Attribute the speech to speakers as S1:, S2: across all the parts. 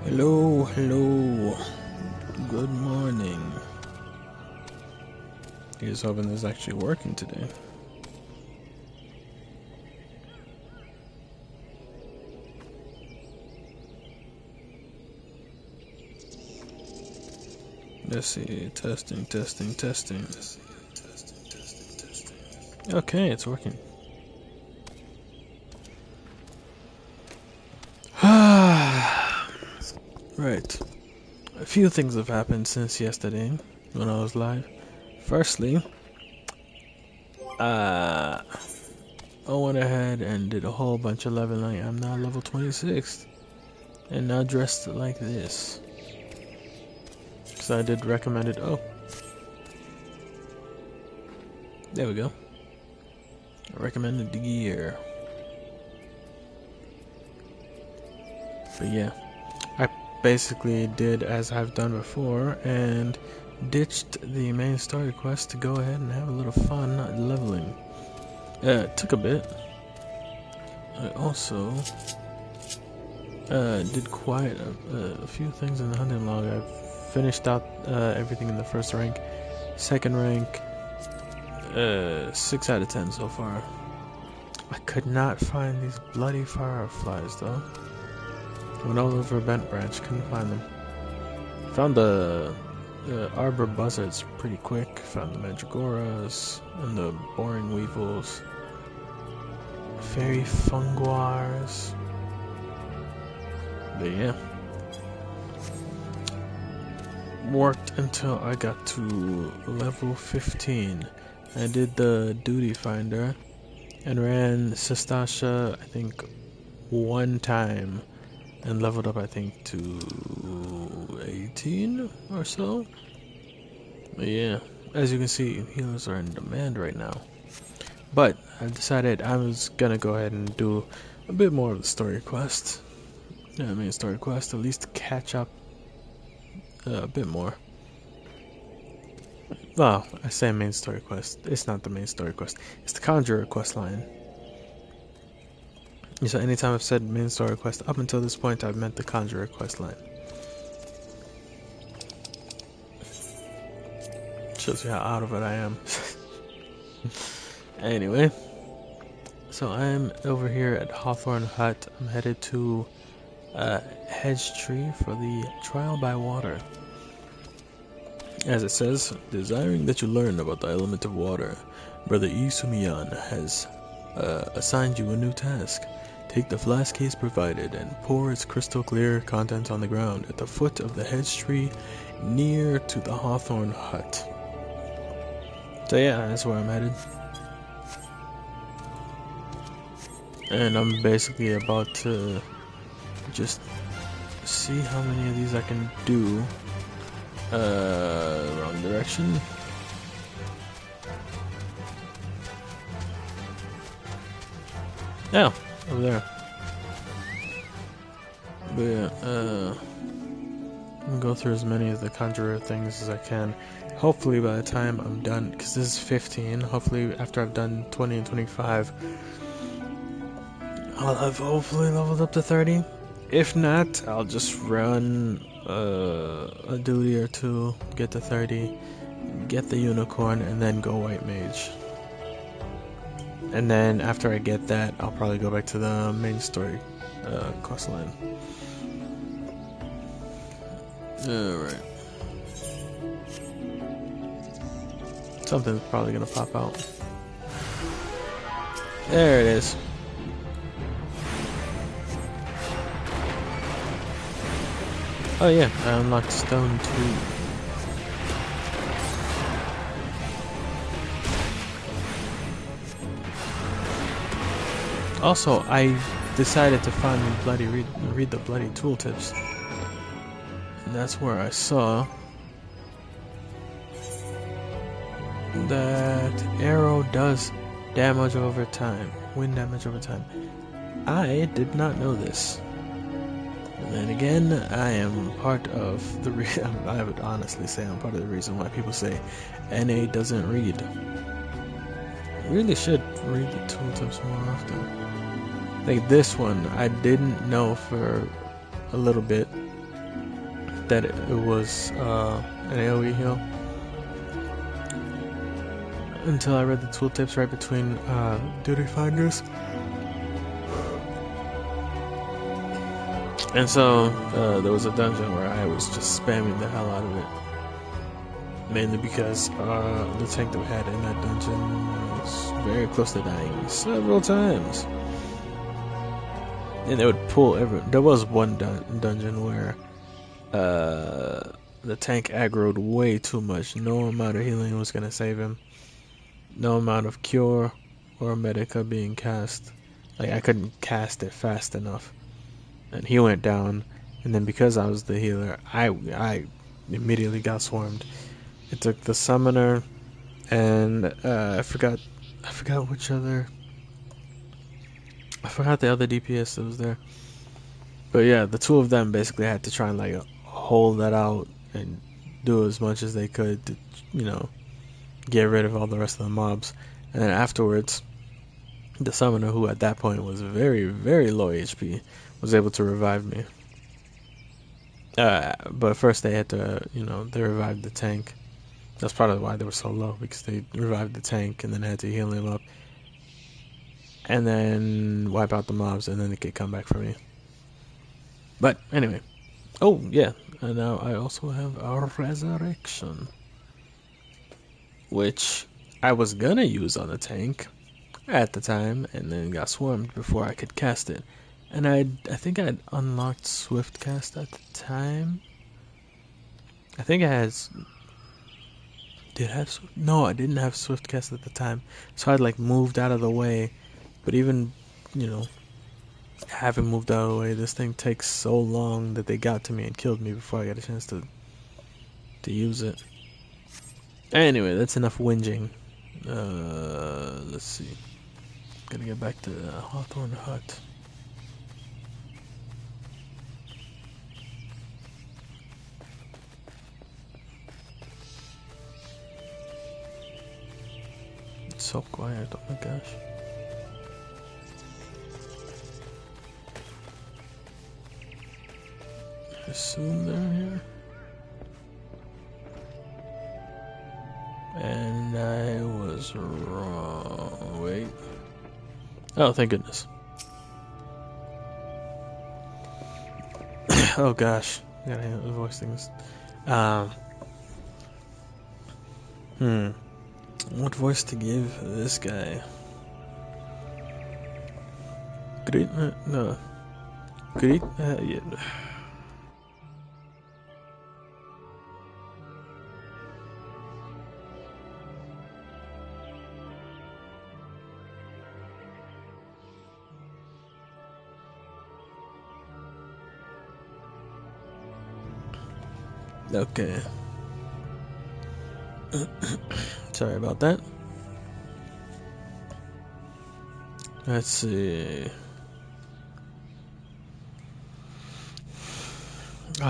S1: Hello, hello. Good morning. Here's hoping this is actually working today. Let's see. Testing. Okay, it's working. Right. A few things have happened since yesterday when I was live. Firstly, I went ahead and did a whole bunch of leveling. I'm now level 26 and now dressed like this. So I did recommended. Oh, there we go. I recommended the gear. But yeah, I basically did as I've done before and ditched the main story quest to go ahead and have a little fun leveling. It took a bit. I also did quite a few things in the hunting log. I finished out everything in the first rank, second rank, 6 out of 10 so far. I could not find these bloody fireflies though. Went all over Bent Branch, couldn't find them. Found the arbor buzzards pretty quick. Found the mandragoras and the boring weevils, fairy funguars. But yeah, worked until I got to level 15. I did the duty finder and ran Sestasha I think one time and leveled up I think to 18 or so. But yeah, as you can see, healers are in demand right now. But I decided I was gonna go ahead and do a bit more of the story quest. Yeah, I mean story quest, at least catch up a bit more. Well, I say main story quest. It's not the main story quest. It's the Conjurer quest line. So anytime I've said main story quest up until this point, I've meant the Conjurer quest line. Shows you how out of it I am. Anyway, so I'm over here at Hawthorne Hut. I'm headed to Hedge Tree for the trial by water. As it says, desiring that you learn about the element of water, Brother Isumiyan has assigned you a new task. Take the flask he has provided and pour its crystal clear contents on the ground at the foot of the hedge tree near to the Hawthorne Hut. So yeah, that's where I'm headed. And I'm basically about to just see how many of these I can do. Wrong direction. Yeah, over there. But yeah, I'm gonna go through as many of the Conjurer things as I can. Hopefully by the time I'm done, because this is 15, hopefully after I've done 20 and 25, I'll have hopefully leveled up to 30. If not, I'll just run a duty or two, get to 30, get the unicorn, and then go white mage. And then after I get that, I'll probably go back to the main story quest line. Alright. Something's probably gonna pop out. There it is. Oh yeah, I unlocked Stone 2. Also, I decided to finally read the bloody tooltips. And that's where I saw that arrow does damage over time, wind damage over time. I did not know this. And then again, I am part of the I would honestly say I'm part of the reason why people say NA doesn't read. Really should read the tooltips more often. Like this one, I didn't know for a little bit, that it was an AoE heal until I read the tooltips right between duty finders. And so there was a dungeon where I was just spamming the hell out of it. Mainly because the tank that we had in that dungeon was very close to dying several times. And they would pull there was one dungeon where the tank aggroed way too much. No amount of healing was going to save him. No amount of cure or medica being cast. Like, I couldn't cast it fast enough. And he went down, and then because I was the healer, I immediately got swarmed. It took the summoner, and I forgot which other. I forgot the other DPS that was there. But yeah, the two of them basically had to try and like hold that out and do as much as they could to, you know, get rid of all the rest of the mobs. And then afterwards, the summoner, who at that point was very, very low HP, was able to revive me. But first they had to, you know, they revived the tank. That's part of why they were so low, because they revived the tank and then had to heal him up. And then wipe out the mobs, and then they could come back for me. But anyway. Oh, yeah. And now I also have our resurrection, which I was gonna use on the tank at the time, and then got swarmed before I could cast it. And I think I had unlocked Swift Cast at the time. I think I had. Did I have? No, I didn't have Swift Cast at the time. So I'd like moved out of the way. But even, you know, having moved out of the way, this thing takes so long that they got to me and killed me before I got a chance to use it. Anyway, that's enough whinging. Let's see. Gotta get back to the Hawthorne Hut. It's so quiet, oh my gosh. I assume they're here. And I was wrong. Wait. Oh, thank goodness. Oh gosh. Gotta voice things. What voice to give this guy? Great. No. Great. Yeah. Okay. Sorry about that. Let's see.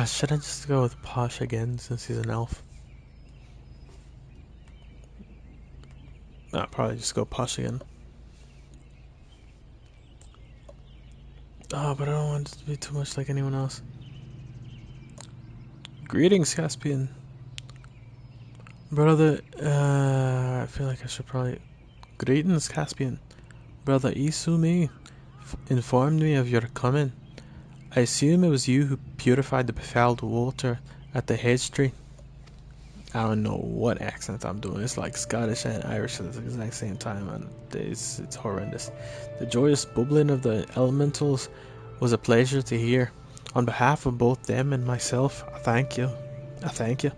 S1: Should I just go with Posh again since he's an elf? I'll probably just go Posh again. Oh, but I don't want it to be too much like anyone else. Greetings, Caspian. Brother, I feel like I should probably... Greetings, Caspian. Brother Isumi informed me of your coming. I assume it was you who purified the befouled water at the hedge tree. I don't know what accent I'm doing. It's like Scottish and Irish at the exact same time, and it's horrendous. The joyous bubbling of the elementals was a pleasure to hear. On behalf of both them and myself, I thank you. I thank you.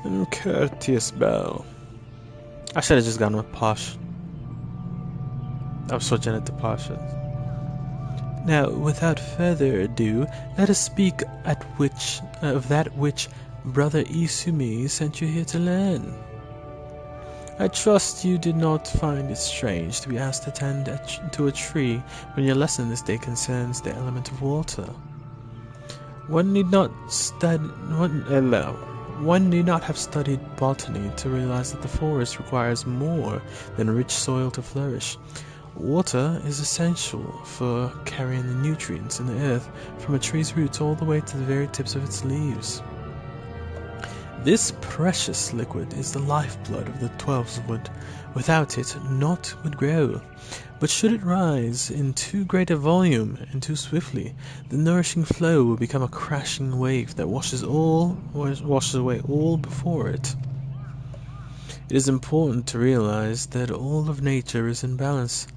S1: And courteous bow. I should have just gone with Posh. I was switching it to Posh. Now, without further ado, let us speak of that which Brother Isumi sent you here to learn. I trust you did not find it strange to be asked to tend to a tree when your lesson this day concerns the element of water. One need not have studied botany to realize that the forest requires more than rich soil to flourish. Water is essential for carrying the nutrients in the earth from a tree's roots all the way to the very tips of its leaves. This precious liquid is the lifeblood of the Twelveswood. Without it, naught would grow. But should it rise in too great a volume and too swiftly, the nourishing flow will become a crashing wave that washes away all before it. It is important to realize that all of nature is in balance.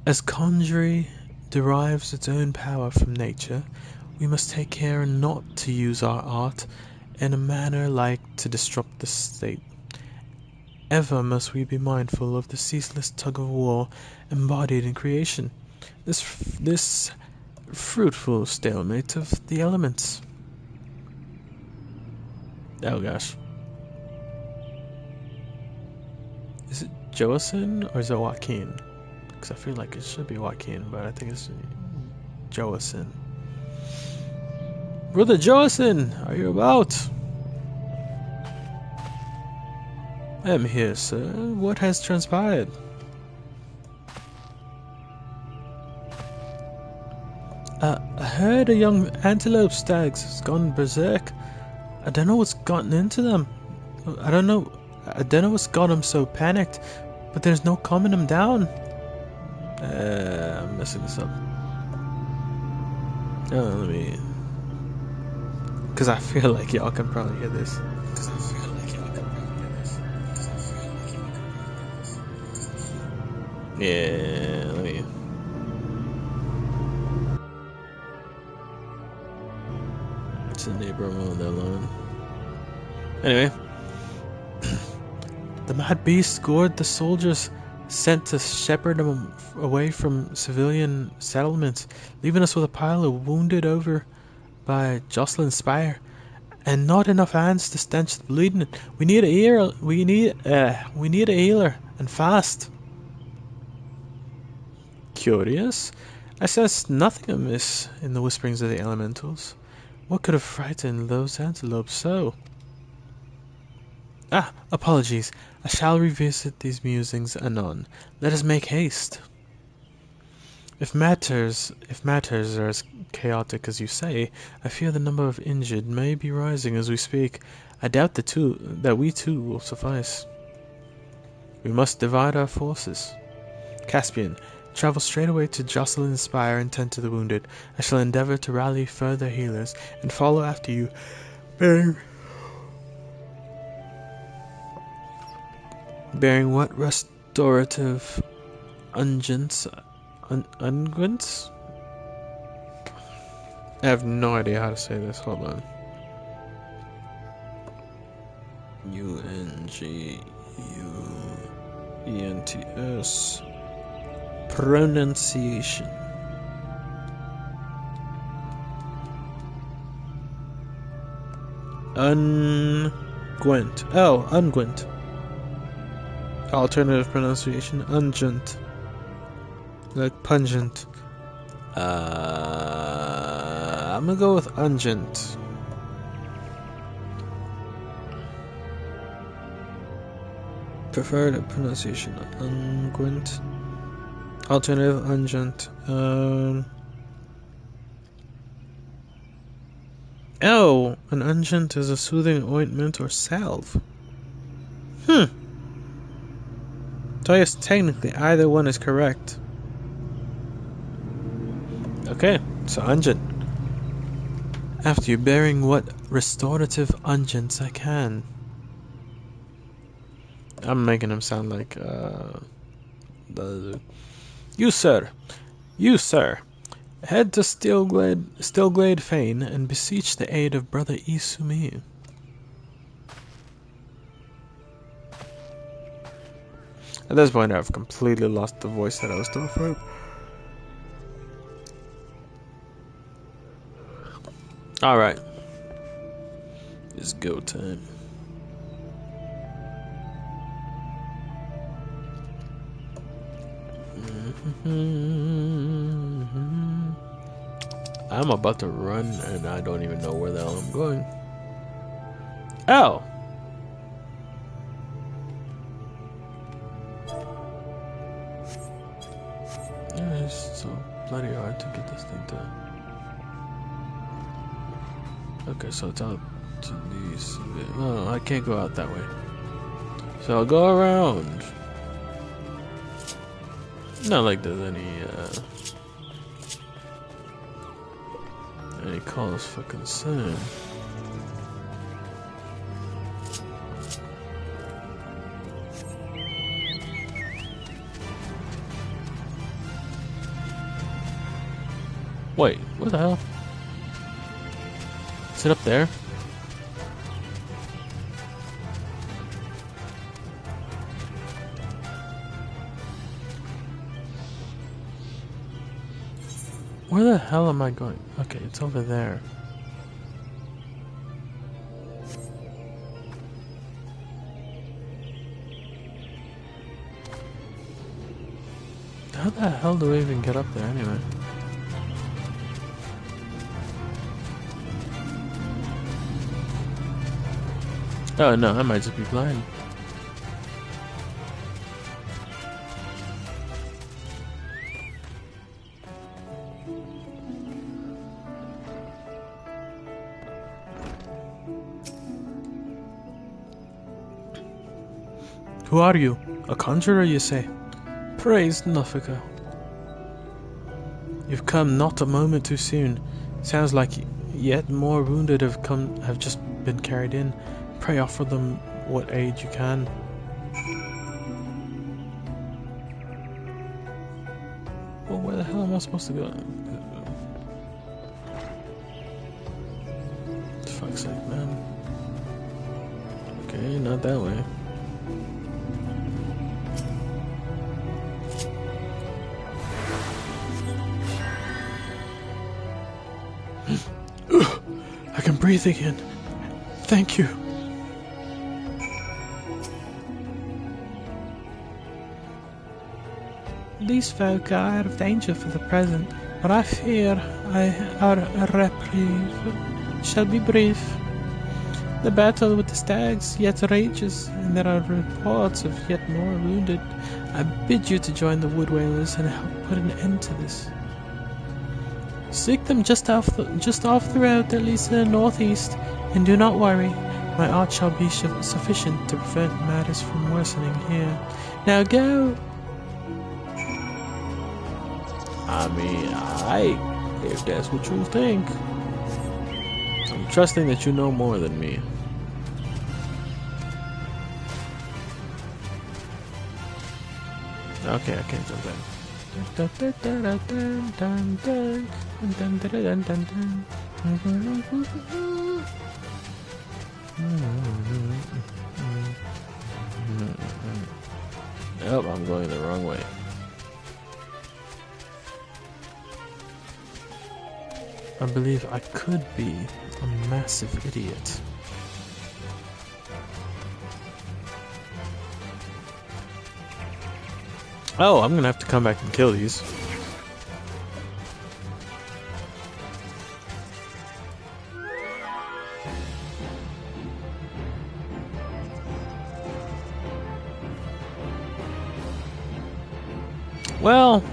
S1: As conjury derives its own power from nature, we must take care not to use our art in a manner like to disrupt the state. Ever must we be mindful of the ceaseless tug-of-war embodied in creation, this fruitful stalemate of the elements. Oh gosh. Is it Joacin or is it Joaquin? Because I feel like it should be Joaquin, but I think it's Joacin. Brother Joacin, are you about? I am here, sir. What has transpired? A herd of young antelope stags has gone berserk. I don't know what's gotten into them. I don't know what's got them so panicked, but there's no calming them down. I'm messing this up. Let me... Because I feel like y'all can probably hear this. Yeah, let me... It's a neighbor on their lawn. Anyway. The mad beast gored the soldiers sent to shepherd them away from civilian settlements, leaving us with a pile of wounded over by Jocelyn's Spire, and not enough hands to stanch the bleeding. We need a healer. We need a healer, and fast. Curious. I sensed nothing amiss in the whisperings of the elementals. What could have frightened those antelopes so? Apologies. I shall revisit these musings anon. Let us make haste. If matters are as chaotic as you say, I fear the number of injured may be rising as we speak. I doubt that we too will suffice. We must divide our forces. Caspian, travel straight away to Jocelyn's Spire and tend to the wounded. I shall endeavor to rally further healers and follow after you, bearing what restorative unguents? Unguents? I have no idea how to say this. Hold on. UNGUENTS. Pronunciation. Unguent. Oh, unguent. Alternative pronunciation. Ungent. Like pungent. I'm gonna go with ungent. Preferred pronunciation. Unguent. Alternative ungent. Oh, an ungent is a soothing ointment or salve. So I guess technically either one is correct. Okay, so ungent. After you, bearing what restorative unguents I can. I'm making him sound like You sir, head to Stillglade Fane and beseech the aid of Brother Isumi. At this point, I've completely lost the voice that I was doing for him. Alright. It's go time. I'm about to run and I don't even know where the hell I'm going. Oh! just so bloody hard to get this thing to... Okay, so it's out to these... Oh, I can't go out that way. So I'll go around. Not like there's any cause for concern. Wait, what the hell? Is it up there? Where the hell am I going? Okay, it's over there. How the hell do we even get up there anyway? Oh no, I might just be blind. Who are you? A conjurer, you say? Praise Nuffica. You've come not a moment too soon. Sounds like yet more wounded have just been carried in. Pray offer them what aid you can. Well, where the hell am I supposed to go? Fuck's sake, man. Okay, not that way. I can breathe again. Thank you. These folk are out of danger for the present, but I fear our reprieve shall be brief. The battle with the stags yet rages, and there are reports of yet more wounded. I bid you to join the wood whalers and help put an end to this. Seek them just off the road, at least in the northeast, and do not worry. My art shall be sufficient to prevent matters from worsening here. Now go! I mean, if that's what you think. I'm trusting that you know more than me. Okay, I can't jump in. Nope, I'm going the wrong way. I believe I could be a massive idiot. Oh, I'm gonna have to come back and kill these. Well,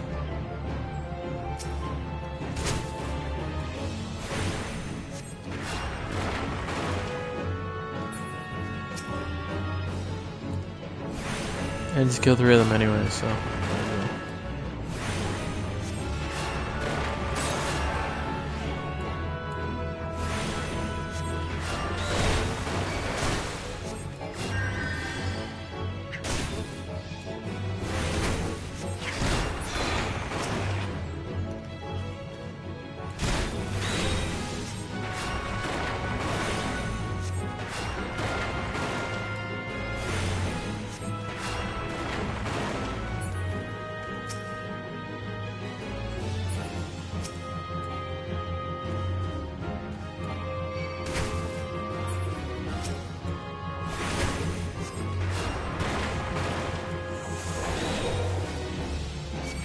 S1: I just killed 3 of them anyway, so.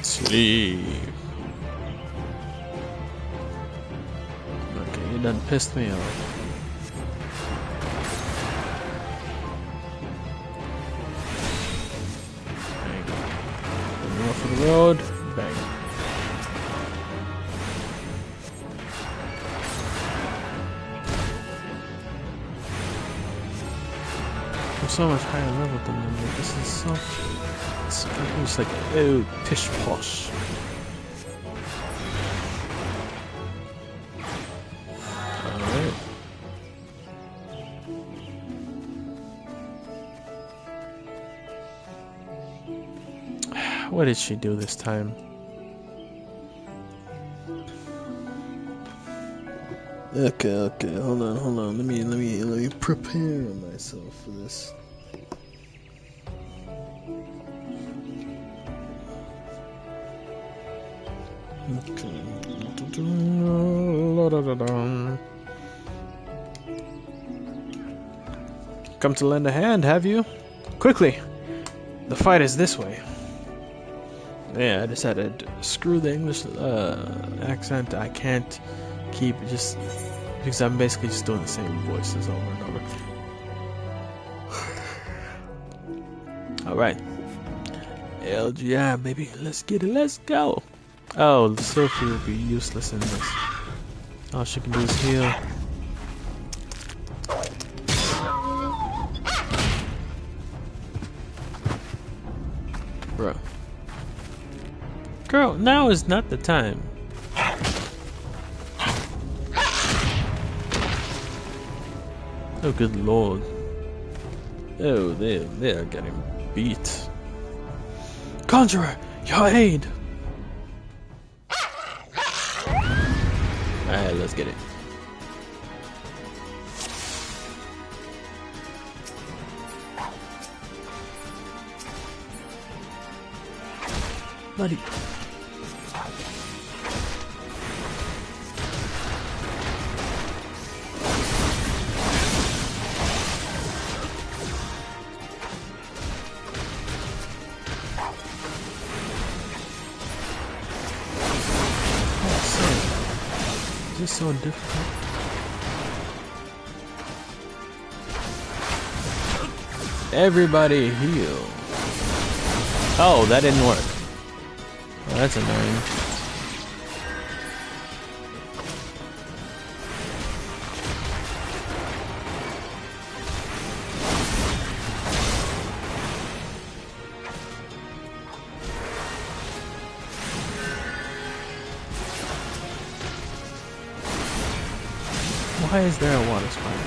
S1: Sleep. Okay, you done pissed me off. Bang. North of the road. Bang. so much higher level than them. Like, this is so... It's just like, ew, pish posh. Alright. What did she do this time? Okay, hold on. Let me prepare myself for this. Okay. Come to lend a hand, have you? Quickly! The fight is this way. Yeah, I decided screw the English accent. I can't keep just because I'm basically just doing the same voices over and over. Alright. LGI, baby. Let's get it. Let's go. Oh, Sophie will be useless in this. All she can do is heal. Bro. Girl, now is not the time. Oh, good lord. Oh, they are getting beat. Conjurer, your aid! Alright, let's get it. Buddy. Is this so difficult? Everybody heal. Oh, that didn't work. Oh, that's annoying. Why is there a water spider?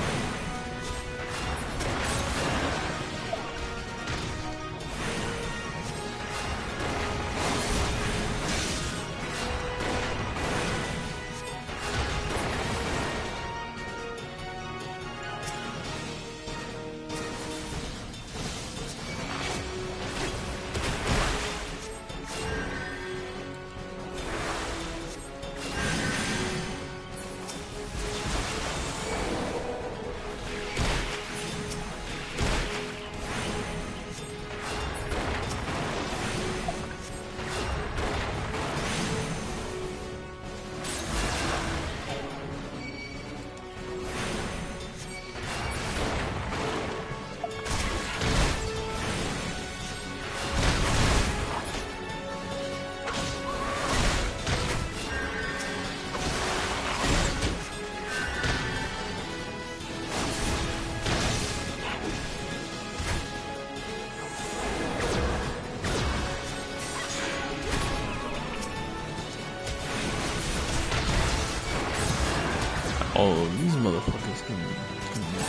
S1: Oh, these motherfuckers can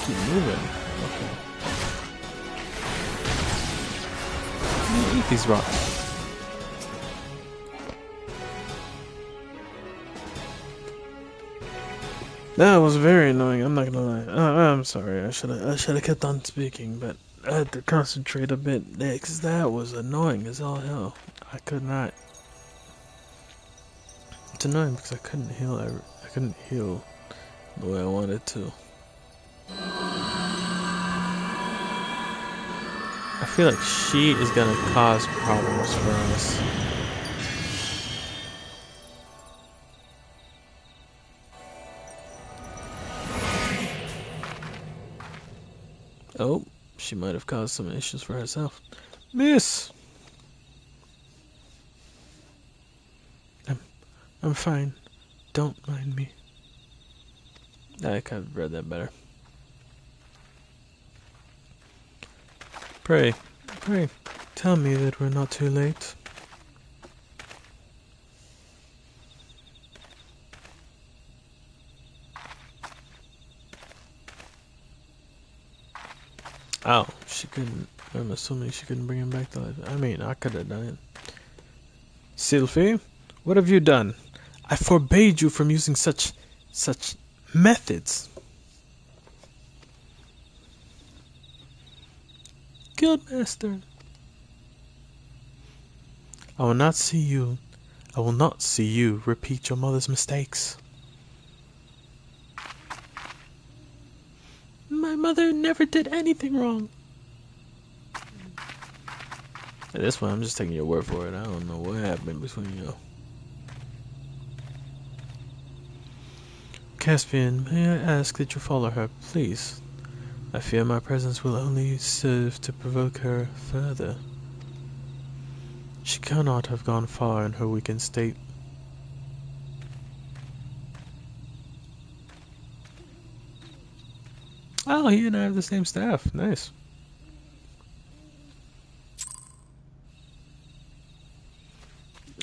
S1: keep moving. Okay. Let me eat these rocks. That was very annoying. I'm not gonna lie. I'm sorry. I should have kept on speaking, but I had to concentrate a bit because that was annoying as all hell. I could not. It's annoying because I couldn't heal. I couldn't heal the way I wanted to. I feel like she is gonna cause problems for us. Oh, she might have caused some issues for herself. Miss! I'm fine. Don't mind me. I could have read that better. Pray, tell me that we're not too late. Oh, she couldn't. I'm assuming she couldn't bring him back to life. I mean, I could have done it. Sylphie, what have you done? I forbade you from using such methods. Guildmaster, I will not see you repeat your mother's mistakes. My mother never did anything wrong. At this point, I'm just taking your word for it. I don't know what happened between you. Caspian, may I ask that you follow her, please? I fear my presence will only serve to provoke her further. She cannot have gone far in her weakened state. Oh, he and I have the same staff. Nice.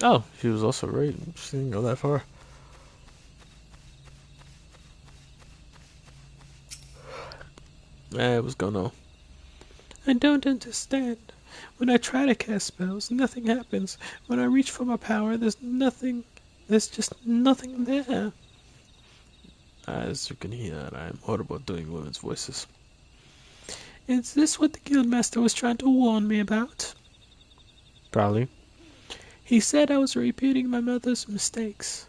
S1: Oh, she was also right. She didn't go that far. I was gonna. I don't understand. When I try to cast spells, nothing happens. When I reach for my power, there's nothing. There's just nothing there. As you can hear, I'm horrible at doing women's voices. Is this what the Guildmaster was trying to warn me about? Probably. He said I was repeating my mother's mistakes.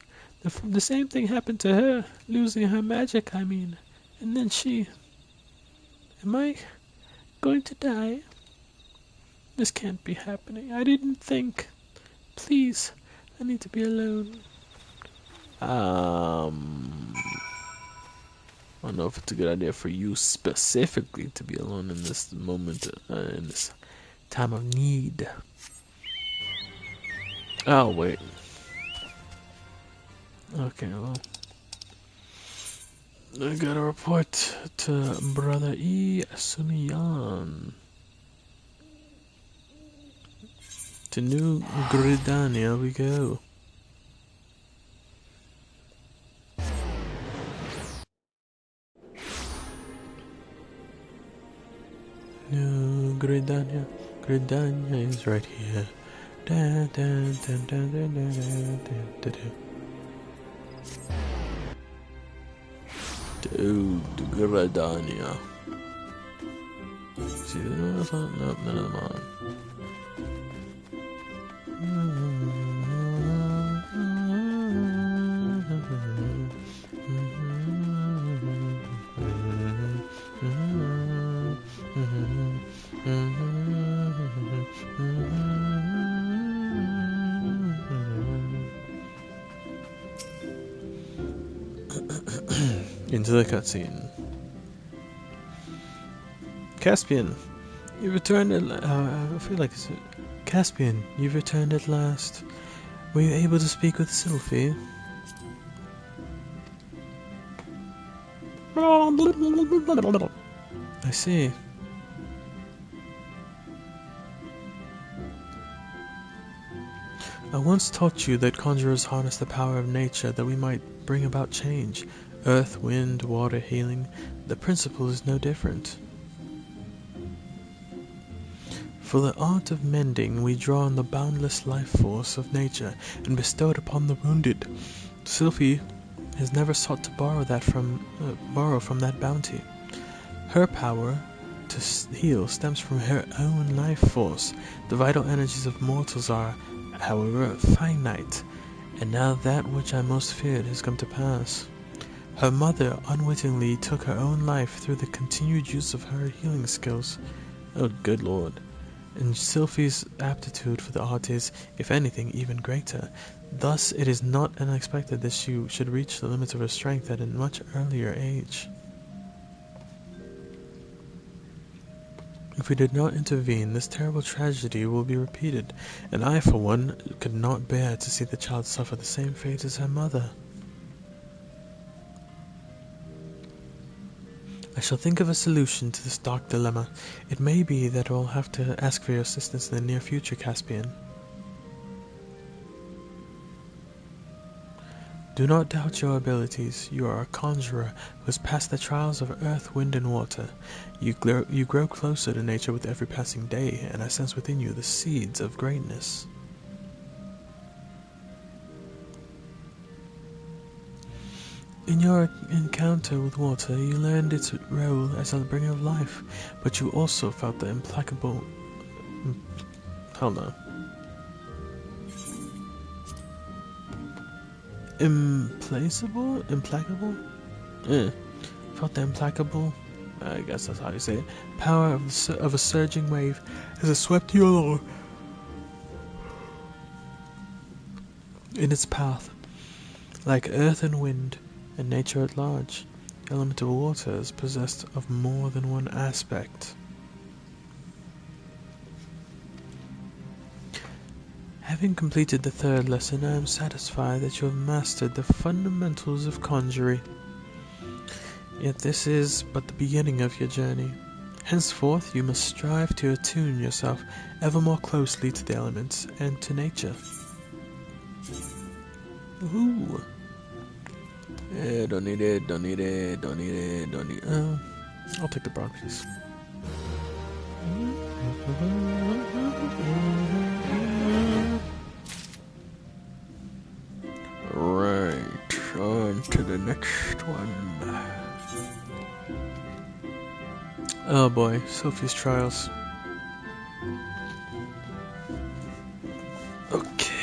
S1: The same thing happened to her, losing her magic, I mean. And then she... Am I going to die? This can't be happening. I didn't think. Please, I need to be alone. I don't know if it's a good idea for you specifically to be alone in this moment, in this time of need. Oh, wait. Okay, well. I gotta report to Brother E. Sumiyan. To New Gridania we go. New Gridania. Gridania is right here. Da, da, da, da, da, da, da, da, da. Dude, Gridania. See this one? Nope, none of them on. Into the cutscene. Caspian, you returned at I feel like it's Caspian, you've returned at last. Were you able to speak with Sylphie? I see. I once taught you that conjurers harness the power of nature that we might bring about change. Earth, wind, water, healing. The principle is no different. For the art of mending, we draw on the boundless life force of nature and bestow it upon the wounded. Sylphie has never sought to borrow from that bounty. Her power to heal stems from her own life force. The vital energies of mortals are, however, finite, and now that which I most feared has come to pass. Her mother unwittingly took her own life through the continued use of her healing skills. Oh, good lord. And Sylphie's aptitude for the art is, if anything, even greater. Thus, it is not unexpected that she should reach the limits of her strength at a much earlier age. If we did not intervene, this terrible tragedy will be repeated, and I, for one, could not bear to see the child suffer the same fate as her mother. I shall think of a solution to this dark dilemma. It may be that I'll have to ask for your assistance in the near future, Caspian. Do not doubt your abilities. You are a conjurer who has passed the trials of earth, wind, and water. You grow closer to nature with every passing day, and I sense within you the seeds of greatness. In your encounter with water, you learned its role as a bringer of life, but you also felt the implacable... Hold on. Implacable? Felt the implacable, I guess that's how you say it, power of a surging wave as it swept you along in its path. Like earth and wind, and nature at large, the element of water is possessed of more than one aspect. Having completed the third lesson, I am satisfied that you have mastered the fundamentals of conjuring. Yet this is but the beginning of your journey. Henceforth, you must strive to attune yourself ever more closely to the elements and to nature. Ooh. Don't need it. Oh, I'll take the brown piece. Right, on to the next one. Oh boy, Sophie's Trials. Okay.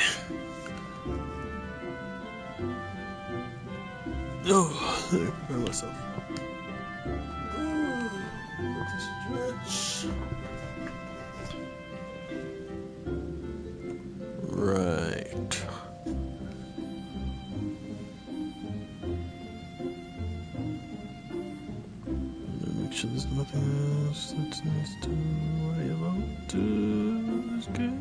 S1: Oh, let me prepare myself. Stretch. Right. Make sure there's nothing else that needs to worry about. Is good.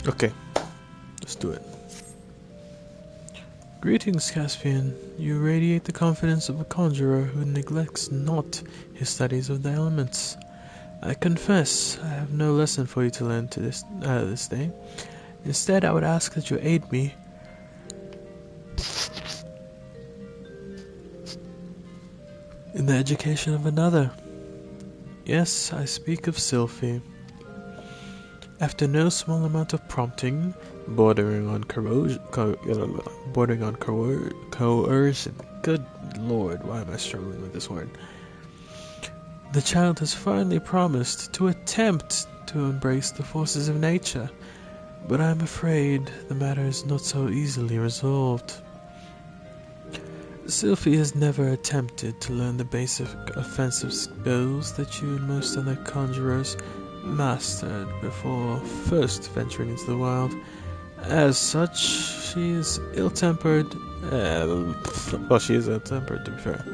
S1: Okay, let's do it. Greetings, Caspian. You radiate the confidence of a conjurer who neglects not his studies of the elements. I confess I have no lesson for you to learn this day. Instead, I would ask that you aid me in the education of another. Yes, I speak of Sylphie. After no small amount of prompting, bordering on coercion. Good lord, why am I struggling with this word? The child has finally promised to attempt to embrace the forces of nature, but I am afraid the matter is not so easily resolved. Sylphie has never attempted to learn the basic offensive skills that you and most other conjurers mastered before first venturing into the wild. As such, she is ill-tempered. She is ill-tempered, to be fair.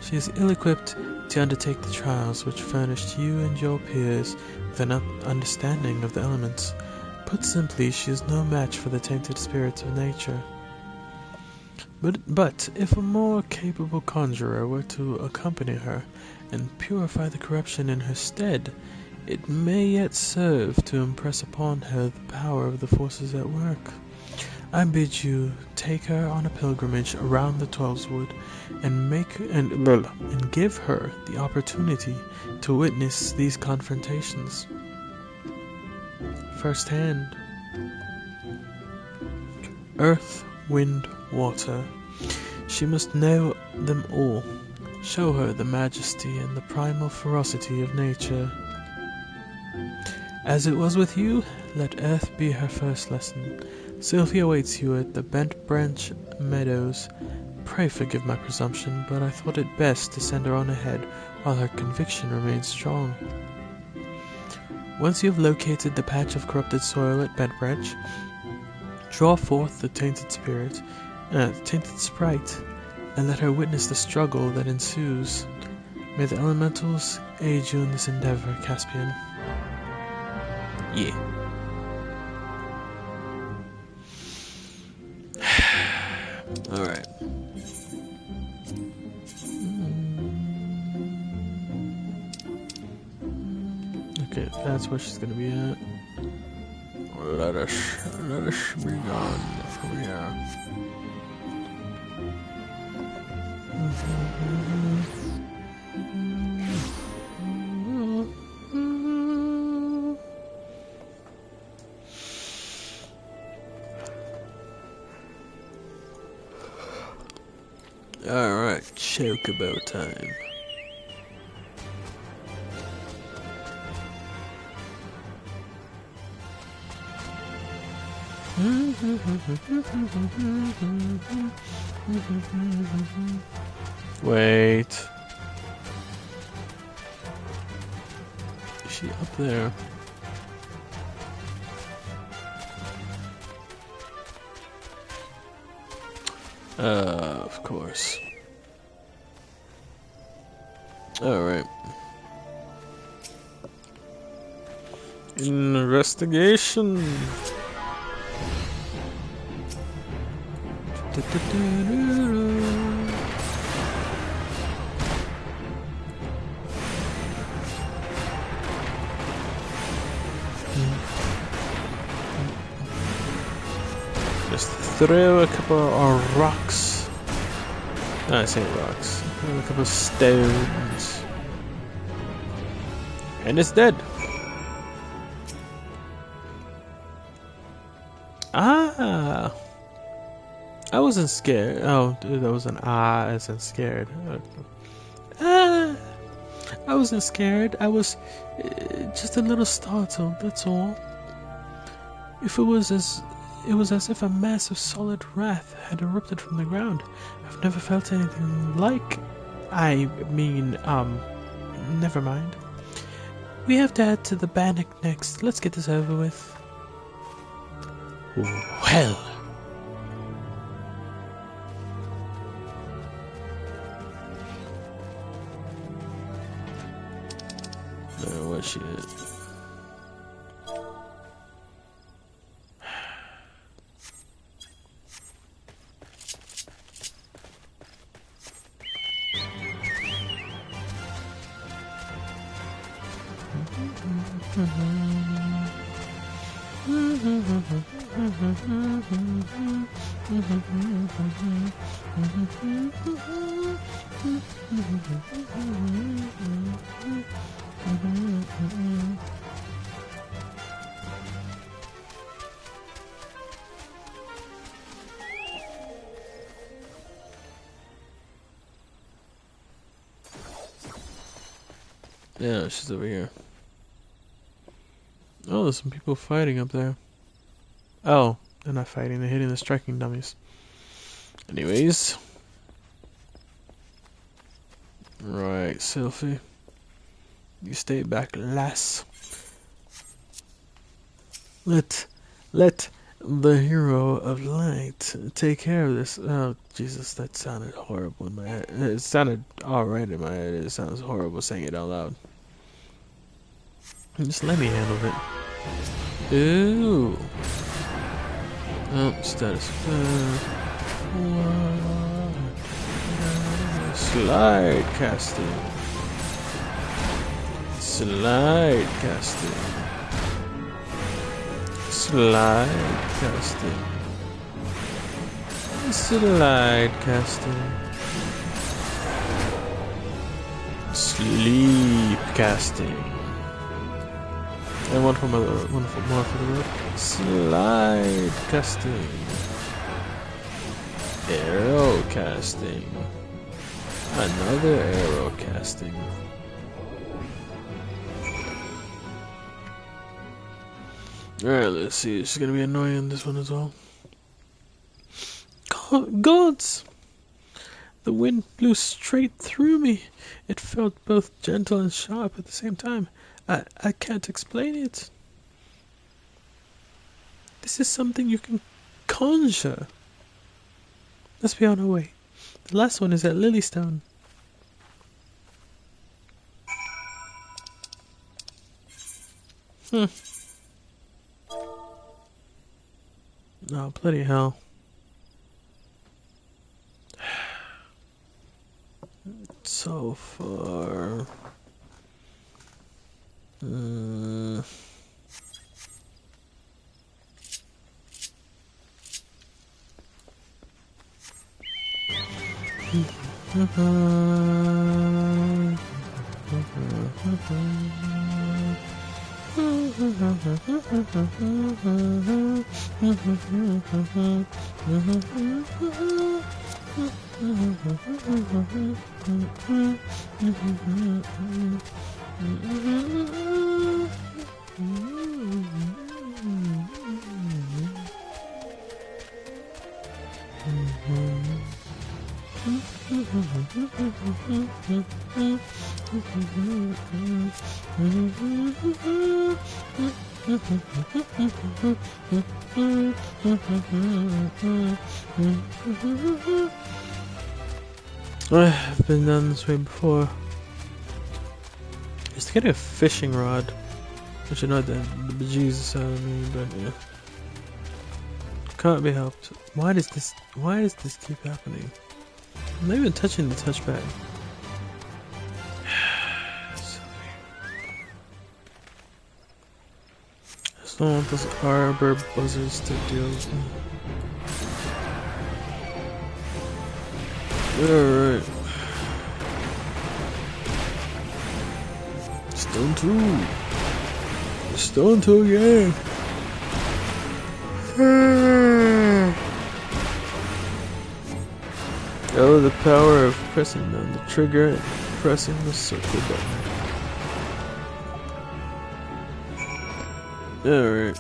S1: She is ill-equipped to undertake the trials which furnished you and your peers with an understanding of the elements. Put simply, she is no match for the tainted spirits of nature. But if a more capable conjurer were to accompany her and purify the corruption in her stead, it may yet serve to impress upon her the power of the forces at work. I bid you take her on a pilgrimage around the Twelveswood and give her the opportunity to witness these confrontations firsthand. Earth, wind, water. She must know them all. Show her the majesty and the primal ferocity of nature. As it was with you, let earth be her first lesson. Sylphie awaits you at the Bent Branch Meadows. Pray forgive my presumption, but I thought it best to send her on ahead while her conviction remains strong. Once you have located the patch of corrupted soil at Bent Branch, Draw forth the tainted sprite, and let her witness the struggle that ensues. May the elementals aid you in this endeavor, Caspian. Yeah. Alright. Okay, that's where she's gonna be at. Let us be gone from here. Alright, chocobo time. Wait. Is she up there? Of course. Alright. Investigation. Just throw a couple of rocks. No, I say rocks. Throw a couple of stones. And it's dead. Ah! I wasn't scared. Oh, dude, that was an as in scared. I wasn't scared. I was just a little startled. That's all. It was as if a mass of solid wrath had erupted from the ground. I've never felt anything like. I mean, never mind. We have to head to the Bannock next. Let's get this over with. Well. Where she is. Yeah, she's over here. Oh, there's some people fighting up there. Oh, they're not fighting, they're hitting the striking dummies. Anyways. Right, Sylphie. You stay back, lass. Let the hero of light take care of this. Oh, Jesus, that sounded horrible in my head. It sounded alright in my head. It sounds horrible saying it out loud. Just let me handle it. Ooh. Oh, status. Slide casting. Slide casting. Slide casting. Slide casting. Sleep casting. And one more for the road. Slide casting. Arrow casting. Another arrow casting. Alright, let's see. She's gonna be annoying in this one as well. Gods! The wind blew straight through me. It felt both gentle and sharp at the same time. I can't explain it. This is something you can conjure. Let's be on our way. The last one is at Lilystone. Oh, bloody hell. So far. I've been down this way before. Just getting a fishing rod, which annoyed the bejesus out of me, but yeah. Can't be helped. Why does this keep happening? I'm not even touching the touchpad. I just don't want those arbor buzzards to deal with me. Alright. Stone 2. Stone 2 again. Oh, the power of pressing down the trigger and pressing the circle button. Alright.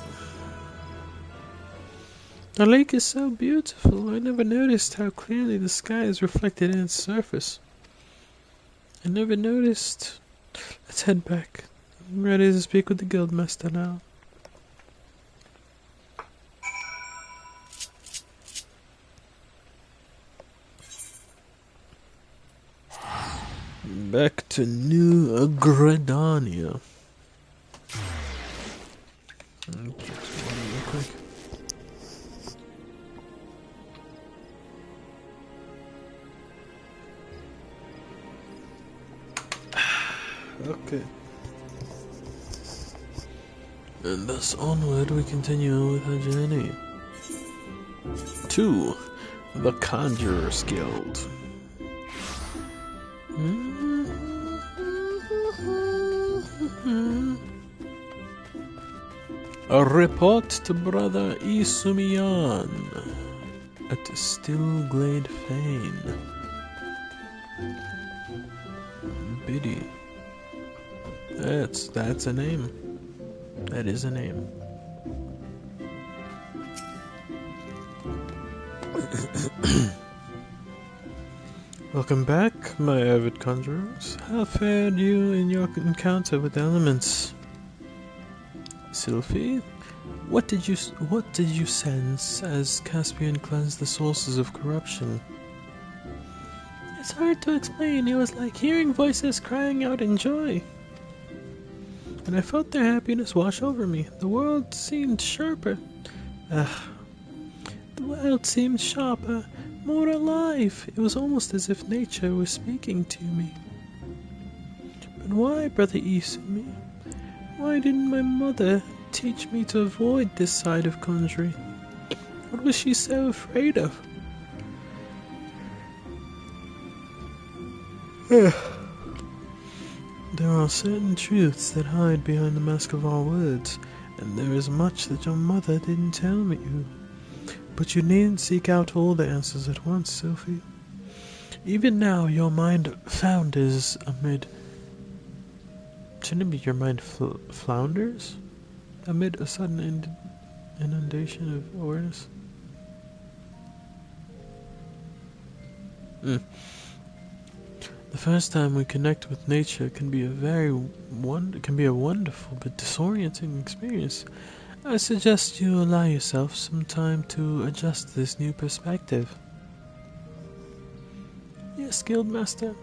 S1: The lake is so beautiful. I never noticed how clearly the sky is reflected in its surface. I never noticed. Let's head back. I'm ready to speak with the guildmaster now. Back to New Gredania. Real quick. Okay. And thus onward we continue with our journey to the Conjurer's Guild. A report to Brother Isumiyan at Stillglade Fane. Biddy. That's a name. That is a name. Welcome back, my avid conjurers. How fared you in your encounter with the elements? Sylphie, what did you sense as Caspian cleansed the sources of corruption? It's hard to explain. It was like hearing voices crying out in joy. And I felt their happiness wash over me. The world seemed sharper. The world seemed sharper, more alive. It was almost as if nature was speaking to me. But why, Brother Isumi? Why didn't my mother teach me to avoid this side of conjuring? What was she so afraid of? There are certain truths that hide behind the mask of our words, and there is much that your mother didn't tell me. But you needn't seek out all the answers at once, Sophie. Even now, your mind founders amid... Shouldn't it be your mind flounders? Amid a sudden inundation of awareness? The first time we connect with nature can be a wonderful but disorienting experience. I suggest you allow yourself some time to adjust to this new perspective. Yes, Guildmaster.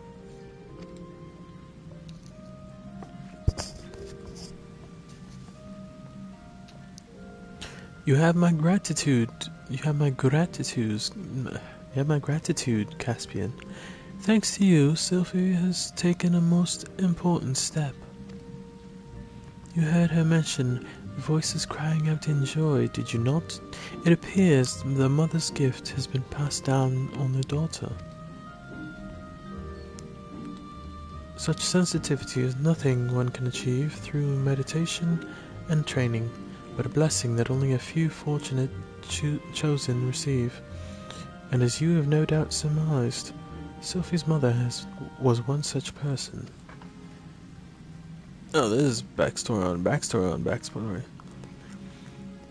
S1: You have my gratitude. You have my gratitude, Caspian. Thanks to you, Sylvie has taken a most important step. You heard her mention voices crying out in joy, did you not? It appears the mother's gift has been passed down on the daughter. Such sensitivity is nothing one can achieve through meditation and training, but a blessing that only a few fortunate chosen receive. And as you have no doubt surmised, Sophie's mother was one such person. Oh, this is backstory on backstory.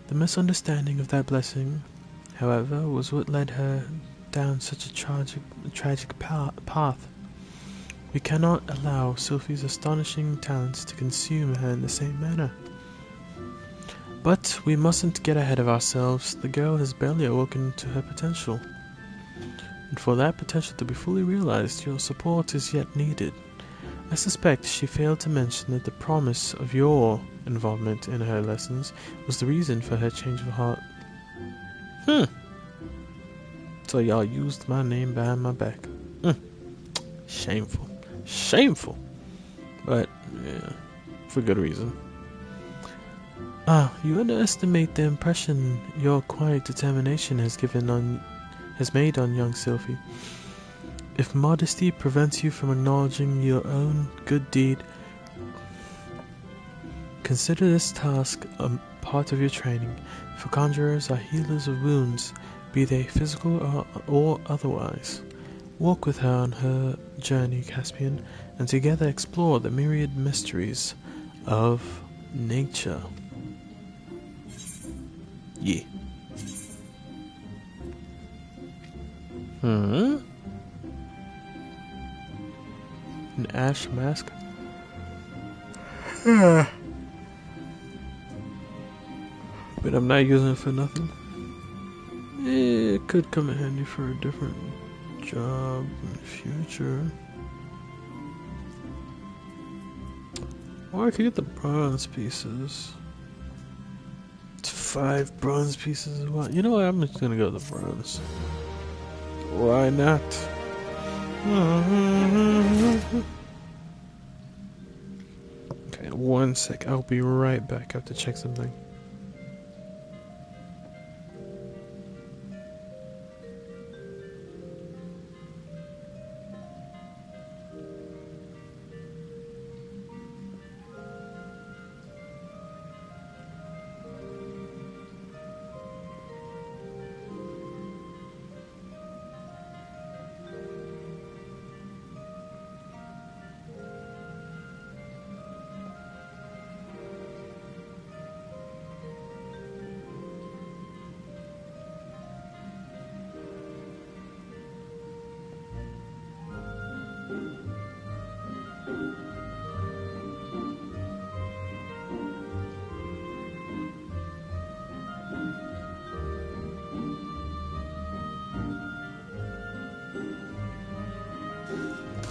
S1: The misunderstanding of that blessing, however, was what led her down such a tragic path. We cannot allow Sophie's astonishing talents to consume her in the same manner. But we mustn't get ahead of ourselves. The girl has barely awoken to her potential. And for that potential to be fully realized, your support is yet needed. I suspect she failed to mention that the promise of your involvement in her lessons was the reason for her change of heart. So y'all used my name behind my back. Shameful. Shameful! But, yeah, for good reason. You underestimate the impression your quiet determination has made on young Sylvie. If modesty prevents you from acknowledging your own good deed, consider this task a part of your training, for conjurers are healers of wounds, be they physical or otherwise. Walk with her on her journey, Caspian, and together explore the myriad mysteries of nature. Yeah. An ash mask? But I'm not using it for nothing. It could come in handy for a different job in the future. Or I could get the bronze pieces. It's 5 bronze pieces as well. You know what? I'm just gonna go with the bronze. Why not? Okay, 1 sec. I'll be right back. I have to check something.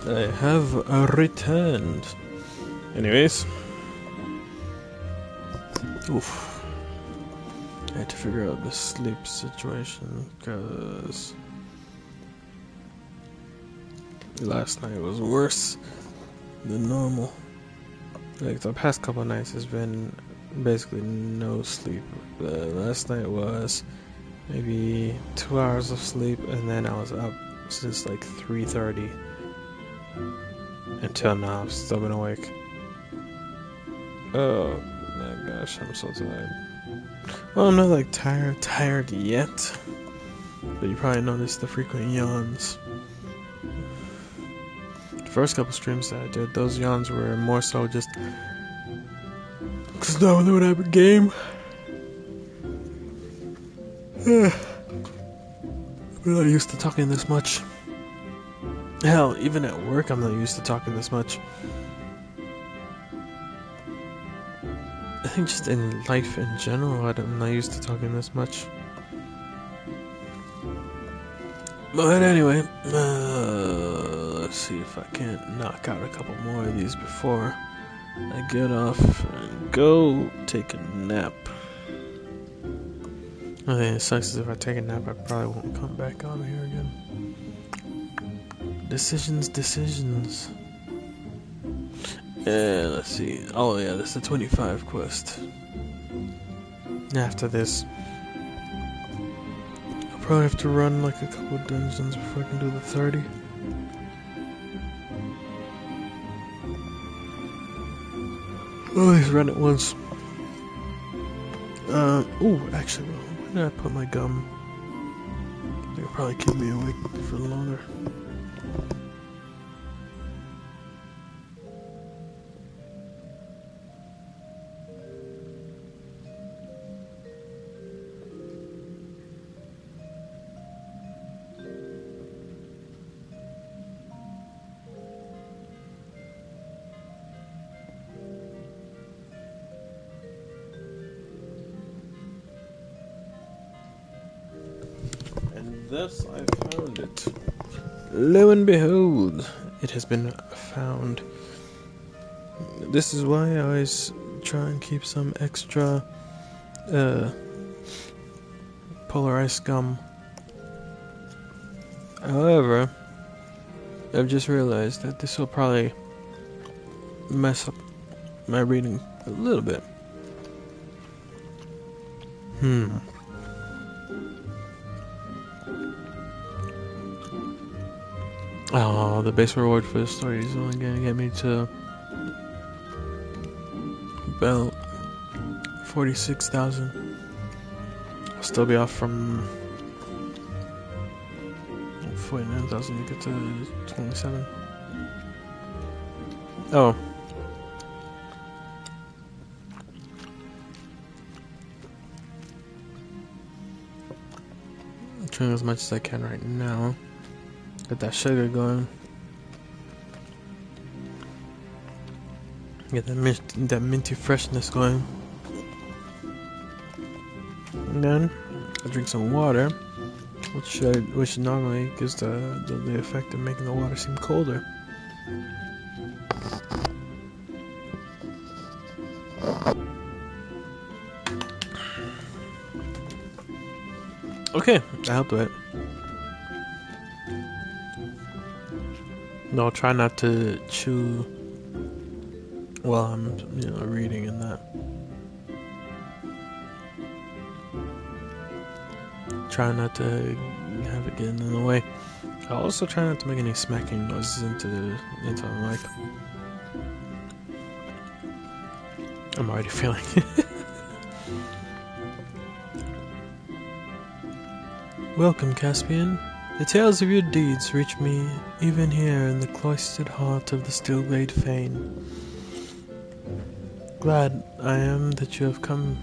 S1: I have returned. Anyways. Oof. I had to figure out the sleep situation because last night was worse than normal. Like the past couple of nights has been basically no sleep. Last night was maybe 2 hours of sleep, and then I was up since like 3:30 until now. I've still been awake. Oh my gosh, I'm so tired. Well, I'm not like tired yet, but you probably noticed the frequent yawns. The first couple streams that I did, those yawns were more so just because now when I have a game. I'm not used to talking this much. Hell, even at work I'm not used to talking this much. I think just in life in general, I'm not used to talking this much. But anyway, let's see if I can't knock out a couple more of these before I get off and go take a nap. I think it sucks is if I take a nap, I probably won't come back on here again. Decisions. Let's see. Oh yeah, that's the 25 quest. After this, I'll probably have to run like a couple of dungeons before I can do the 30. I'll at least run it once. Oh, actually, where did I put my gum? It'll probably keep me awake for longer. Thus I found it. Lo and behold, it has been found. This is why I always try and keep some extra polarized gum. However, I've just realized that this will probably mess up my reading a little bit. Oh, the base reward for the story is only gonna get me to about 46,000. I'll still be off from 49,000 to get to 27. Oh. I'm trying as much as I can right now. Get that sugar going. Get that minty freshness going. And then I drink some water, which normally gives the effect of making the water seem colder. Okay, that'll do it. No, I'll try not to chew while I'm, reading and that. Try not to have it getting in the way. I'll also try not to make any smacking noises into the mic. I'm already feeling it. Welcome, Caspian. The tales of your deeds reach me even here in the cloistered heart of the Stillblade Fane. Glad I am that you have come,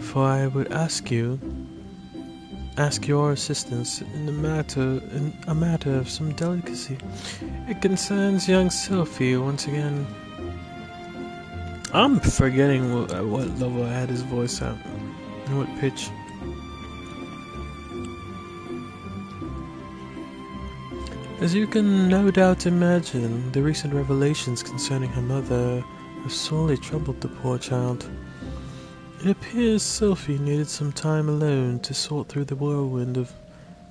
S1: for I would ask your assistance in a matter of some delicacy. It concerns young Sophie once again. I'm forgetting what level I had his voice at and what pitch. As you can no doubt imagine, the recent revelations concerning her mother have sorely troubled the poor child. It appears Sophie needed some time alone to sort through the whirlwind of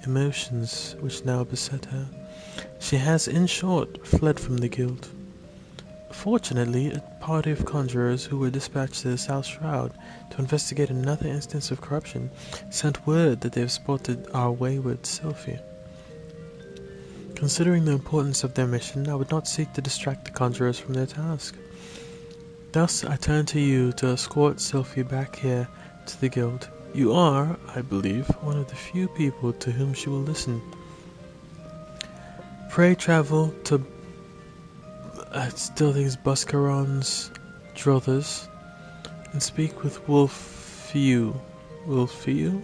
S1: emotions which now beset her. She has, in short, fled from the guild. Fortunately, a party of conjurers who were dispatched to the South Shroud to investigate another instance of corruption sent word that they have spotted our wayward Sophie. Considering the importance of their mission, I would not seek to distract the conjurers from their task. Thus, I turn to you to escort Sophie back here to the guild. You are, I believe, one of the few people to whom she will listen. Pray travel to, I still think it's Buscaron's druthers, and speak with Wolfew. Wolfew?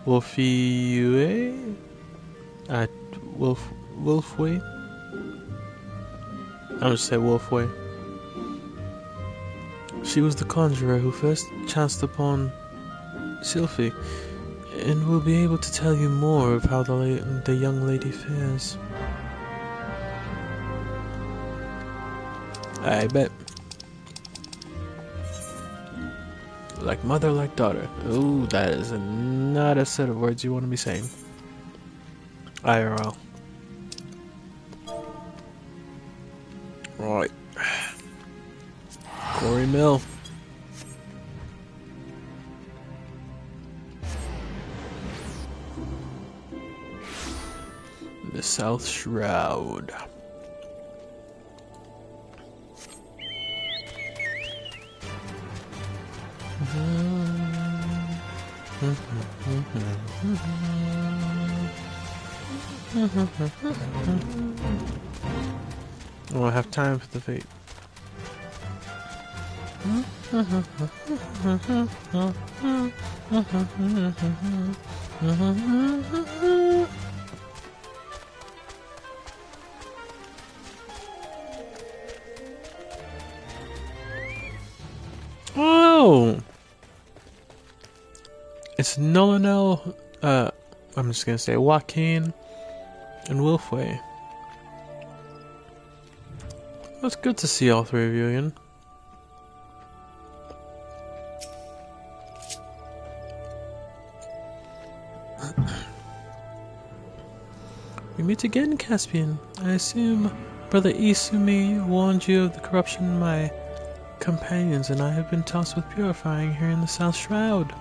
S1: Wolfew? At Wolfway? I'm just say Wolfway. She was the conjurer who first chanced upon Sylphie, and will be able to tell you more of how the young lady fares. I bet. Like mother, like daughter. Ooh, that is not a set of words you want to be saying. IRL. Right. Corey Mill. The South Shroud. I don't have time for the fate. Oh! It's Nolanel, I'm just gonna say Joaquin and Wolfway. Well, it's good to see all three of you again. We meet again, Caspian. I assume Brother Isumi warned you of the corruption my companions and I have been tasked with purifying here in the South Shroud.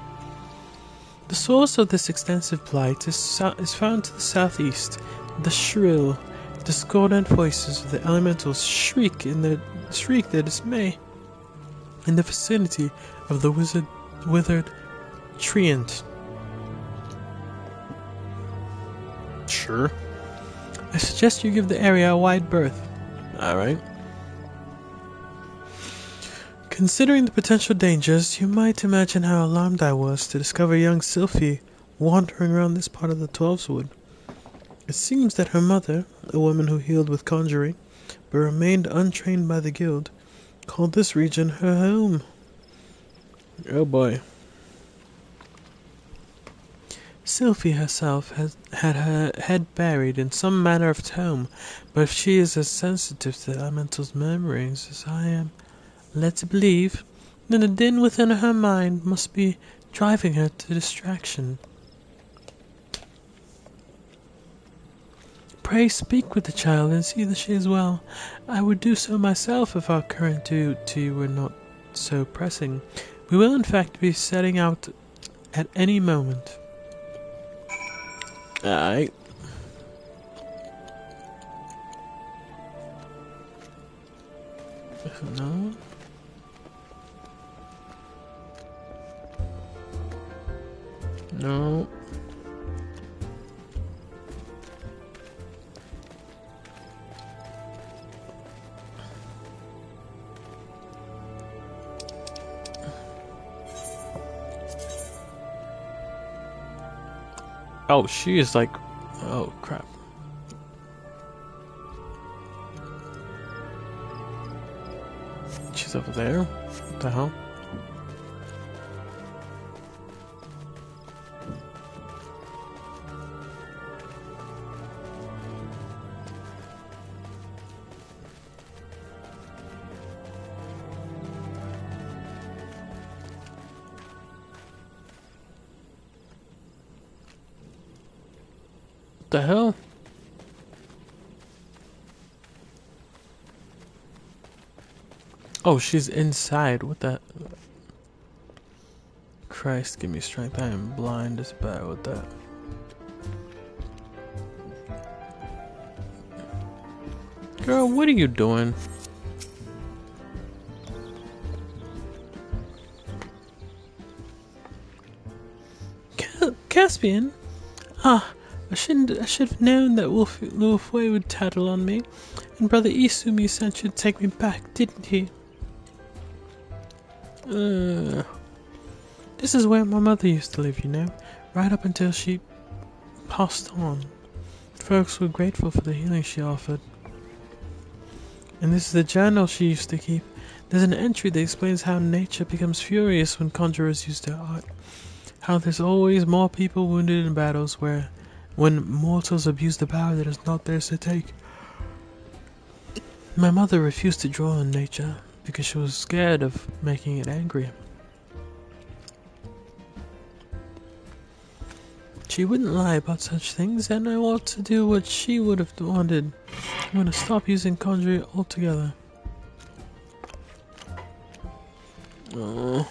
S1: The source of this extensive blight is found to the southeast. The shrill, discordant voices of the elementals shriek their dismay in the vicinity of the withered treant. Sure. I suggest you give the area a wide berth. Alright. Considering the potential dangers, you might imagine how alarmed I was to discover young Sylphie wandering around this part of the Twelveswood. It seems that her mother, a woman who healed with conjuring, but remained untrained by the guild, called this region her home. Oh boy. Sylphie herself had her head buried in some manner of tomb, but if she is as sensitive to the elemental's murmurings as I am led to believe, then the din within her mind must be driving her to distraction. Pray speak with the child and see that she is well. I would do so myself if our current duty were not so pressing. We will in fact be setting out at any moment. Alright. No. No. Oh, she is like... Oh, crap. She's over there? What the hell? What the hell? Oh, she's inside. What the... Christ, give me strength. I am blind as bad with that. Girl, what are you doing? Caspian? Ah, I should have known that Wolfway would tattle on me, and Brother Isumi sent you to take me back, didn't he? This is where my mother used to live, you know, right up until she passed on. Folks were grateful for the healing she offered. And this is the journal she used to keep. There's an entry that explains how nature becomes furious when conjurers use their art. How there's always more people wounded in battles when mortals abuse the power that is not theirs to take. My mother refused to draw on nature because she was scared of making it angry. She wouldn't lie about such things, and I want to do what she would have wanted. I'm going to stop using conjuring altogether. Oh,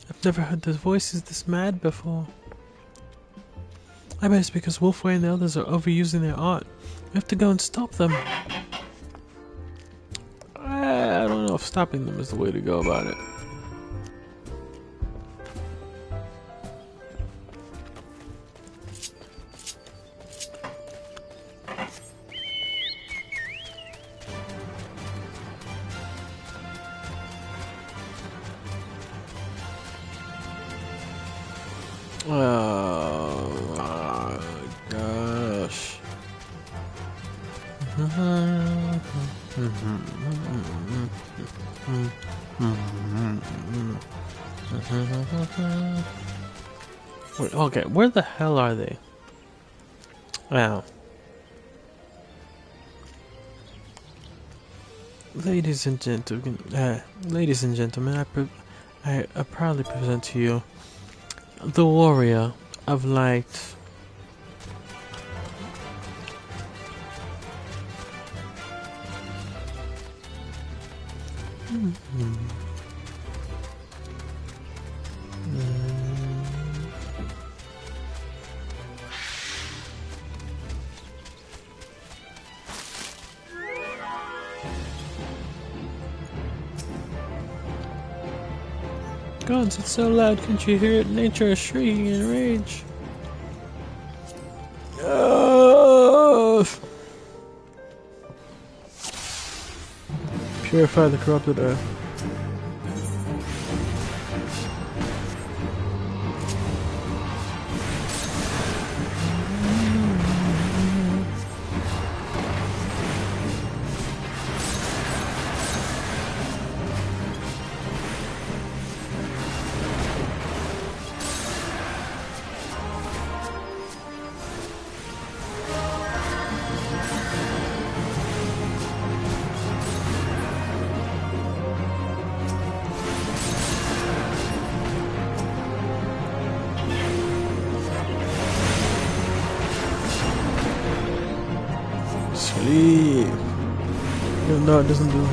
S1: I've never heard those voices this mad before. I bet it's because Wolfway and the others are overusing their art. We have to go and stop them. I don't know if stopping them is the way to go about it. Oh gosh. Wait, okay, where the hell are they? Wow. Ladies and gentlemen, I proudly present to you the warrior of light. Gods, it's so loud, can't you hear it? Nature is shrieking in rage. Purify the corrupted earth. Sleep. No, it doesn't do.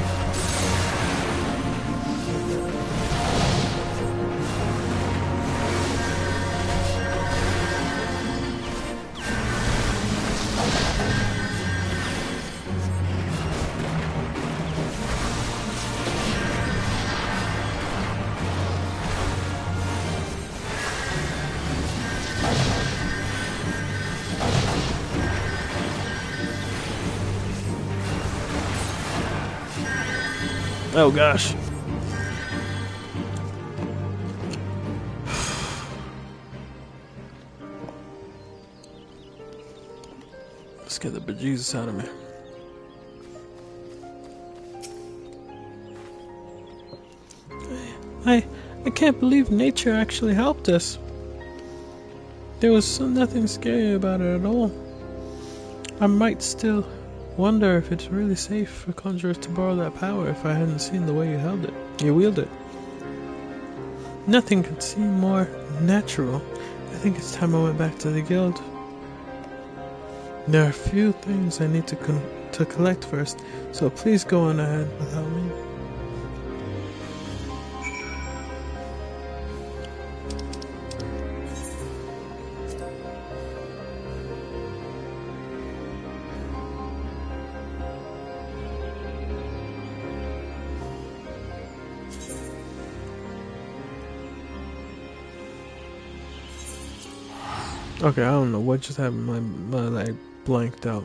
S1: Oh gosh. Let's get the bejesus out of me. I can't believe nature actually helped us. There was nothing scary about it at all. I might still wonder if it's really safe for conjurers to borrow that power if I hadn't seen the way you wield it. Nothing could seem more natural. I think it's time I went back to the guild. There are a few things I need to collect first, so please go on ahead without me. Okay, I don't know what just happened. My leg blanked out.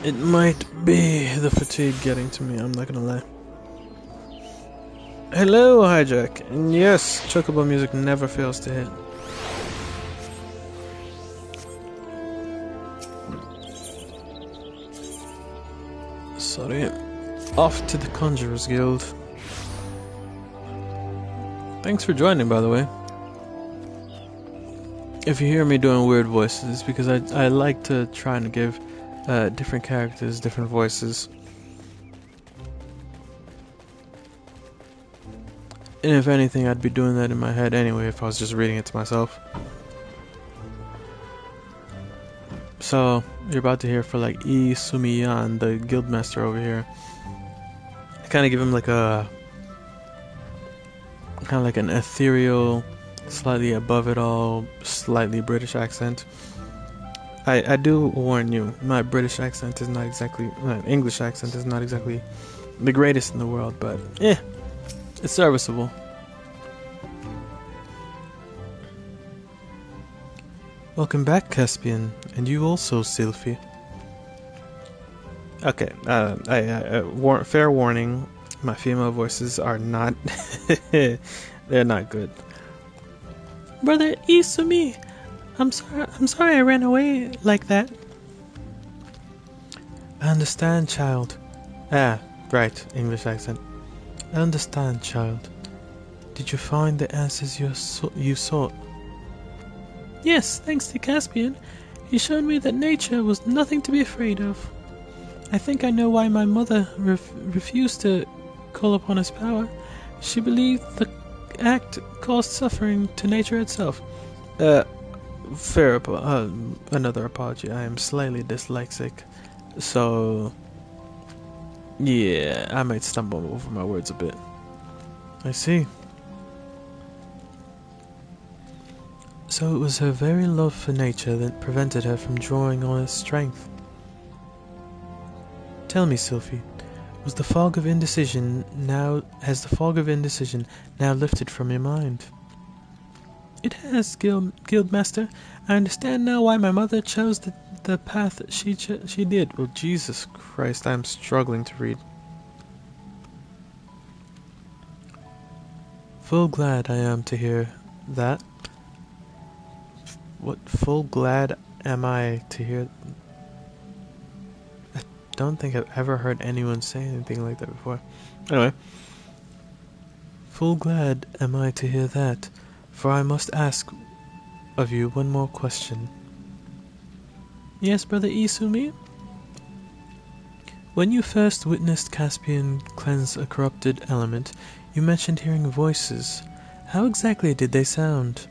S1: It might be the fatigue getting to me, I'm not gonna lie. Hello, Hijack. And yes, Chocobo music never fails to hit. everybody. Off to the Conjurer's Guild. Thanks for joining, by the way. If you hear me doing weird voices, it's because I like to try and give different characters different voices. And if anything, I'd be doing that in my head anyway if I was just reading it to myself. So, you're about to hear for like Sumiyan, the guildmaster over here. I kind of give him like a... kind of like an ethereal, slightly above it all, slightly British accent. I do warn you, my British accent is not exactly... English accent is not exactly the greatest in the world, but it's serviceable. Welcome back, Caspian, and you also, Sylphie. Okay, fair warning, my female voices are not... they're not good. Brother Isumi, I'm sorry I ran away like that. I understand, child. Ah, right, English accent. I understand, child. Did you find the answers you sought? Yes, thanks to Caspian. He showed me that nature was nothing to be afraid of. I think I know why my mother refused to call upon his power. She believed the act caused suffering to nature itself. Another apology. I am slightly dyslexic, so yeah, I might stumble over my words a bit. I see. So it was her very love for nature that prevented her from drawing on its strength. Tell me, Sylphie, has the fog of indecision now lifted from your mind? It has, Guildmaster. I understand now why my mother chose the path that she did. Oh, Jesus Christ, I'm struggling to read. Full glad I am to hear that. What full glad am I to hear? I don't think I've ever heard anyone say anything like that before. Anyway. Full glad am I to hear that, for I must ask of you one more question. Yes, Brother Isumi? When you first witnessed Caspian cleanse a corrupted element, you mentioned hearing voices. How exactly did they sound?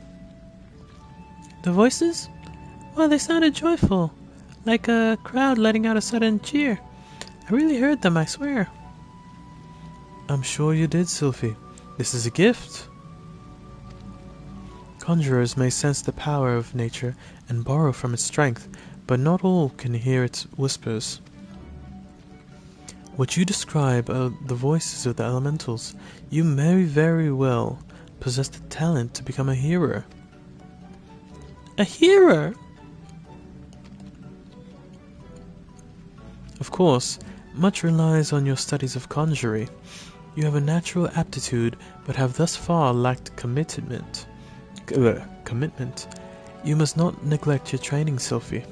S1: The voices? Well, they sounded joyful, like a crowd letting out a sudden cheer. I really heard them, I swear. I'm sure you did, Sylphie. This is a gift. Conjurers may sense the power of nature and borrow from its strength, but not all can hear its whispers. What you describe are the voices of the elementals. You may very well possess the talent to become a hearer. A hearer? Of course, much relies on your studies of conjury. You have a natural aptitude, but have thus far lacked commitment. You must not neglect your training, Sylphie.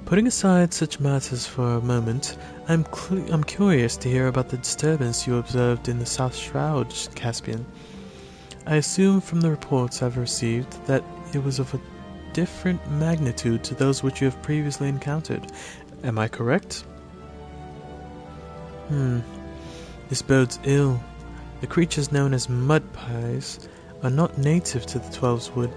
S1: Putting aside such matters for a moment, I'm curious to hear about the disturbance you observed in the South Shroud, Caspian. I assume from the reports I've received that it was of a different magnitude to those which you have previously encountered. Am I correct? This bodes ill. The creatures known as mud pies are not native to the Twelves Wood.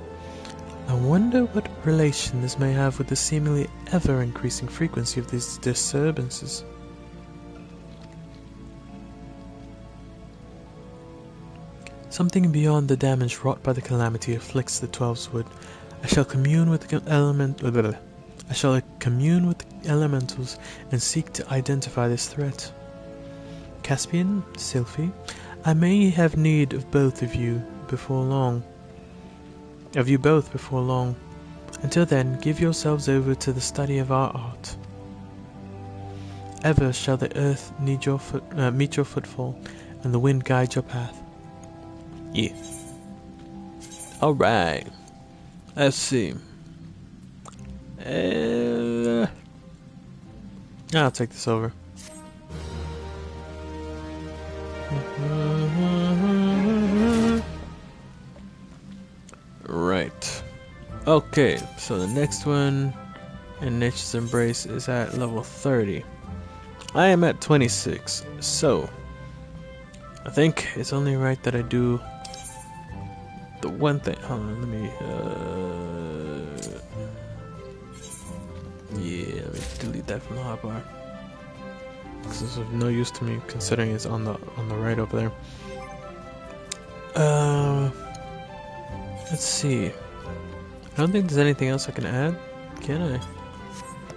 S1: I wonder what relation this may have with the seemingly ever-increasing frequency of these disturbances. Something beyond the damage wrought by the calamity afflicts the Twelves Wood. I shall commune with the elementals and seek to identify this threat. Caspian, Sylphie, I may have need of both of you before long. Until then, give yourselves over to the study of our art. Ever shall the earth meet your footfall, and the wind guide your path. Yeah. Alright. Let's see. I'll take this over. Right. Okay, so the next one in Nature's Embrace is at level 30. I am at 26, so I think it's only right that I do the one thing. Hold on, let me let me delete that from the hotbar. This is of no use to me considering it's on the right over there. Let's see. I don't think there's anything else I can add. Can I?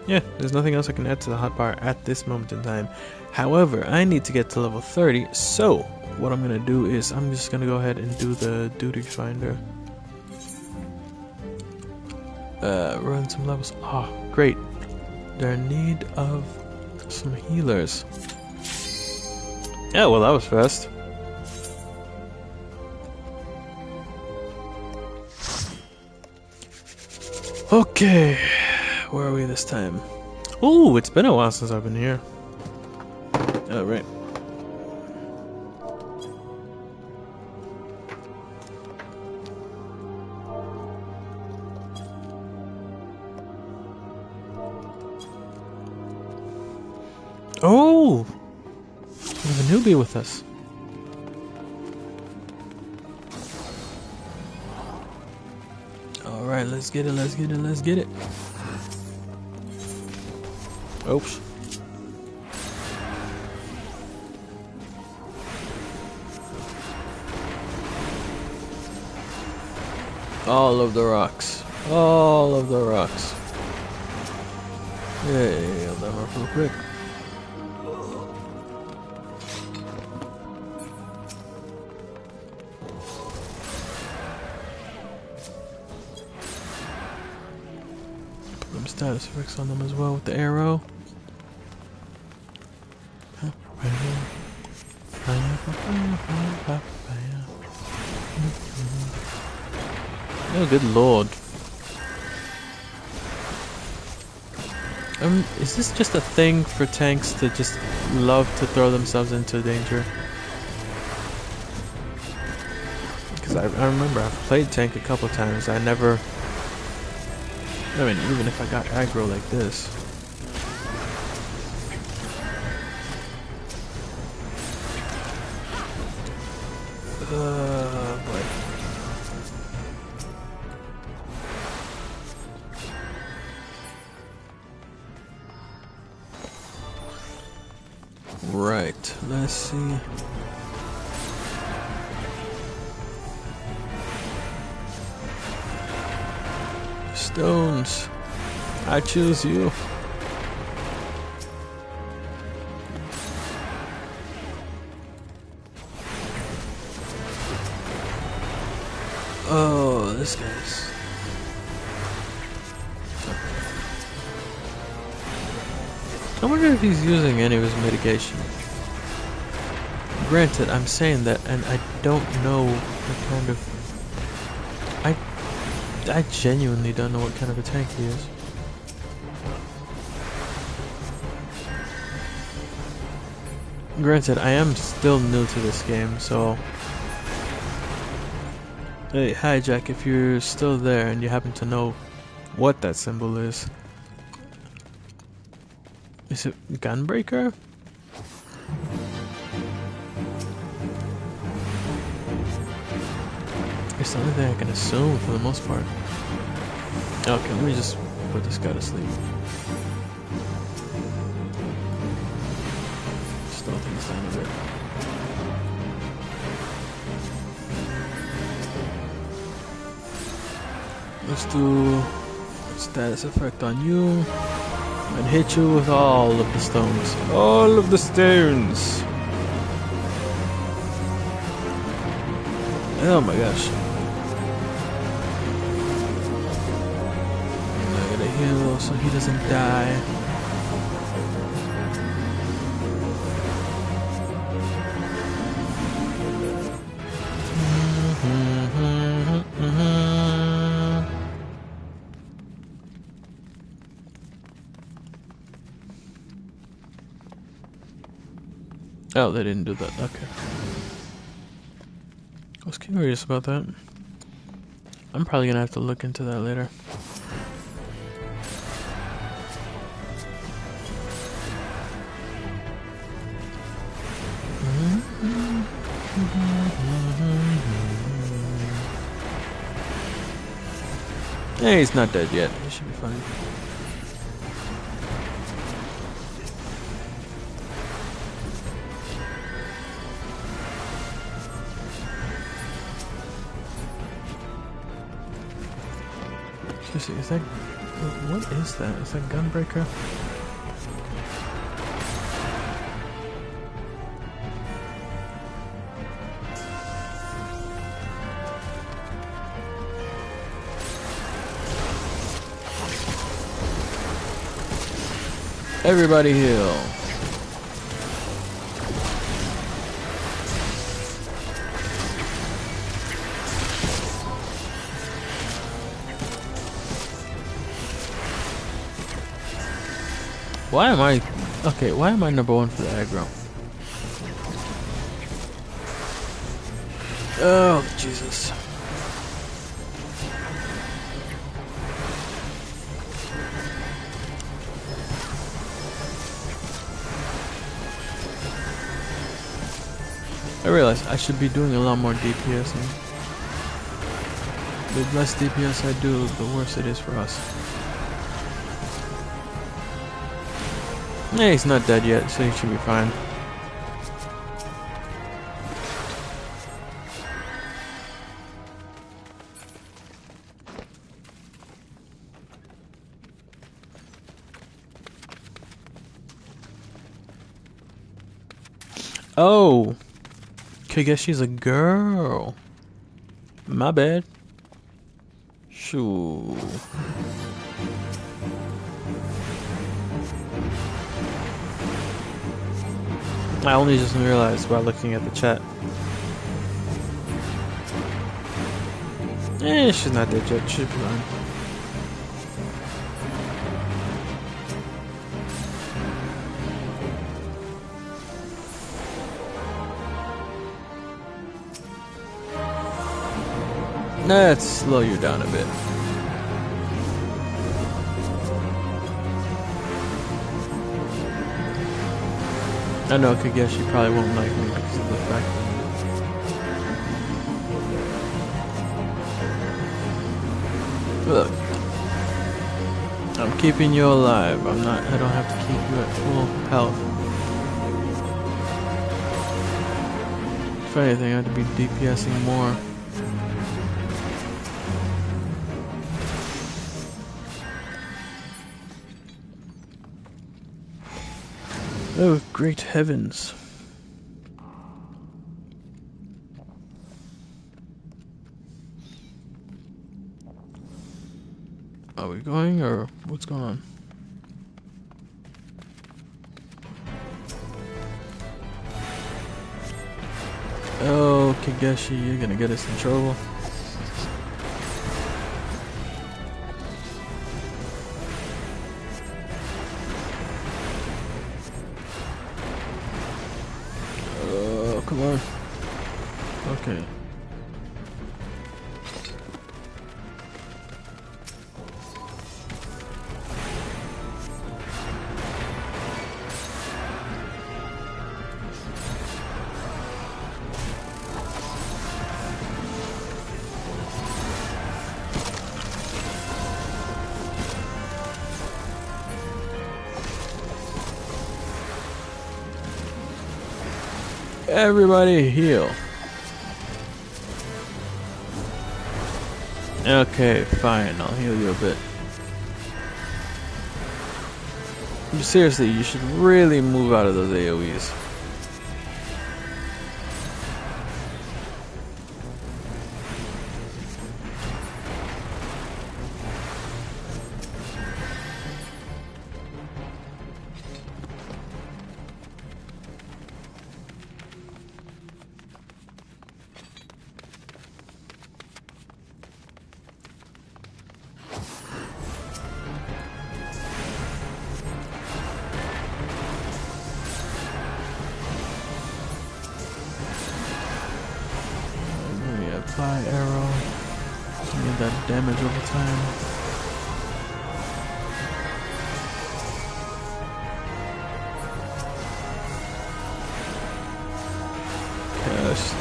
S1: Yeah, there's nothing else I can add to the hotbar at this moment in time. However, I need to get to level 30, so what I'm gonna do is I'm just gonna go ahead and do the duty finder. Run some levels. Oh, great. They're in need of some healers. Yeah, well, that was fast. Okay, where are we this time? Ooh, it's been a while since I've been here. Oh, right. Oh! We have a newbie with us. Alright, let's get it, let's get it, let's get it. Oops. All of the rocks. All of the rocks. Hey, I'll them up real quick. Put some status effects on them as well with the arrow. Oh, good lord. Is this just a thing for tanks to just love to throw themselves into danger? Because I remember I've played tank a couple times. I never... I mean, even if I got aggro like this. Boy. Right, let's see. Stones, I choose you. Oh, this guy's... I wonder if he's using any of his mitigation. Granted, I'm saying that, and I don't know what kind of... I genuinely don't know what kind of a tank he is. Granted, I am still new to this game, so... Hey, hi Jack, if you're still there and you happen to know what that symbol is. Is it Gunbreaker? It's the only thing I can assume for the most part. Okay, let me just put this guy to sleep. Slow things down a bit. Let's do status effect on you and hit you with all of the stones. All of the stones! Oh my gosh. I gotta heal so he doesn't die. Oh, they didn't do that. Okay. I was curious about that. I'm probably gonna have to look into that later. Hey, he's not dead yet. He should be fine. Seriously, is that... What is that? Is that Gunbreaker? Everybody heal. Why am I... Okay, why am I number one for the aggro? Oh, Jesus. I realize I should be doing a lot more DPS, and the less DPS I do, the worse it is for us. Hey, he's not dead yet, so he should be fine. Oh! I guess she's a girl. My bad. Shoo. I only just realized while looking at the chat. She's not dead yet. She'll be fine. Let's slow you down a bit. I know Kageshi probably won't like me because of the fact that... Look. I'm keeping you alive. I don't have to keep you at full health. If anything, I have to be DPSing more. Oh, great heavens. Are we going, or what's going on? Oh, Kageshi, you're gonna get us in trouble. Come on. Okay. Everybody heal. Okay, fine, I'll heal you a bit. Seriously, you should really move out of those AoEs. fly arrow. Get that damage over time. Cast.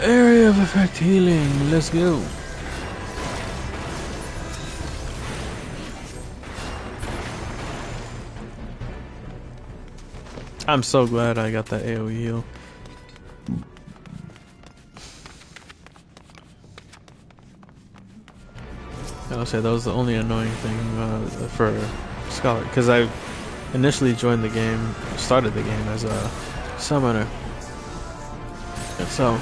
S1: Area of effect healing. Let's go. I'm so glad I got that AoE heal. I'll say that was the only annoying thing for Scholar, because I initially joined the game, started the game as a summoner. And so,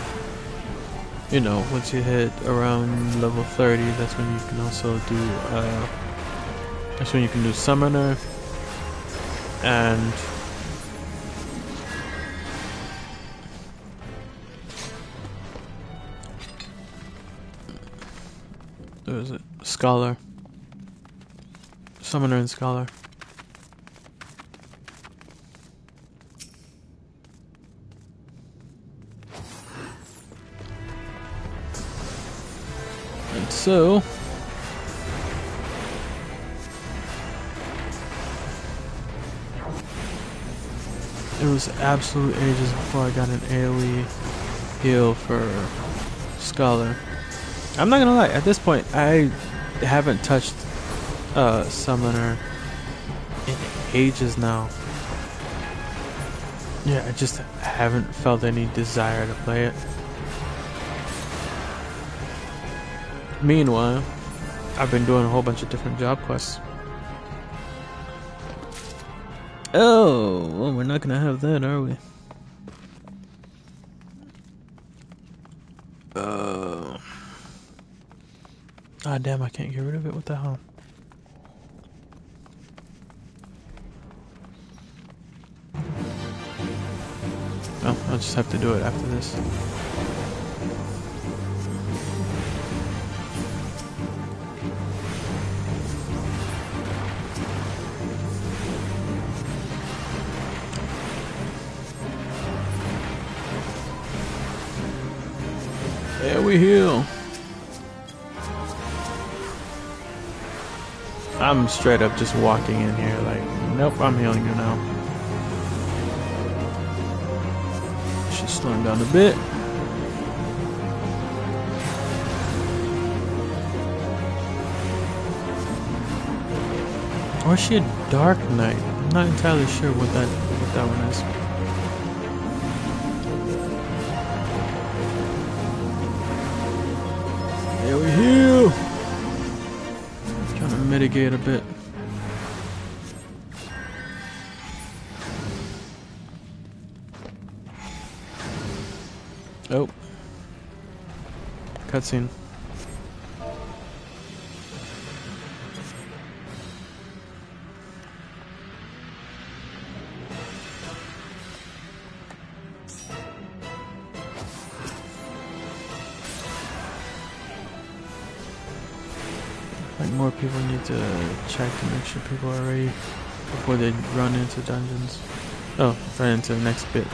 S1: you know, once you hit around level 30, that's when you can also do, that's when you can do summoner and what is it? Scholar. Summoner and Scholar. And so it was absolute ages before I got an AoE heal for Scholar. I'm not gonna lie, at this point I haven't touched Summoner in ages now. Yeah, I just haven't felt any desire to play it. Meanwhile, I've been doing a whole bunch of different job quests. Oh, well, we're not gonna have that, are we? Ah, damn, I can't get rid of it. What the hell? Oh, I'll just have to do it after this. Yeah, we heal. I'm straight up just walking in here like, nope, I'm healing you now. Should slow him down a bit. Or is she a Dark Knight? I'm not entirely sure what that one is. There we heal. Trying to mitigate a bit. Oh. Cutscene. Like more people need to check to make sure people are ready before they run into dungeons. Oh, run into the next bit.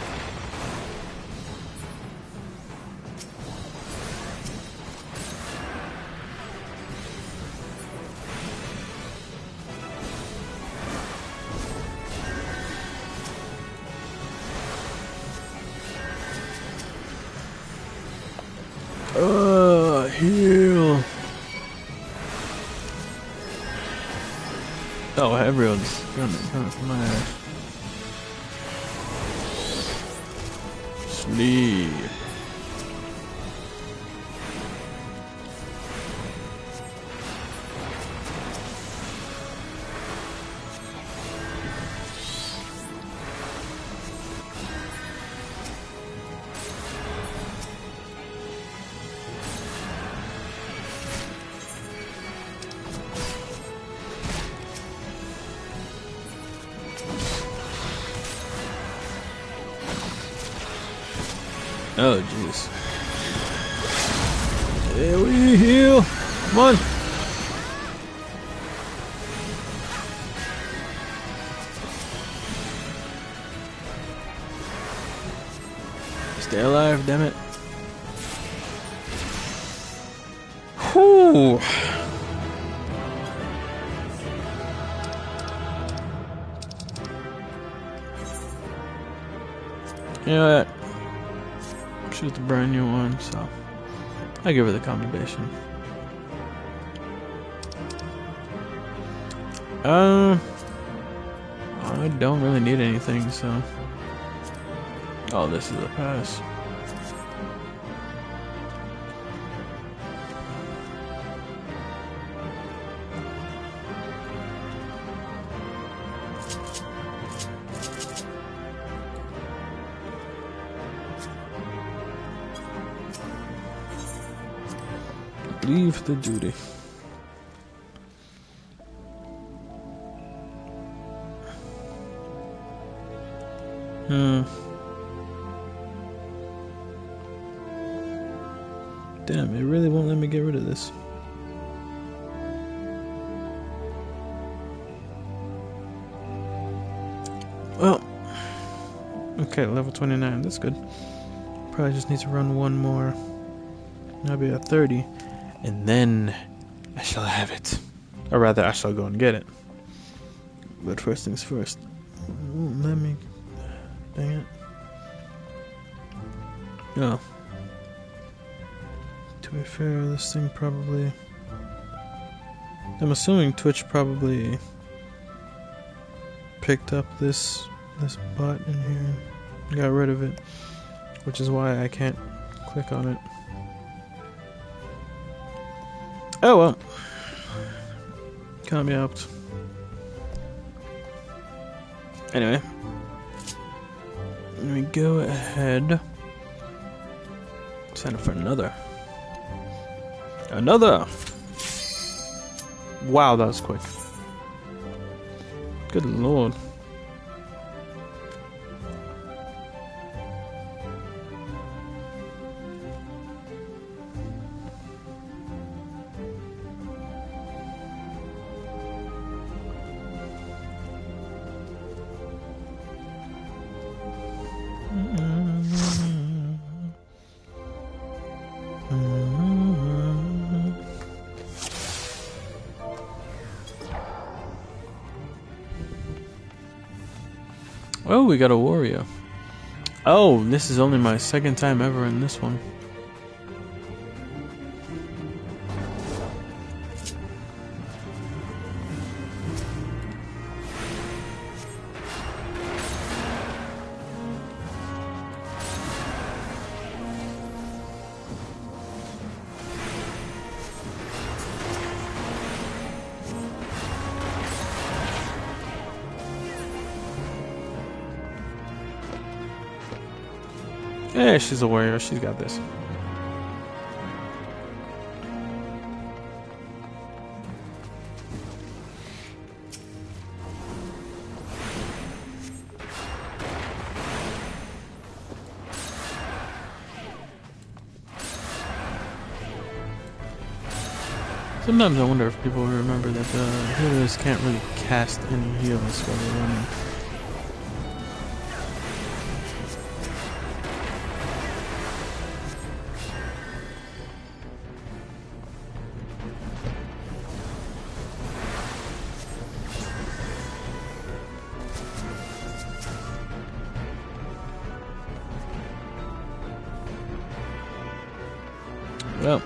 S1: Heal. Oh, everyone's gonna come on. Sleep. Oh, jeez. There we heal. Come on. Stay alive, damn it. Whew. You know what? She's the brand new one, so I give her the combination. I don't really need anything, so. Oh, this is a pass. Leave the duty. Damn, it really won't let me get rid of this. Well, okay, level 29, that's good. Probably just need to run one more. I'll be at 30, and then I shall have it. Or rather, I shall go and get it. But first things first. Let me... Dang it. Oh. To be fair, this thing probably... I'm assuming Twitch probably picked up this bot in here and got rid of it, which is why I can't click on it. Oh well. Can't be helped. Anyway. Let me go ahead. Sign up for another. Another! Wow, that was quick. Good lord. Oh, we got a warrior. Oh, this is only my second time ever in this one. Yeah, she's a warrior. She's got this. Sometimes I wonder if people remember that the healers can't really cast any heals while they're running. Well,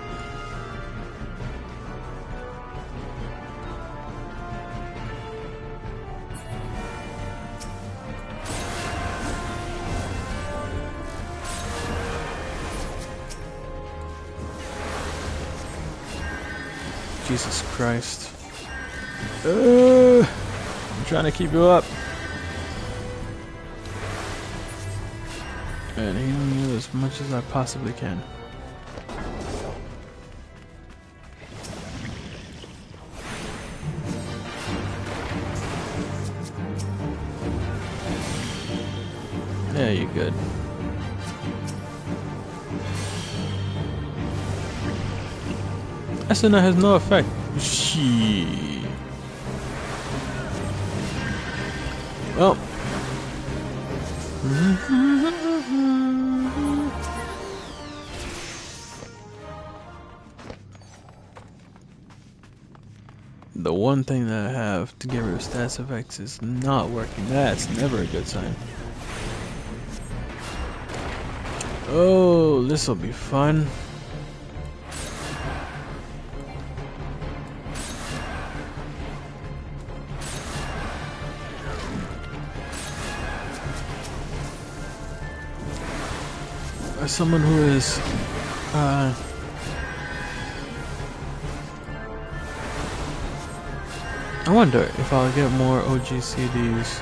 S1: Jesus Christ. I'm trying to keep you up. And healing you as much as I possibly can. Yeah, you're good. Asuna has no effect. Shit. Well. the one thing that I have to get rid of stats effects is not working. That's never a good sign. Oh, this will be fun. As someone who is I wonder if I'll get more OGCDs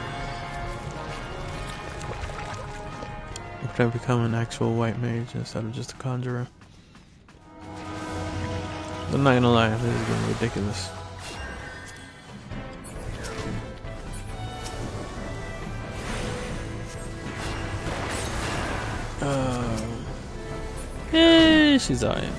S1: if I become an actual white mage instead of just a conjurer. I'm not gonna lie, this is getting ridiculous. Hey, she's alright.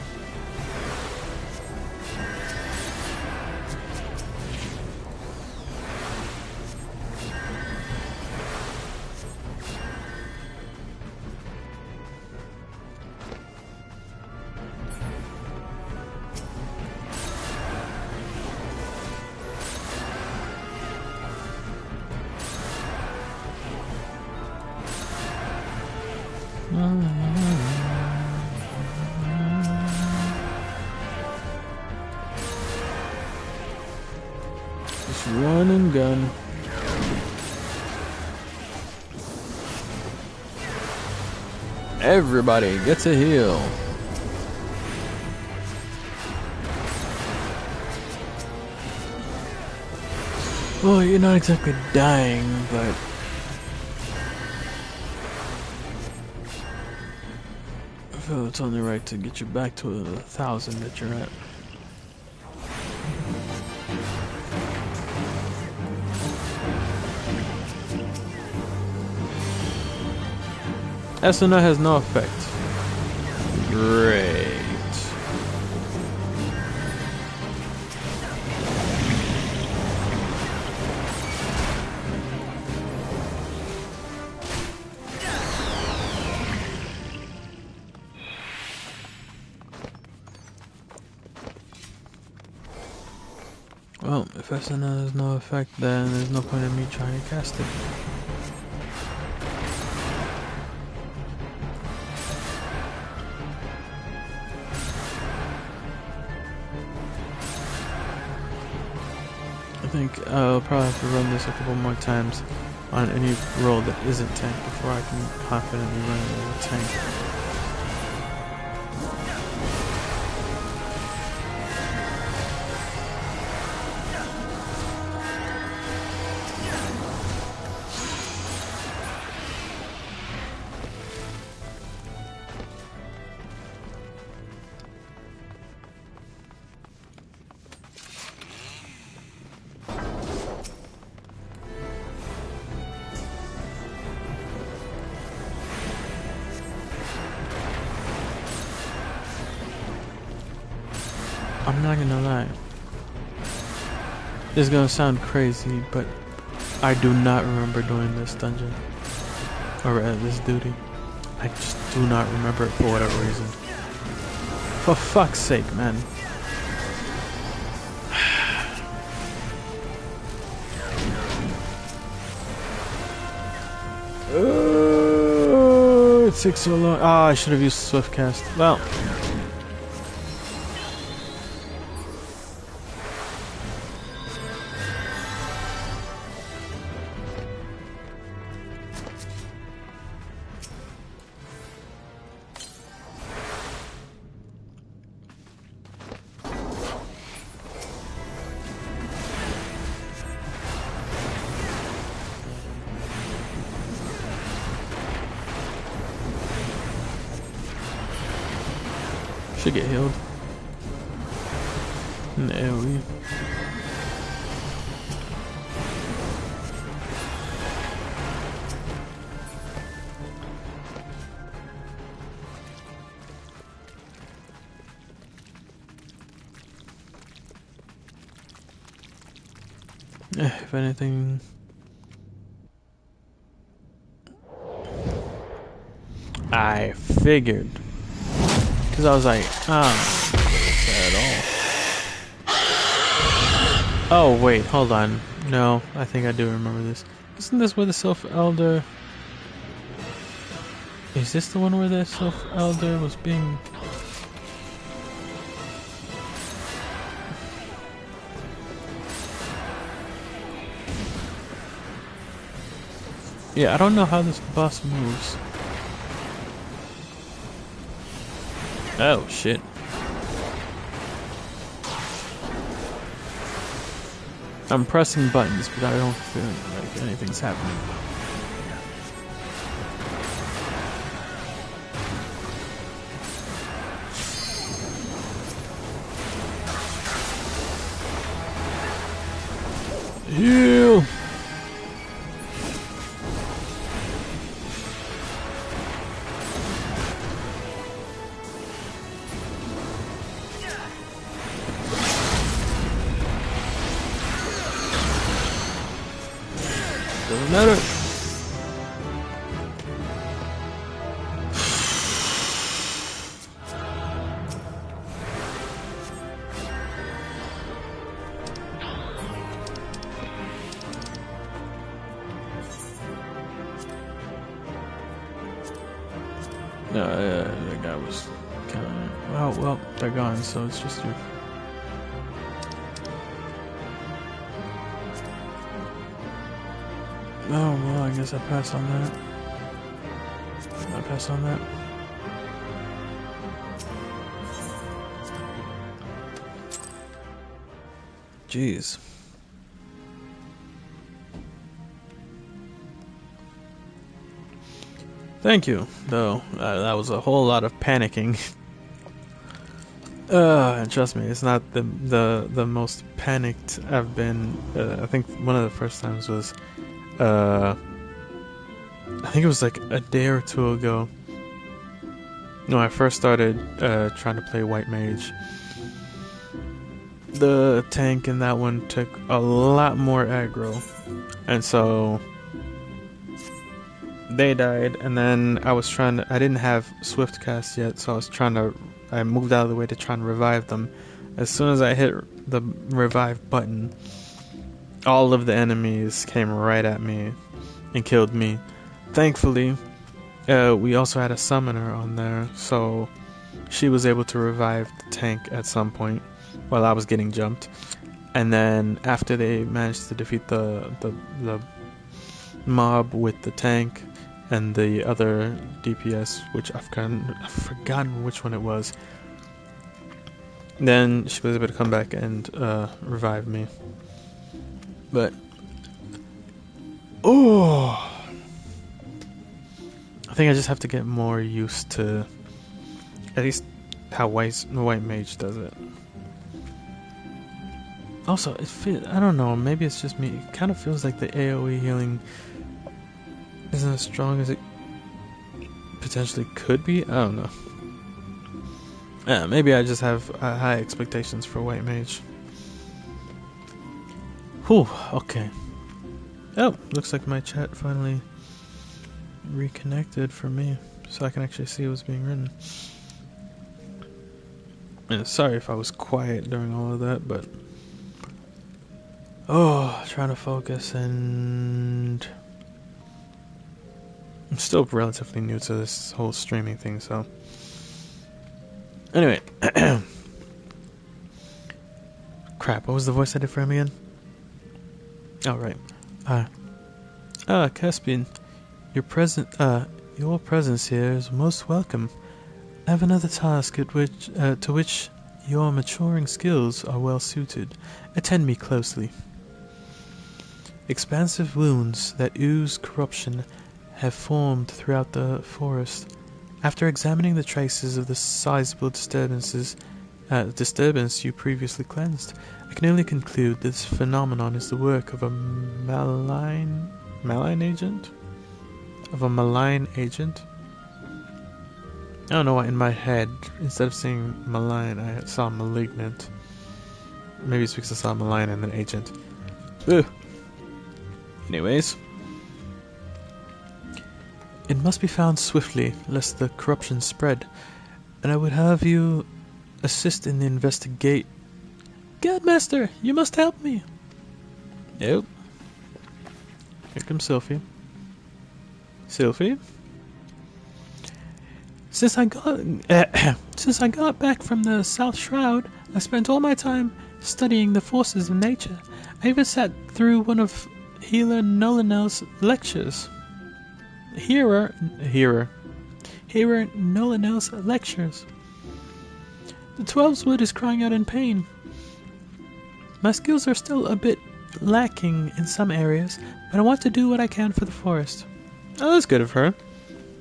S1: Just run and gun. Everybody gets a heal. Well, you're not exactly dying, but I feel it's only right to get you back to 1,000 that you're at. Esuna has no effect. Great. Well, if Esuna has no effect, then there's no point in me trying to cast it. I think I'll probably have to run this a couple more times on any role that isn't tank before I can confidently run it as a tank. I'm not gonna lie. This is gonna sound crazy, but I do not remember doing this dungeon. Or this duty. I just do not remember it for whatever reason. For fuck's sake, man. It takes so long. Ah, I should have used Swift Cast. Well. Should get healed. An AoE. If anything, I figured. Because I was like, at all. Oh wait, hold on. No, I think I do remember this. Isn't this where the Sylph Elder... Is this the one where the Sylph Elder was being... Yeah, I don't know how this boss moves. Oh shit. I'm pressing buttons, but I don't feel like anything's happening. Heal! Doesn't matter. No, the guy was kind of... Oh, well, they're gone, so it's just you. Oh, well, I guess I passed on that. I passed on that. Jeez. Thank you, though. That was a whole lot of panicking. And trust me, it's not the most panicked I've been. I think one of the first times was, I think it was like a day or two ago. When I first started trying to play White Mage. The tank in that one took a lot more aggro, and so they died, and then I didn't have Swift Cast yet, so I moved out of the way to try and revive them. As soon as I hit the revive button, all of the enemies came right at me and killed me. Thankfully, we also had a summoner on there, so she was able to revive the tank at some point while I was getting jumped. And then after they managed to defeat the mob with the tank and the other DPS, which I've forgotten which one it was, then she was able to come back and revive me. But oh, I think I just have to get more used to at least how White Mage does it. Also, I don't know, maybe it's just me. It kind of feels like the AoE healing isn't as strong as it potentially could be. I don't know. Yeah, maybe I just have high expectations for White Mage. Whew, okay. Oh, looks like my chat finally reconnected for me, so I can actually see what's being written. And sorry if I was quiet during all of that, but... Oh, trying to focus, and... I'm still relatively new to this whole streaming thing, so... Anyway. Crap, what was the voice I did for him again? Oh, right. Caspian, your presence here is most welcome. I have another task to which your maturing skills are well suited. Attend me closely. Expansive wounds that ooze corruption have formed throughout the forest. After examining the traces of the sizable disturbance you previously cleansed, I can only conclude this phenomenon is the work of a malign agent? Of a malign agent? I don't know why in my head, instead of seeing malign, I saw malignant. Maybe it's because I saw malign and then agent. Ugh. Anyways. It must be found swiftly, lest the corruption spread, and I would have you assist in the investigate. Guildmaster, you must help me! Nope. Here comes Sylphie. Sylphie? Since I got back from the South Shroud, I spent all my time studying the forces of nature. I even sat through one of Healer Nolinel's lectures. Hearer Nolinel's lectures. The 12's wood is crying out in pain. My skills are still a bit lacking in some areas, but I want to do what I can for the forest. Oh, that's good of her.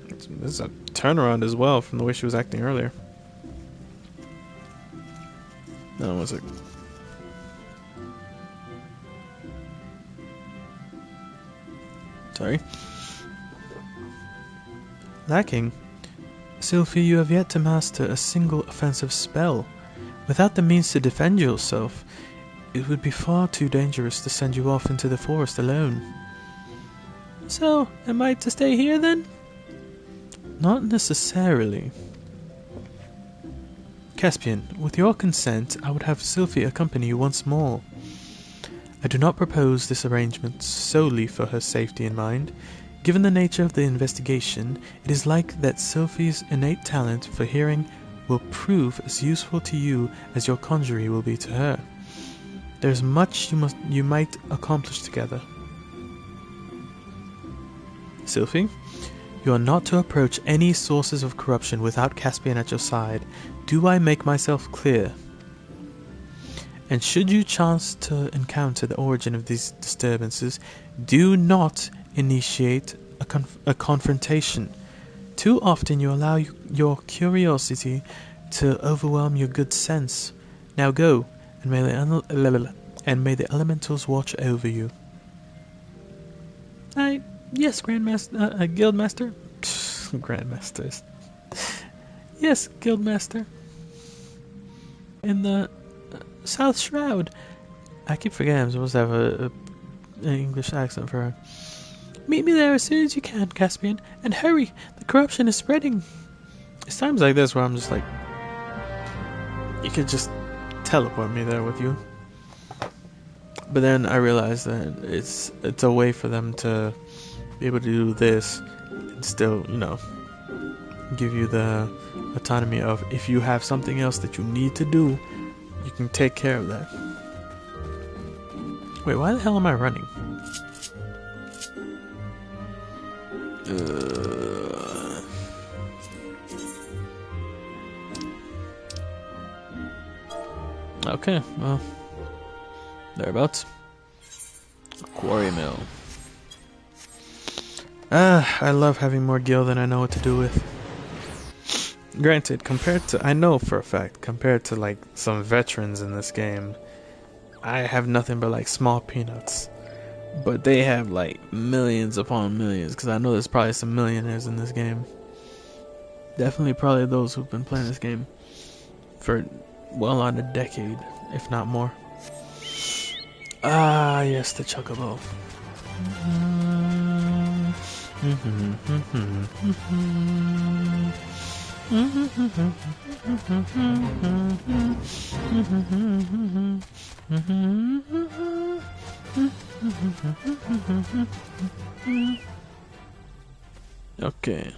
S1: It's a turnaround as well from the way she was acting earlier. No, one sec. Sorry. Lacking? Sylphie, you have yet to master a single offensive spell. Without the means to defend yourself, it would be far too dangerous to send you off into the forest alone. So, am I to stay here then? Not necessarily. Caspian, with your consent, I would have Sylphie accompany you once more. I do not propose this arrangement solely for her safety in mind. Given the nature of the investigation, it is likely that Sylphie's innate talent for hearing will prove as useful to you as your conjury will be to her. There is much you might accomplish together. Sylphie, you are not to approach any sources of corruption without Caspian at your side. Do I make myself clear? And should you chance to encounter the origin of these disturbances, do not initiate a confrontation. Too often you allow your curiosity to overwhelm your good sense. Now go, and may the elementals watch over you. Yes, Grandmaster, Guildmaster. Grandmasters. Yes, Guildmaster. In the South Shroud. I keep forgetting I'm supposed to have an English accent for her. Meet me there as soon as you can, Caspian, and hurry. The corruption is spreading. It's times like this where I'm just like, you could just teleport me there with you. But then I realized that it's a way for them to be able to do this and still, you know, give you the autonomy of if you have something else that you need to do, you can take care of that. Wait, why the hell am I running? Okay, well, thereabouts. Quarry mill. I love having more gil than I know what to do with. Granted, I know for a fact, compared to like some veterans in this game, I have nothing but like small peanuts. But they have like millions upon millions, because I know there's probably some millionaires in this game. Definitely probably those who've been playing this game for well on a decade, if not more. Ah, yes, the chocobo. Okay,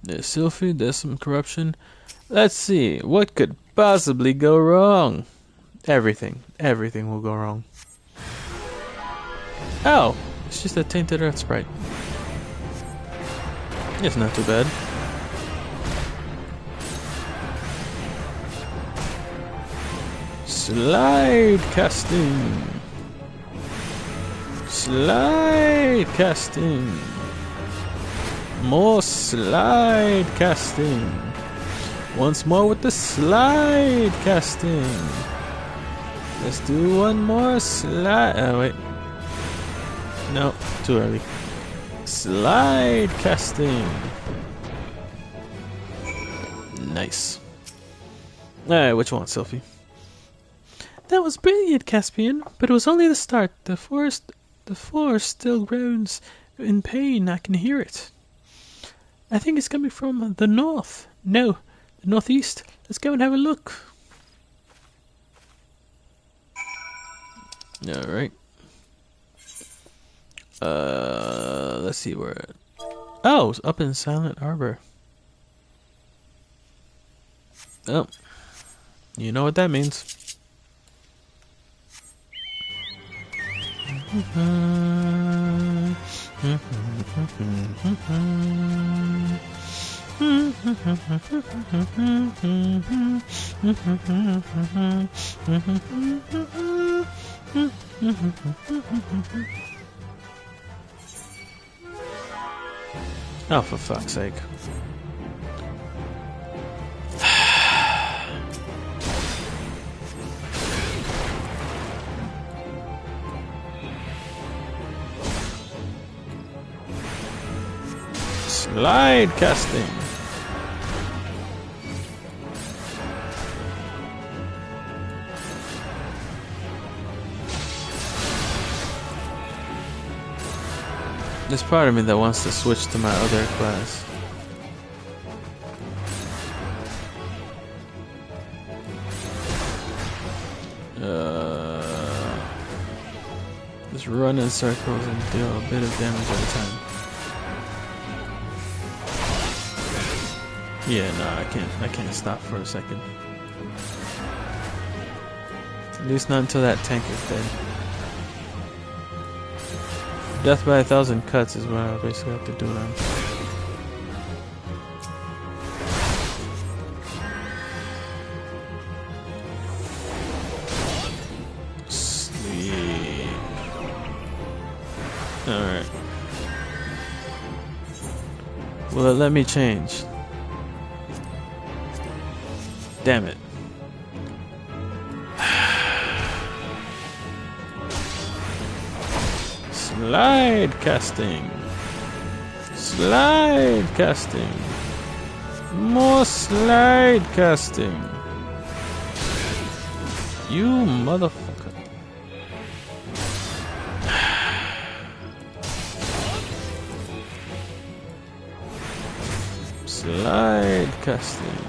S1: there's Sylphie, there's some corruption. Let's see, what could possibly go wrong? Everything will go wrong. Oh, it's just a tainted earth sprite. It's not too bad. Slide casting. Slide casting. More slide casting. Once more with the slide casting. Let's do one more slide. Oh, wait. No, too early. Slide casting. Nice. Alright, what you want, Sylphie? That was brilliant, Caspian, but it was only the start. The forest still groans in pain. I can hear it. I think it's coming from the north. No, the northeast. Let's go and have a look. Alright. Let's see where. Oh, it's up in Silent Harbor. Oh, you know what that means. Oh, for fuck's sake. Slide casting. There's part of me that wants to switch to my other class. Just run in circles and deal a bit of damage at a time. Yeah, no, I can't stop for a second. At least not until that tank is dead. Death by 1,000 cuts is what I basically have to do now. Sleep. Alright. Will it let me change? Damn it. Slide casting. Slide casting. More slide casting. You motherfucker. Slide casting.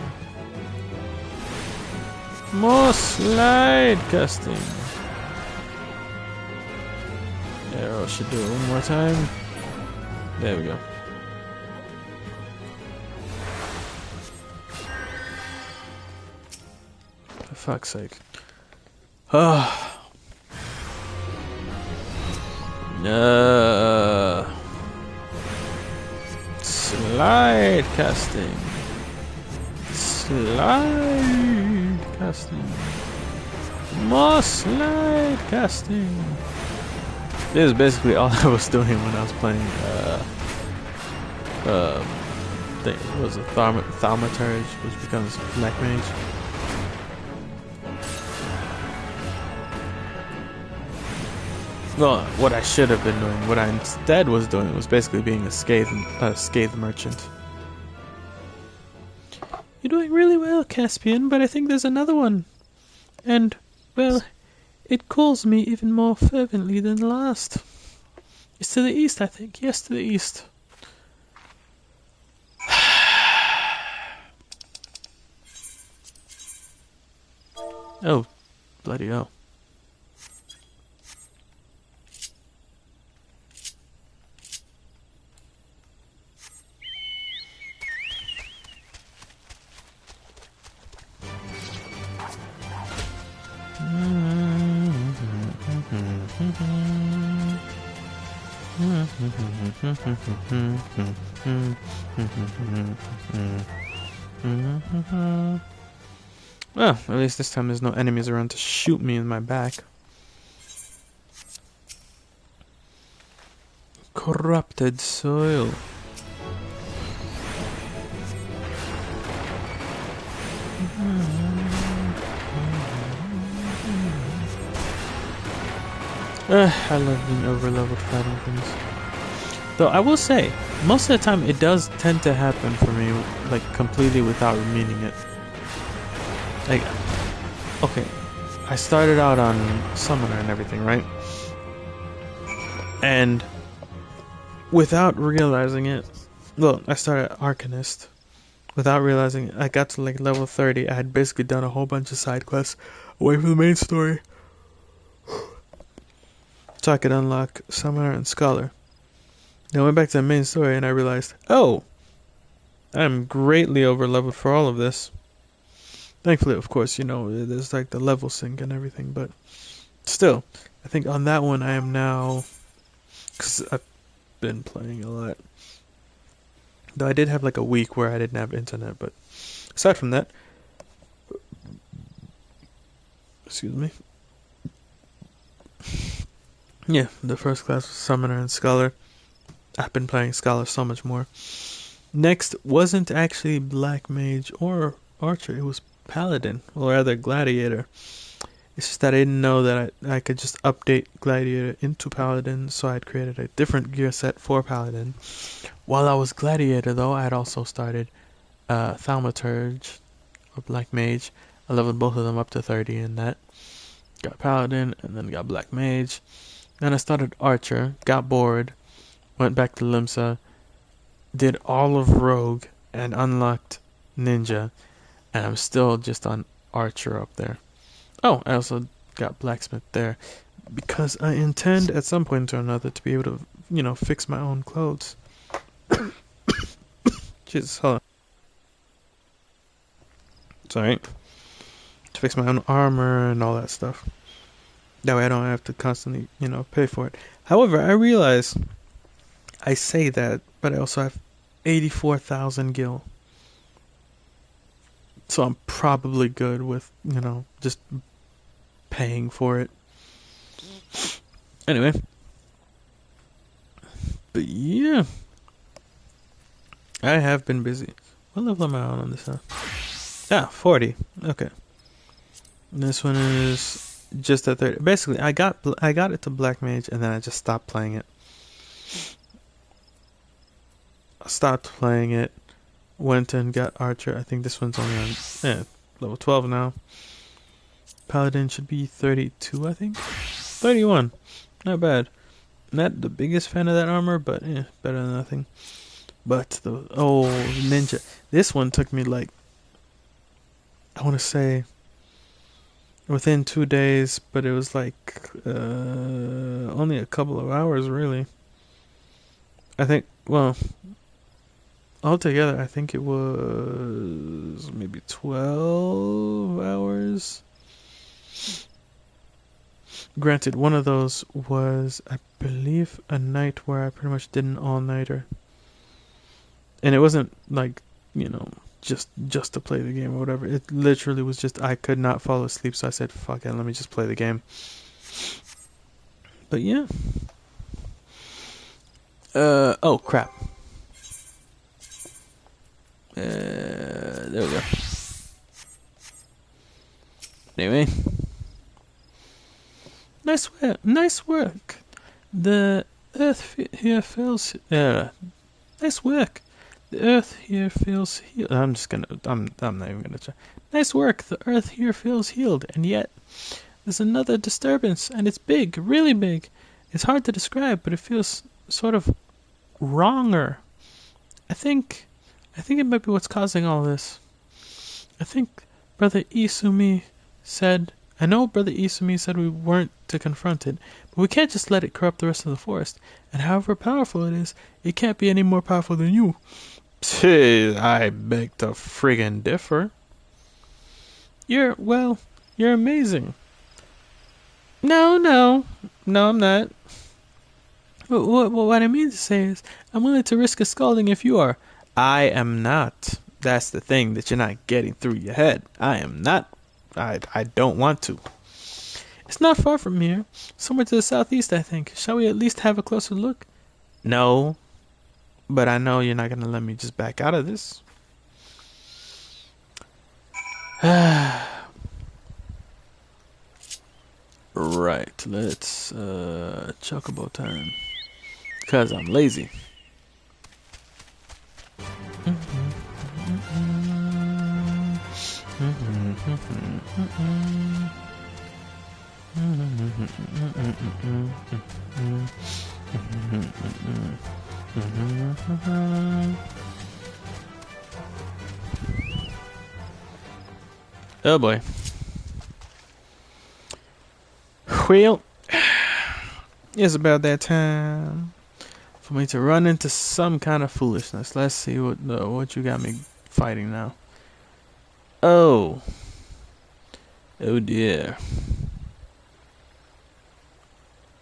S1: More slide casting. Arrow should do it one more time. There we go. For fuck's sake. Oh. No. Slide casting. Slide casting. More slide casting. This is basically all I was doing when I was playing what was it, Thaumaturge, which becomes Black Mage. Well, what I should have been doing, what I instead was doing, was basically being a scathe merchant. You're doing really well, Caspian, but I think there's another one. And, well, it calls me even more fervently than the last. It's to the east, I think. Yes, to the east. Oh, bloody hell. Well, at least this time there's no enemies around to shoot me in my back. Corrupted soil. I love being over-leveled fighting things. Though I will say, most of the time it does tend to happen for me, like, completely without meaning it. Like, okay, I started out on Summoner and everything, right? And without realizing it, well, I started Arcanist. Without realizing it, I got to like level 30. I had basically done a whole bunch of side quests away from the main story. So I could unlock Summoner and Scholar. Then I went back to the main story and I realized, oh, I'm greatly over leveled for all of this. Thankfully, of course, you know, there's like the level sync and everything, but still, I think on that one I am now, because I've been playing a lot. Though I did have like a week where I didn't have internet, but aside from that, excuse me. Yeah, the first class was Summoner and Scholar. I've been playing Scholar so much more. Next wasn't actually Black Mage or Archer, it was Paladin, or rather Gladiator. It's just that I didn't know that I could just update Gladiator into Paladin, so I had created a different gear set for Paladin. While I was Gladiator, though, I had also started Thaumaturge, or Black Mage. I leveled both of them up to 30 in that. Got Paladin, and then got Black Mage. Then I started Archer, got bored, went back to Limsa, did all of Rogue, and unlocked Ninja, and I'm still just on Archer up there. Oh, I also got Blacksmith there, because I intend at some point or another to be able to, you know, fix my own clothes. Jesus, hold on. Sorry. To fix my own armor and all that stuff. That way I don't have to constantly, you know, pay for it. However, I realize I say that, but I also have 84,000 gil. So I'm probably good with, you know, just paying for it. Anyway. But yeah. I have been busy. What level am I on this now? Ah, 40. Okay. And this one is just at 30. Basically, I got it to Black Mage, and then I just stopped playing it. I stopped playing it. Went and got Archer. I think this one's only on level 12 now. Paladin should be 32, I think. 31. Not bad. Not the biggest fan of that armor, but better than nothing. But the Ninja. This one took me like, I want to say, within 2 days, but it was like only a couple of hours, really. I think, well, altogether, I think it was maybe 12 hours. Granted, one of those was, I believe, a night where I pretty much did an all-nighter. And it wasn't like, you know, just to play the game or whatever. It literally was just I could not fall asleep, so I said, fuck it, let me just play the game. But yeah. Oh crap. There we go. Anyway. Nice work. The earth here feels nice work. The earth here feels healed. I'm not even gonna try. Nice work. The earth here feels healed, and yet there's another disturbance, and it's big, really big. It's hard to describe, but it feels sort of wronger. I think it might be what's causing all this. I think Brother Isumi said we weren't to confront it, but we can't just let it corrupt the rest of the forest. And however powerful it is, it can't be any more powerful than you. I beg to friggin' differ. You're amazing. No, I'm not. What I mean to say is, I'm willing to risk a scalding if you are. I am not. That's the thing that you're not getting through your head. I am not. I don't want to. It's not far from here. Somewhere to the southeast, I think. Shall we at least have a closer look? No. But I know you're not going to let me just back out of this. Right. Let's chocobo time. Because I'm lazy. Oh boy. Well, it's about that time for me to run into some kind of foolishness. Let's see what you got me fighting now. Oh. Oh dear.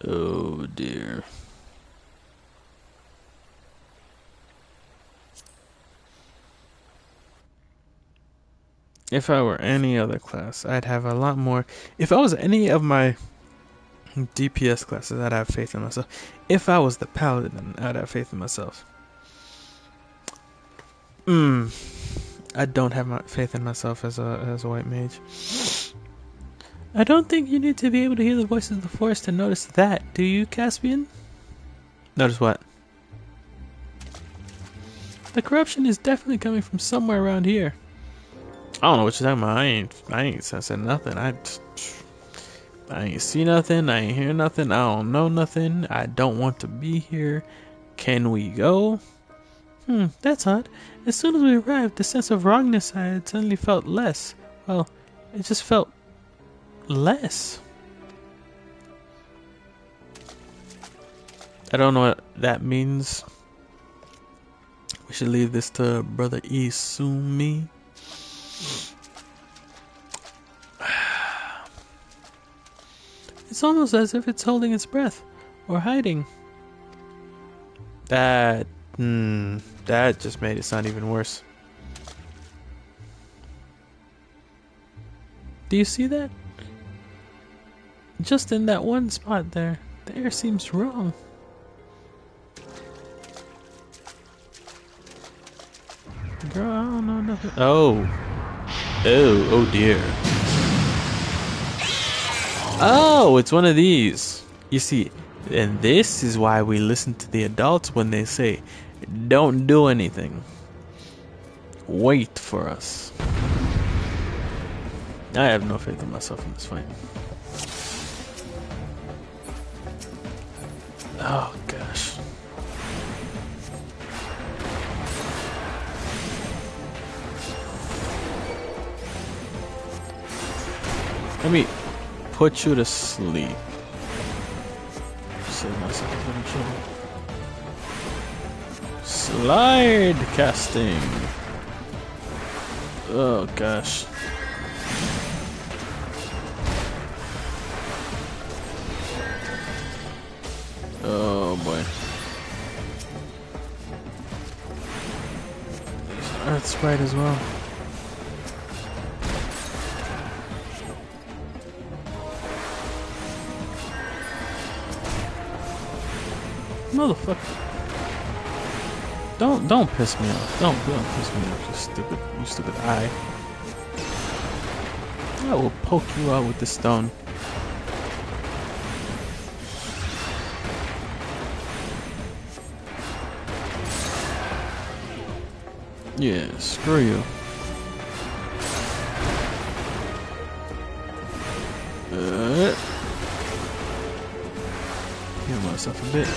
S1: Oh dear. If I were any other class, I'd have a lot more. If I was any of my DPS classes, I'd have faith in myself. If I was the paladin, I'd have faith in myself. I don't have faith in myself as a white mage. I don't think you need to be able to hear the voices of the forest to notice that, do you, Caspian? Notice what? The corruption is definitely coming from somewhere around here. I don't know what you're talking about. I ain't sensing nothing. I ain't see nothing. I ain't hear nothing. I don't know nothing. I don't want to be here. Can we go? That's odd. As soon as we arrived, the sense of wrongness I had suddenly felt less. Well, it just felt less. I don't know what that means. We should leave this to Brother Isumi. It's almost as if it's holding its breath or hiding. That just made it sound even worse. Do you see that? Just in that one spot there, the air seems wrong. Girl, I don't know nothing. Oh dear. Oh, it's one of these. You see, and this is why we listen to the adults when they say, don't do anything. Wait for us. I have no faith in myself in this fight. Oh, gosh. Let me put you to sleep. Save myself a bit of trouble. Slide casting. Oh gosh. Oh boy. There's an earth sprite as well. Motherfucker. Don't piss me off. Don't piss me off, you stupid eye. I will poke you out with this stone. Yeah, screw you. Heal myself a bit.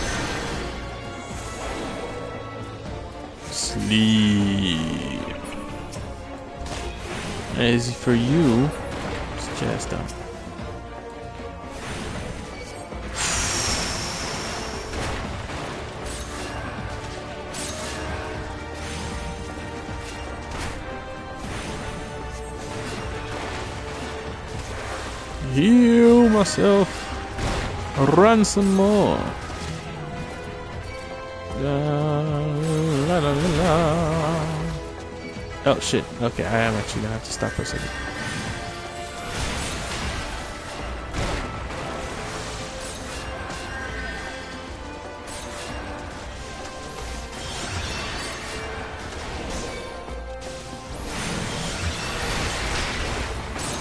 S1: Sleep. As for you, it's chest down. Heal myself. Run some more. Oh shit, okay, I am actually gonna have to stop for a second.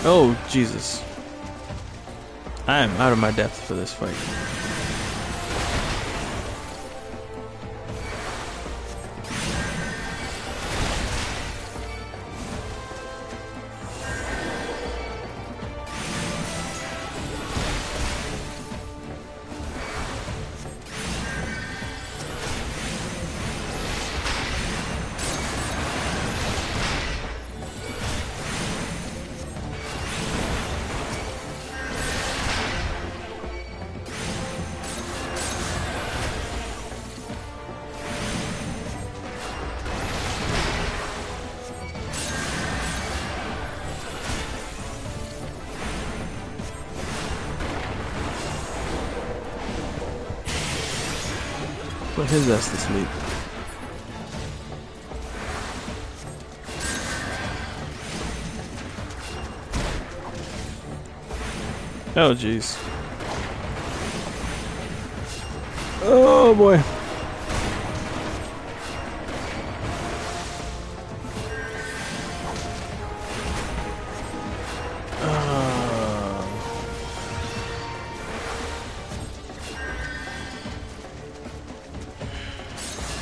S1: Oh Jesus, I am out of my depth for this fight. Put his ass to sleep. Oh jeez. Oh boy.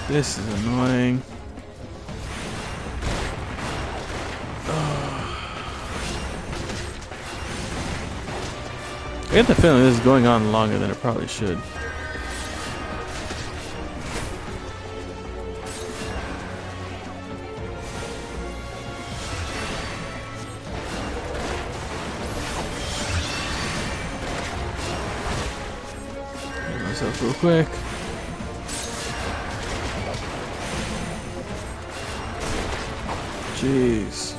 S1: This is annoying. I get the feeling this is going on longer than it probably should. Get myself real quick. Jeez.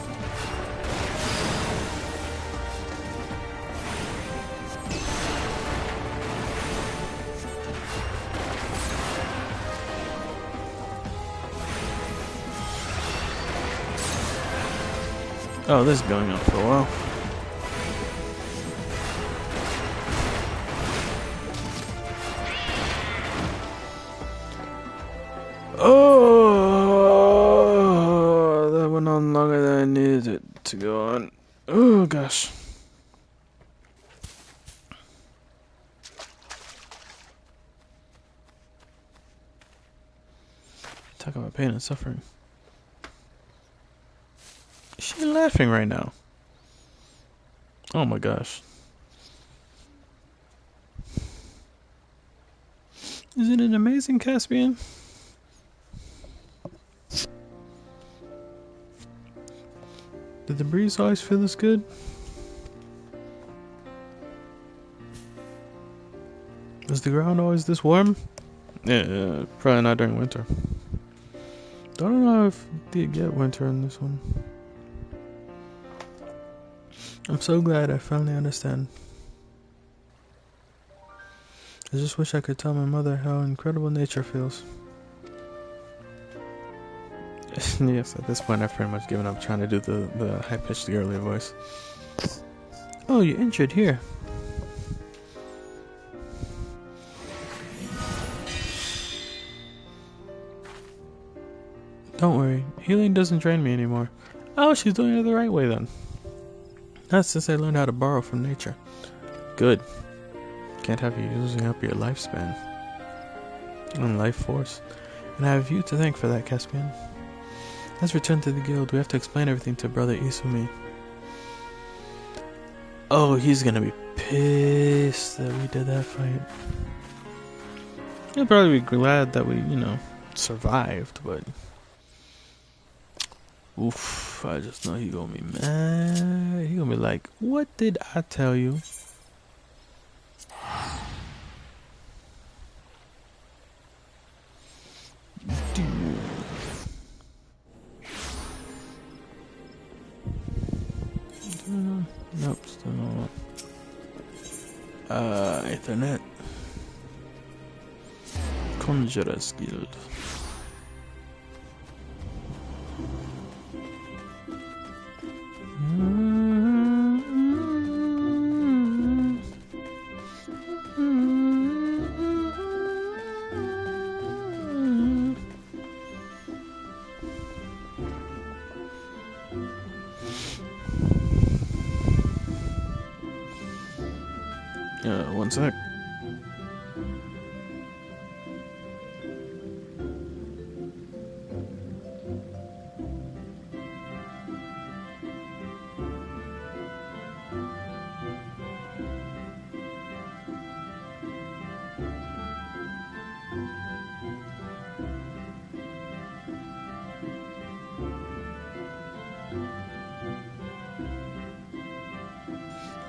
S1: Oh, this is going on for a while. Oh, that went on longer than I needed it to go on. Oh gosh. Talk about pain and suffering. Is she laughing right now? Oh my gosh. Isn't it amazing, Caspian? Did the breeze always feel this good? Is the ground always this warm? Yeah, probably not during winter. Don't know if they get winter in this one. I'm so glad I finally understand. I just wish I could tell my mother how incredible nature feels. Yes, at this point I've pretty much given up trying to do the high-pitched girly voice. Oh, you're injured here. Don't worry, healing doesn't drain me anymore. Oh, she's doing it the right way then. That's since I learned how to borrow from nature. Good. Can't have you using up your lifespan and life force. And I have you to thank for that, Caspian. Let's return to the guild. We have to explain everything to Brother Isumi. Oh, he's gonna be pissed that we did that fight. He'll probably be glad that we, survived, but... Oof, I just know he gonna be mad. He gonna be like, what did I tell you? Nope, still not. Ethernet. Conjurer's Guild. One sec.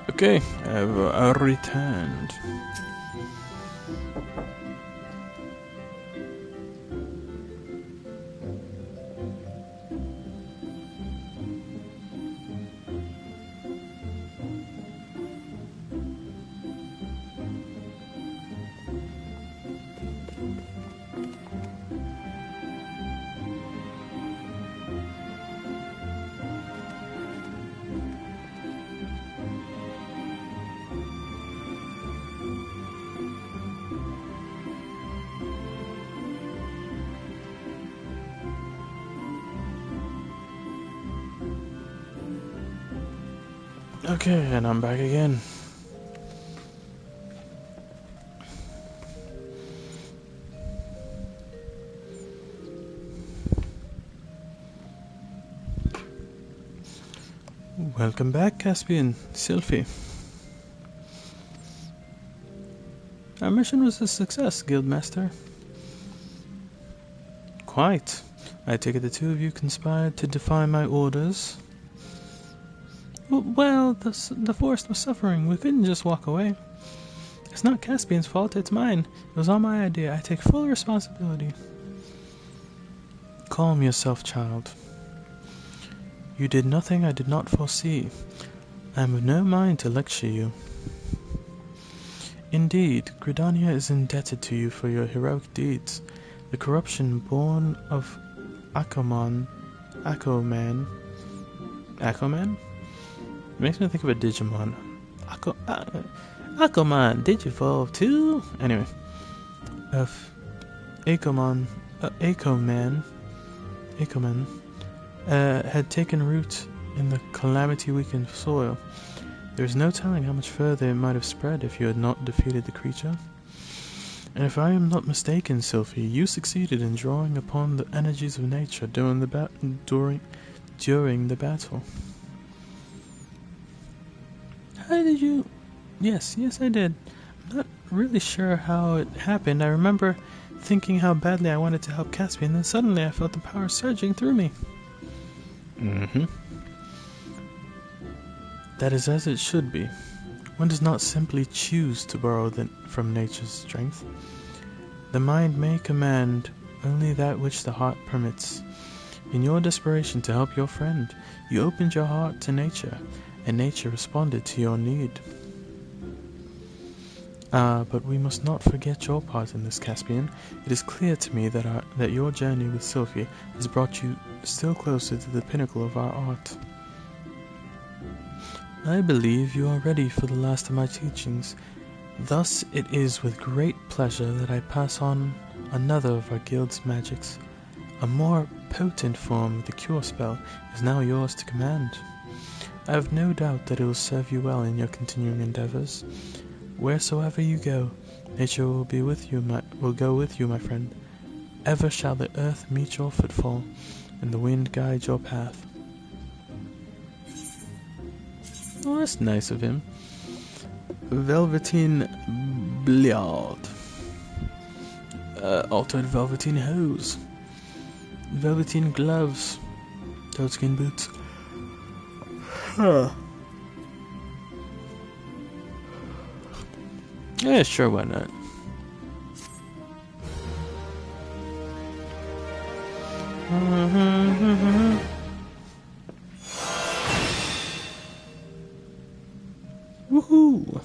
S1: Okay, I've returned. Okay, and I'm back again. Welcome back, Caspian. Sylphie. Our mission was a success, Guildmaster. Quite. I take it the two of you conspired to defy my orders. Well, the forest was suffering. We couldn't just walk away. It's not Caspian's fault, it's mine. It was all my idea. I take full responsibility. Calm yourself, child. You did nothing I did not foresee. I am of no mind to lecture you. Indeed, Gridania is indebted to you for your heroic deeds. The corruption born of Aquaman? Makes me think of a Digimon. Aquaman, Digivolve too? Anyway. Of Acoman, had taken root in the calamity-weakened soil. There is no telling how much further it might have spread if you had not defeated the creature. And if I am not mistaken, Sylphie, you succeeded in drawing upon the energies of nature during the battle. How did you... Yes, I did. I'm not really sure how it happened. I remember thinking how badly I wanted to help Caspian, and then suddenly I felt the power surging through me. That is as it should be. One does not simply choose to borrow from nature's strength. The mind may command only that which the heart permits. In your desperation to help your friend, you opened your heart to nature, and nature responded to your need. But we must not forget your part in this, Caspian. It is clear to me that your journey with Sylphie has brought you still closer to the pinnacle of our art. I believe you are ready for the last of my teachings. Thus it is with great pleasure that I pass on another of our guild's magics. A more potent form of the cure spell is now yours to command. I have no doubt that it will serve you well in your continuing endeavors. Wheresoever you go, nature will go with you, my friend. Ever shall the earth meet your footfall, and the wind guide your path. Oh, that's nice of him. Velveteen Bliard. Altered velveteen hose. Velveteen gloves. Toadskin boots. Yeah, sure, why not? Woohoo!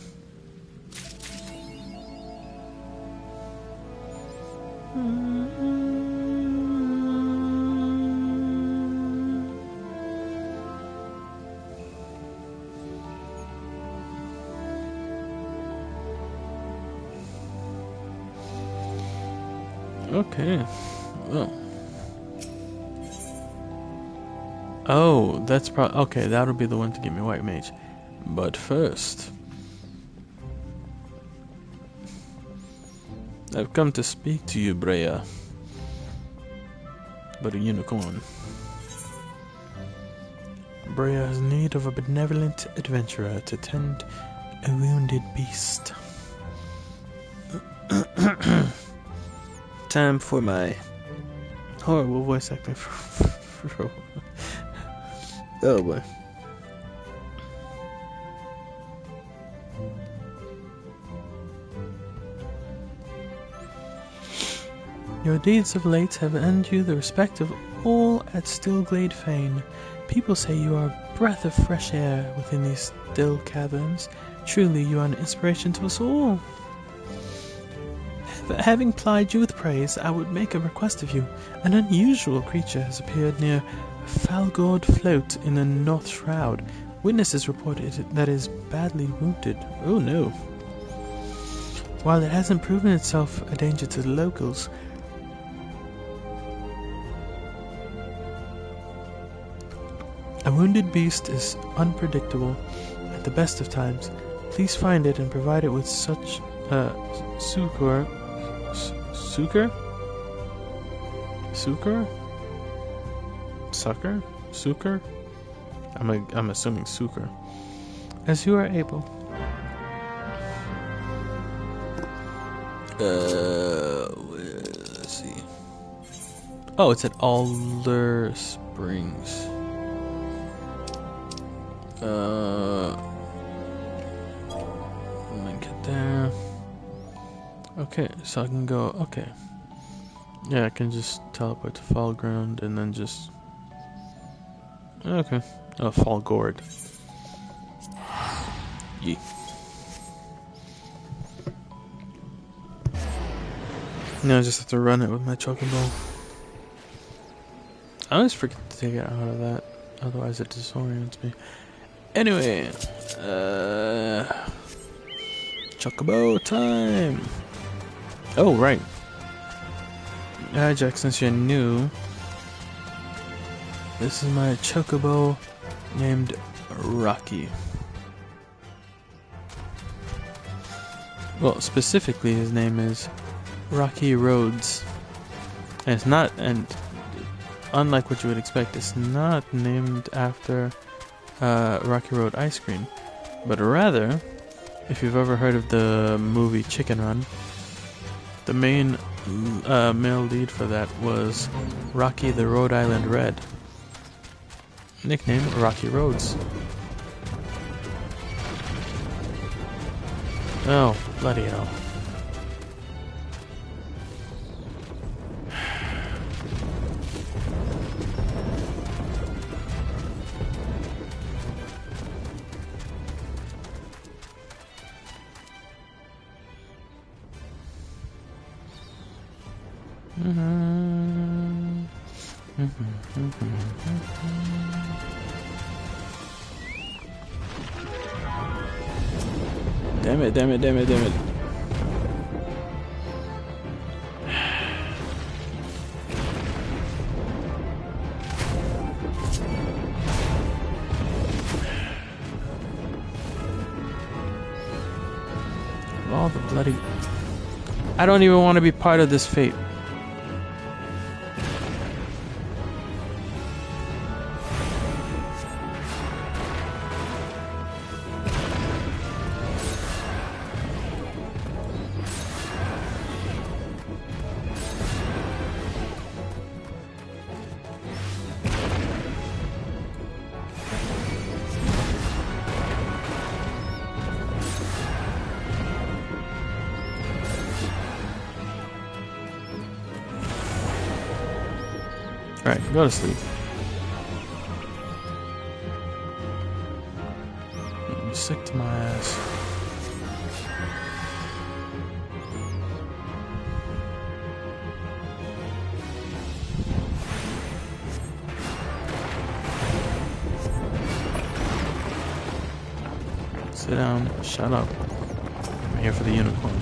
S1: Okay. Well. Oh, that's probably... Okay, that'll be the one to give me White Mage. But first... I've come to speak to you, Brea. But a unicorn. Brea has need of a benevolent adventurer to tend a wounded beast. Time for my horrible voice acting for oh boy. Your deeds of late have earned you the respect of all at Stillglade Fane. People say you are a breath of fresh air within these still caverns. Truly, you are an inspiration to us all. Having plied you with praise, I would make a request of you. An unusual creature has appeared near Falgord Float in the North Shroud. Witnesses reported that it is badly wounded. Oh no. While it hasn't proven itself a danger to the locals, a wounded beast is unpredictable the best of times. Please find it and provide it with such succor. Succor? Succor? Sucker? Succor? I'm assuming succor. As you are able. Let's see. Oh, it's at Alder Springs. Let me get there. Okay, so I can go. Okay. Yeah, I can just teleport to Fall Ground and then just. Okay. Oh, Fall Gourd. Yeah. Now I just have to run it with my chocobo. I always forget to take it out of that, otherwise it disorients me. Anyway, chocobo time! Oh, right. Hi Jack, since you're new, this is my chocobo named Rocky. Well, specifically his name is Rocky Roads. And it's not, and unlike what you would expect, it's not named after Rocky Road ice cream, but rather, if you've ever heard of the movie Chicken Run, the main male lead for that was Rocky the Rhode Island Red, nickname Rocky Roads. Oh, bloody hell. Damn it, damn it, damn it, damn it. All the bloody... I don't even want to be part of this fate. Alright, go to sleep. I'm sick to my ass. Sit down, shut up. I'm here for the unicorn.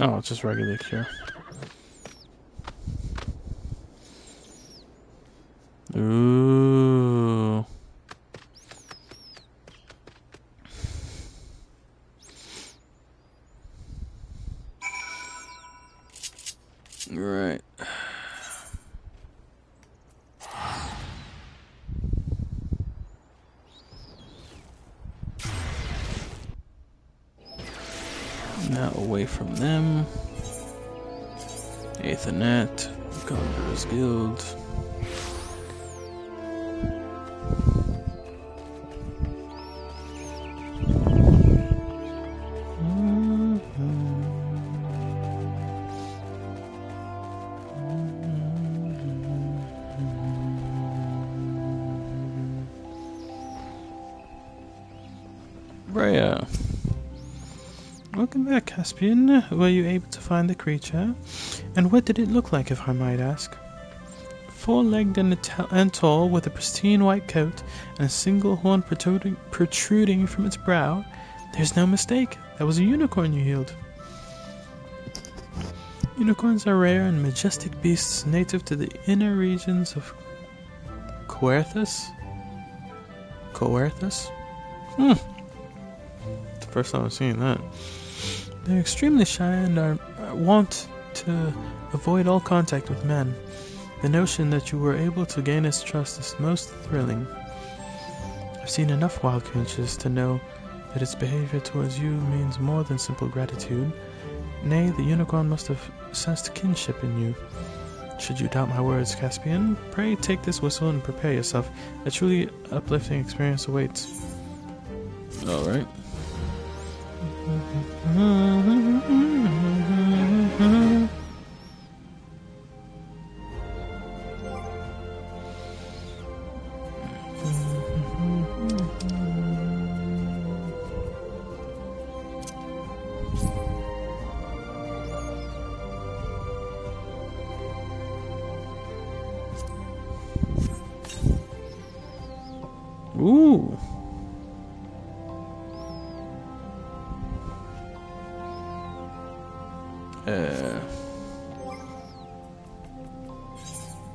S1: Oh, it's just regular cure. Ooh. Right. Now away from them. Ethernet, Conqueror's Guild. Rhea. Welcome back, Caspian. Were you able to find the creature? And what did it look like, if I might ask? Four-legged and tall, with a pristine white coat and a single horn protruding from its brow. There's no mistake. That was a unicorn you healed. Unicorns are rare and majestic beasts native to the inner regions of Coerthus? It's the first time I've seen that. They're extremely shy and are wont to avoid all contact with men. The notion that you were able to gain its trust is most thrilling. I've seen enough wild creatures to know that its behavior towards you means more than simple gratitude. Nay, the unicorn must have sensed kinship in you. Should you doubt my words, Caspian, pray take this whistle and prepare yourself. A truly uplifting experience awaits. Alright. Ooh.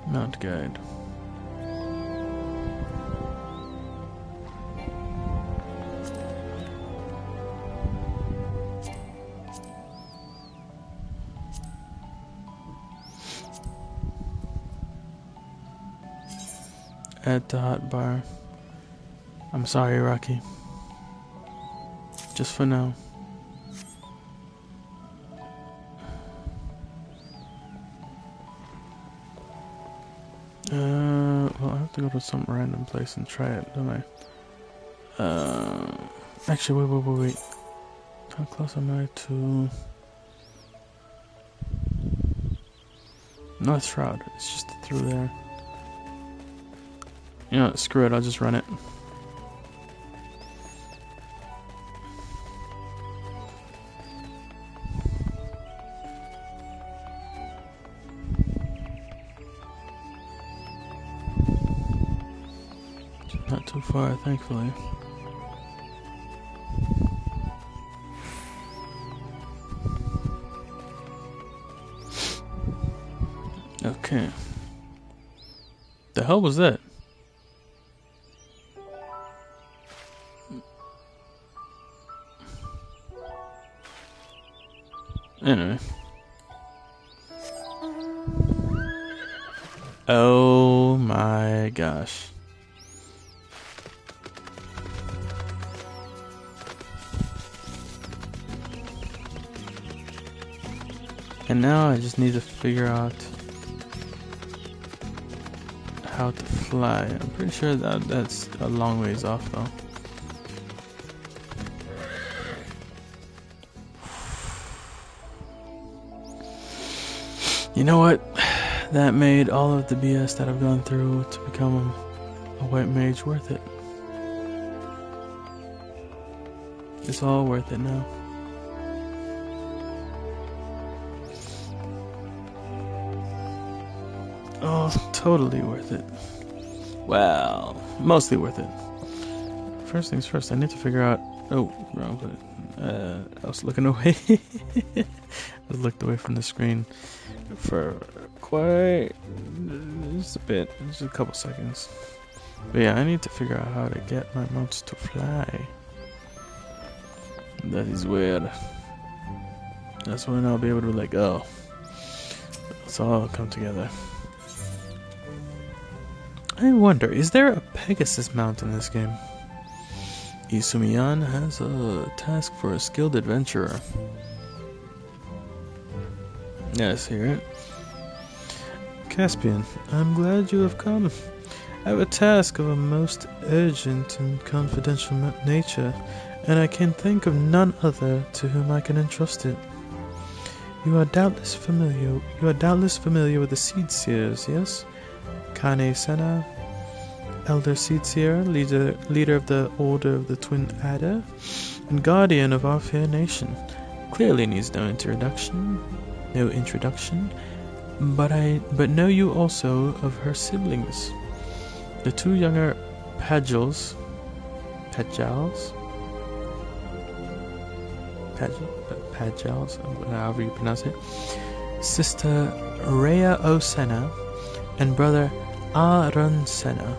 S1: Mount guide. Add to hotbar. I'm sorry, Rocky. Just for now. Well, I have to go to some random place and try it, don't I? Actually, wait. How close am I to North Shroud? It's just through there. You know, screw it, I'll just run it. Not too far, thankfully. Okay. The hell was that? Anyway. Oh my gosh. And now I just need to figure out how to fly. I'm pretty sure that's a long ways off though. You know what? That made all of the BS that I've gone through to become a white mage worth it. It's all worth it now. Oh, totally worth it. Well, mostly worth it. First things first, I need to figure out... Oh, wrong button. I was looking away. I looked away from the screen for quite... just a bit. Just a couple seconds. But yeah, I need to figure out how to get my mounts to fly. That is weird. That's when I'll be able to be like, oh, let's all come together. I wonder, is there a Pegasus mount in this game? Isumiyan has a task for a skilled adventurer. Yes, hear it. Caspian, I'm glad you have come. I have a task of a most urgent and confidential nature, and I can think of none other to whom I can entrust it. You are doubtless familiar with the Seed Seers, yes? Kane Senna, Elder Seed Seer, leader of the Order of the Twin Adder, and guardian of our fair nation. Clearly needs no introduction. But know you also of her siblings, the two younger Pagels, however you pronounce it, sister Rhea Senna, and brother Aaron Senna,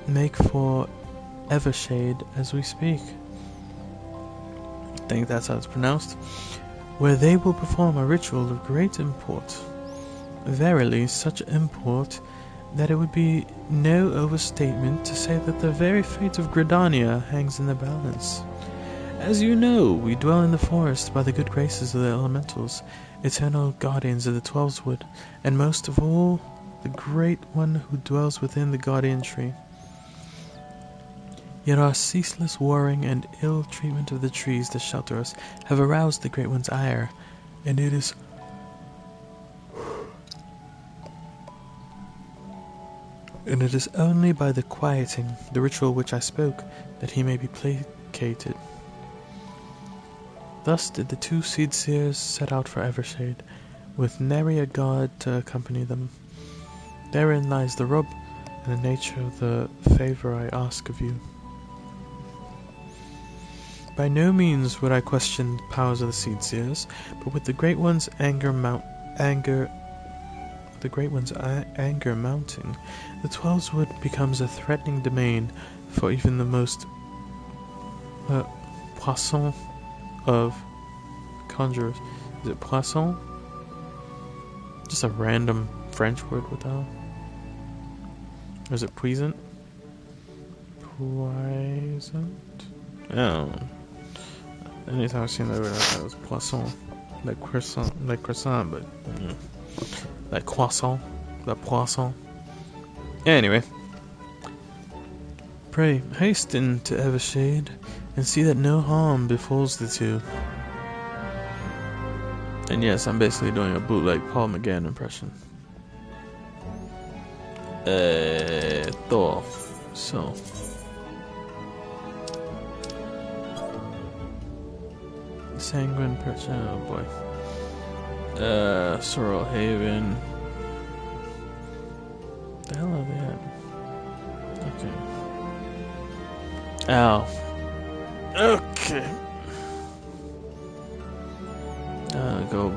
S1: make for Evershade as we speak. I think that's how it's pronounced. Where they will perform a ritual of great import. Verily, such import that it would be no overstatement to say that the very fate of Gridania hangs in the balance. As you know, we dwell in the forest by the good graces of the elementals, eternal guardians of the Twelveswood, and most of all, the great one who dwells within the guardian tree. Yet our ceaseless warring and ill treatment of the trees that shelter us have aroused the Great One's ire, and it is only by the quieting, the ritual which I spoke, that he may be placated. Thus did the two seed seers set out for Evershade, with nary a god to accompany them. Therein lies the rub, and the nature of the favour I ask of you. By no means would I question the powers of the seed seers, but with the Great One's anger mounting, the Twelveswood becomes a threatening domain for even the most poisson of conjurers. Is it poisson? Just a random French word without. Or is it puissant? Puissant? Oh. Anytime I've seen that word, I thought it was poisson. Like croissant, but like croissant, like poisson. Anyway. Pray, hasten to Evershade, and see that no harm befalls the two. And yes, I'm basically doing a bootleg Paul McGann impression. So. Sanguine Perch, oh boy. Sorrel Haven. The hell are they at? Okay. Ow. Okay. Go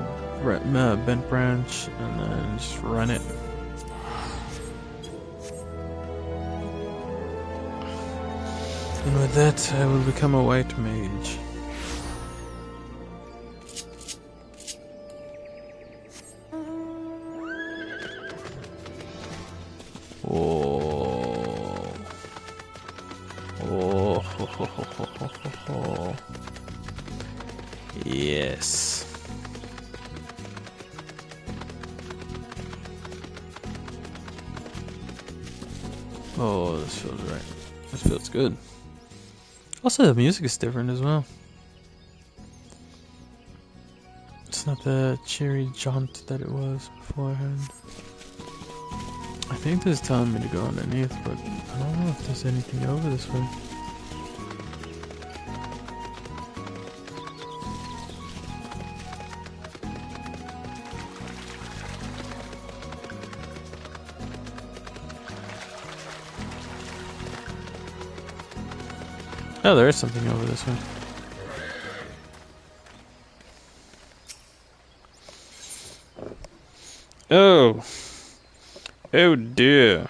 S1: bent branch and then just run it. And with that, I will become a white mage. Yes. Oh, this feels right. This feels good. Also, the music is different as well. It's not the cheery jaunt that it was beforehand. I think this is telling me to go underneath, but I don't know if there's anything over this way. Oh, there is something over this way. Oh. Oh dear.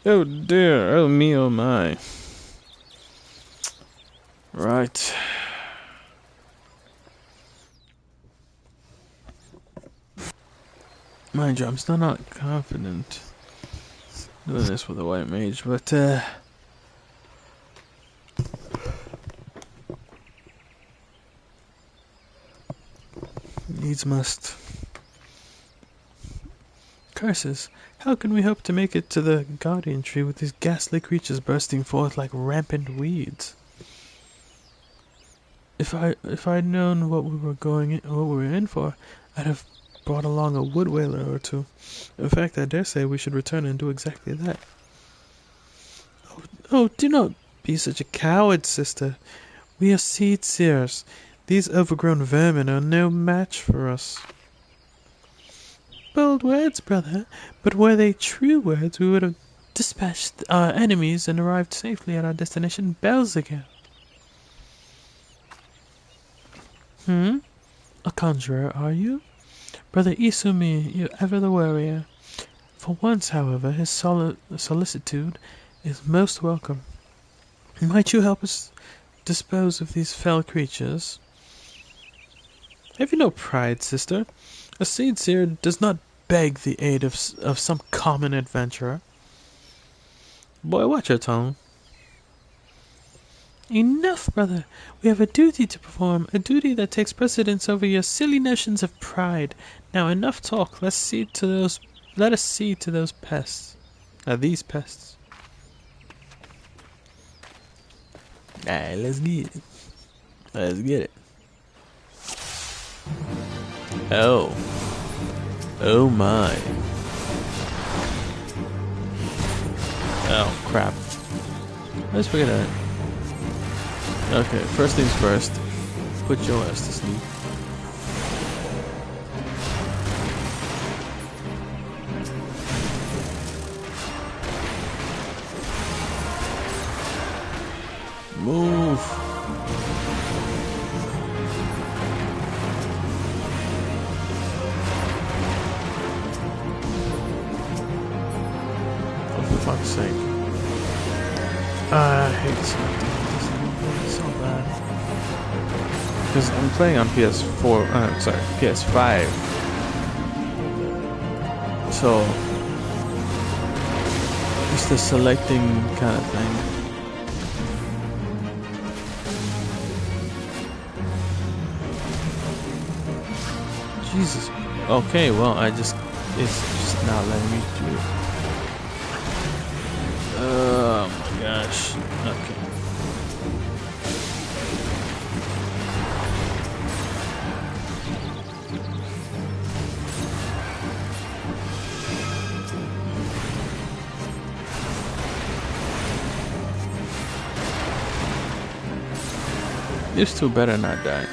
S1: Oh dear. Oh me, oh my. Right. Mind you, I'm still not confident doing this with a white mage, but needs must. Curses! How can we hope to make it to the guardian tree with these ghastly creatures bursting forth like rampant weeds? If I'd known what we were in for, I'd have brought along a wood whaler or two. In fact, I dare say we should return and do exactly that. Oh, do not be such a coward, sister. We are seed seers. These overgrown vermin are no match for us. Bold words, brother, but were they true words, we would have dispatched our enemies and arrived safely at our destination bells ago. A conjurer, are you? Brother Isumi, you ever the warrior. For once, however, his solicitude is most welcome. Might you help us dispose of these fell creatures? Have you no pride, sister? A seed seer does not beg the aid of some common adventurer. Boy, watch your tongue. Enough, brother. We have a duty to perform, a duty that takes precedence over your silly notions of pride. Now, enough talk. Let us see to those pests. These pests. Alright, let's get it. Let's get it. Oh. Oh my. Oh, crap. Let's forget that. Okay, first things first. Put your ass to sleep. Move. Oh, for fuck's sake. I hate something. So bad. Because I'm playing on PS4, sorry, PS5. So, it's the selecting kind of thing. Jesus. Okay, well, it's just not letting me do it. Oh my gosh. Okay. These two better not die.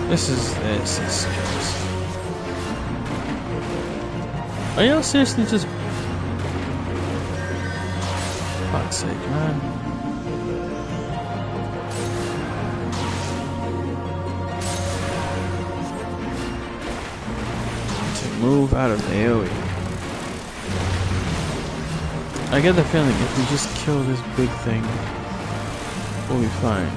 S1: This is serious. Are y'all seriously just... Fuck's sake, man. To move out of AoE. I get the feeling if we just kill this big thing, we'll be fine.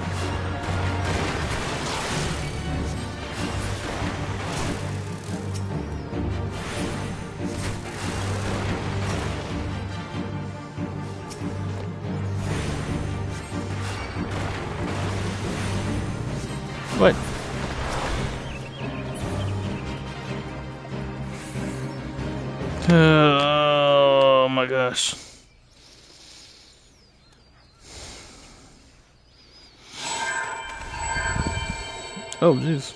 S1: What? Oh my gosh. Oh jeez.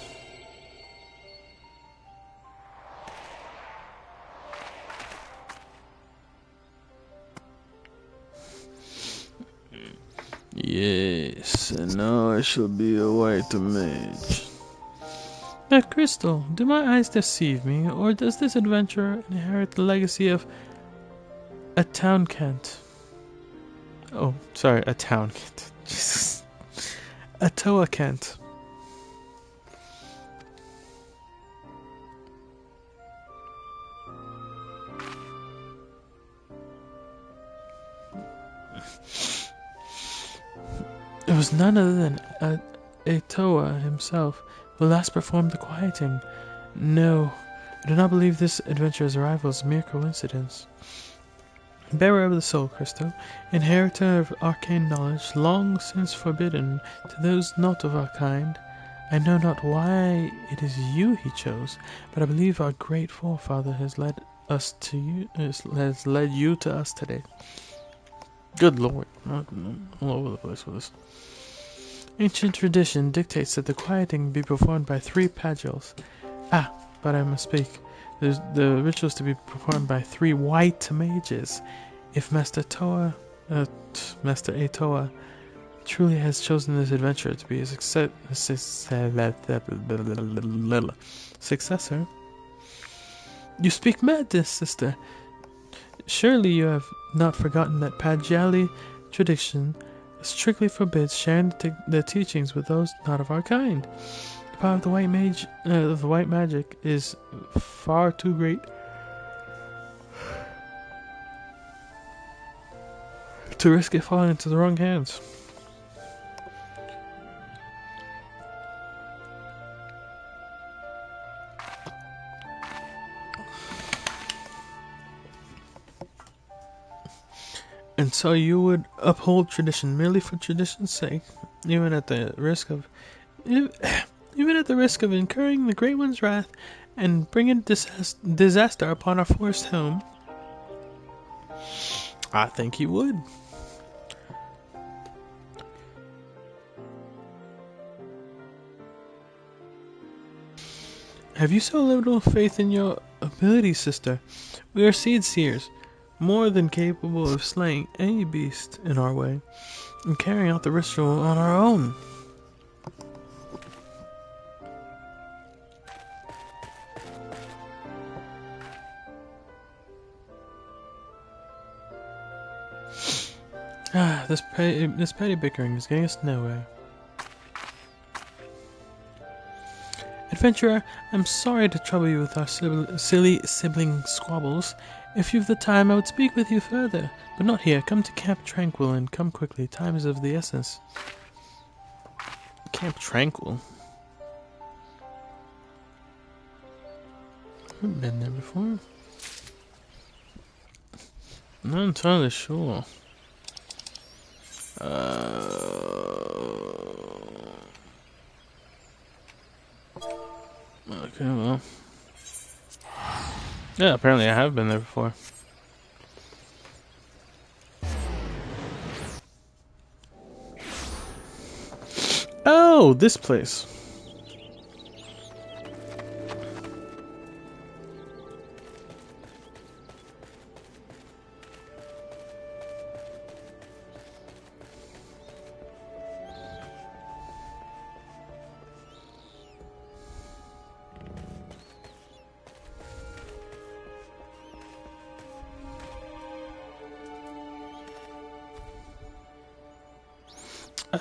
S1: Yes, and now I shall be a white mage. That crystal, do my eyes deceive me, or does this adventurer inherit the legacy of a town cant? Oh, sorry, a town cant. Jesus. A Toa cant. It was none other than Toa himself who last performed the quieting. No, I do not believe this adventurer's arrival is mere coincidence. Bearer of the soul crystal, inheritor of arcane knowledge, long since forbidden to those not of our kind, I know not why it is you he chose, but I believe our great forefather has led you to us today. Good lord, I'm all over the place with this. Ancient tradition dictates that the quieting be performed by 3 padules. Ah, but I must speak. The rituals to be performed by 3 white mages. If Master Atoa truly has chosen this adventure to be a successor. You speak madness, sister. Surely you have not forgotten that Pajali tradition strictly forbids sharing the teachings with those not of our kind. The power of the white magic is far too great to risk it falling into the wrong hands. And so you would uphold tradition merely for tradition's sake, even at the risk of incurring the Great One's wrath and bringing disaster upon our forest home? I think he would. Have you so little faith in your ability, sister? We are seed seers, more than capable of slaying any beast in our way and carrying out the ritual on our own. This petty bickering is getting us nowhere. Adventurer, I'm sorry to trouble you with our silly sibling squabbles. If you've the time, I would speak with you further, but not here. Come to Camp Tranquil and come quickly. Time is of the essence. Camp Tranquil? I haven't been there before. I'm not entirely sure. Okay, well. Yeah, apparently I have been there before. Oh, this place.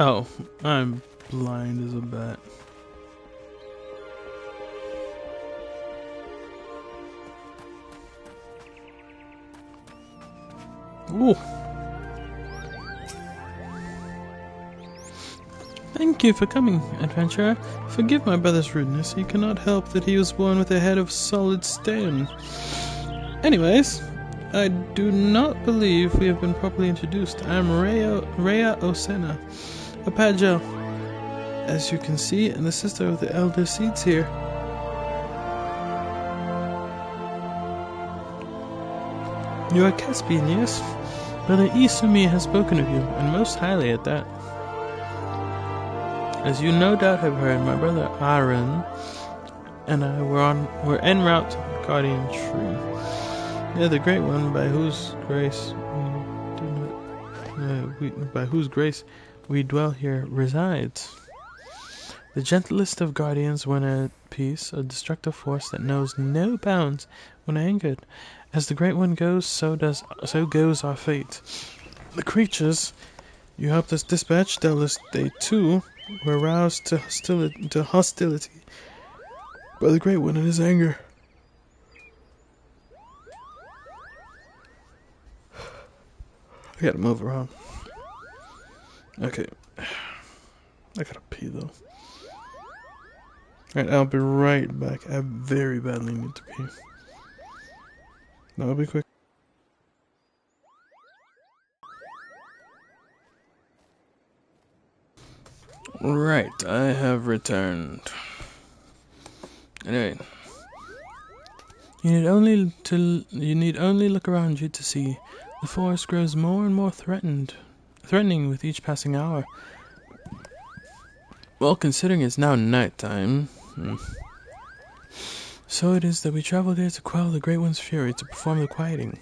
S1: Oh, I'm blind as a bat. Ooh. Thank you for coming, adventurer. Forgive my brother's rudeness. He cannot help that he was born with a head of solid stone. Anyways, I do not believe we have been properly introduced. I am Rhea Osena, a Pajel, as you can see, and the sister of the elder seeds here. You are Caspian, yes? Brother Isumi has spoken of you, and most highly at that. As you no doubt have heard, my brother Aaron and I were en route to the Guardian Tree. Yeah, the Great One, by whose grace we dwell here, resides. The gentlest of guardians when at peace, a destructive force that knows no bounds when angered. As the Great One goes, so goes our fate. The creatures you helped us dispatch, doubtless they too were roused to hostility by the Great One in his anger. I gotta move around. Okay. I gotta pee though. Alright, I'll be right back. I very badly need to pee. That'll be quick. Right, I have returned. Anyway. You need only look around you to see. The forest grows more and more threatening with each passing hour. Well, considering it's now nighttime, so it is that we traveled here to quell the Great One's fury, to perform the quieting.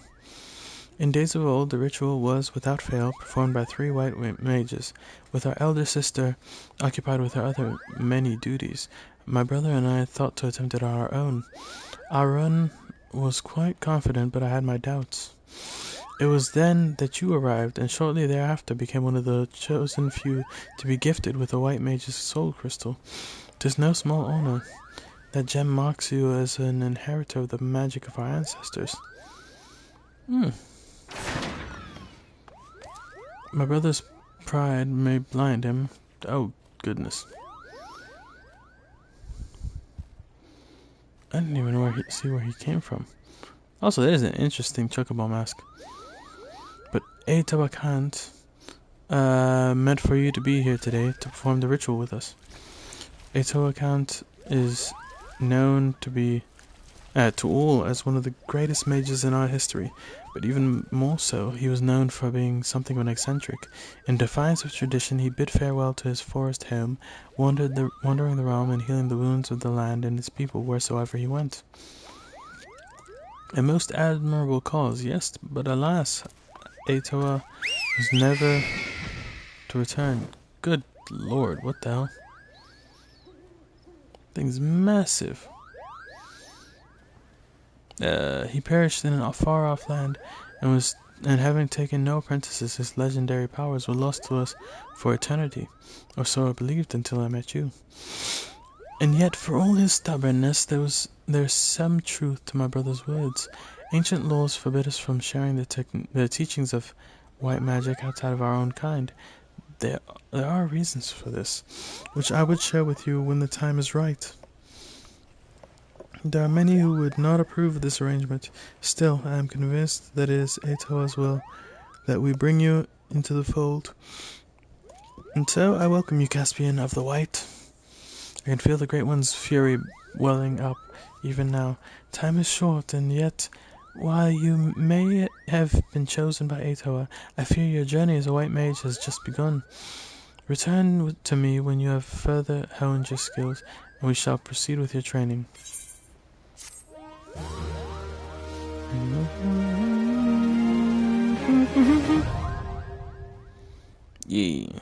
S1: In days of old, the ritual was, without fail, performed by 3 white mages, with our elder sister occupied with her other many duties. My brother and I thought to attempt it on our own. Our run was quite confident, but I had my doubts. It was then that you arrived, and shortly thereafter became one of the chosen few to be gifted with a white mage's soul crystal. 'Tis no small honor. That gem marks you as an inheritor of the magic of our ancestors. My brother's pride may blind him. Oh, goodness. I didn't even see where he came from. Also, there's an interesting chocobo mask. But Atoa can't. Meant for you to be here today to perform the ritual with us. Atoa Kant is known to be to all as one of the greatest mages in our history, but even more so, he was known for being something of an eccentric. In defiance of tradition, he bid farewell to his forest home, wandering the realm and healing the wounds of the land and its people wheresoever he went. A most admirable cause, yes, but alas, Atoa was never to return. Good lord, what the hell? Thing's massive. He perished in a far-off land, and having taken no apprentices, his legendary powers were lost to us for eternity, or so I believed until I met you. And yet, for all his stubbornness, there's some truth to my brother's words. Ancient laws forbid us from sharing the teachings of white magic outside of our own kind. There are reasons for this, which I would share with you when the time is right. There are many who would not approve of this arrangement. Still, I am convinced that it is Atoa's will that we bring you into the fold. And so, I welcome you, Caspian of the White. I can feel the Great One's fury welling up even now. Time is short, and yet, while you may have been chosen by Atoa, I fear your journey as a white mage has just begun. Return to me when you have further honed your skills, and we shall proceed with your training. Yeah.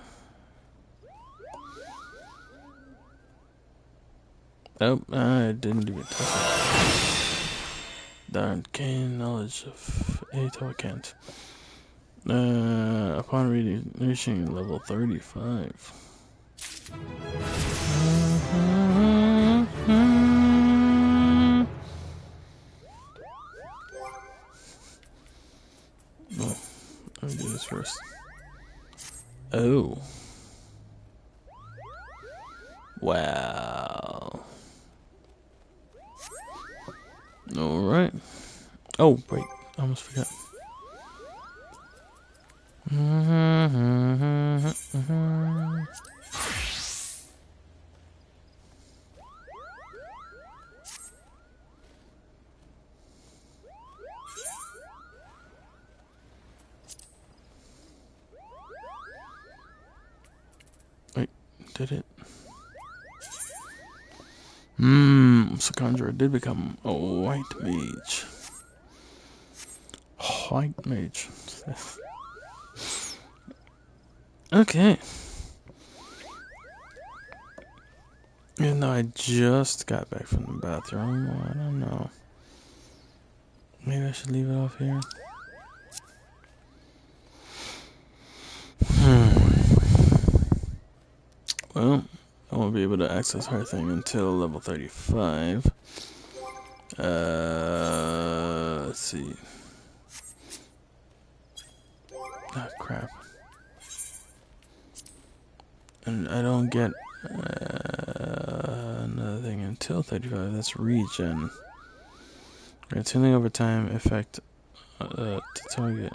S1: Oh, I didn't even touch it. Darn, gain knowledge of Atoa can't. Upon reaching level 35. Oh, let me do this first. Oh. Wow. Alright. Oh, wait. I almost forgot. Wait, did it? Sakandra did become a white mage. White mage. Okay. Even though I just got back from the bathroom, well, I don't know. Maybe I should leave it off here. Well, I won't be able to access her thing until level 35. Let's see. Ah, crap. And I don't get another thing until 35. That's regen. Right, healing over time effect to target.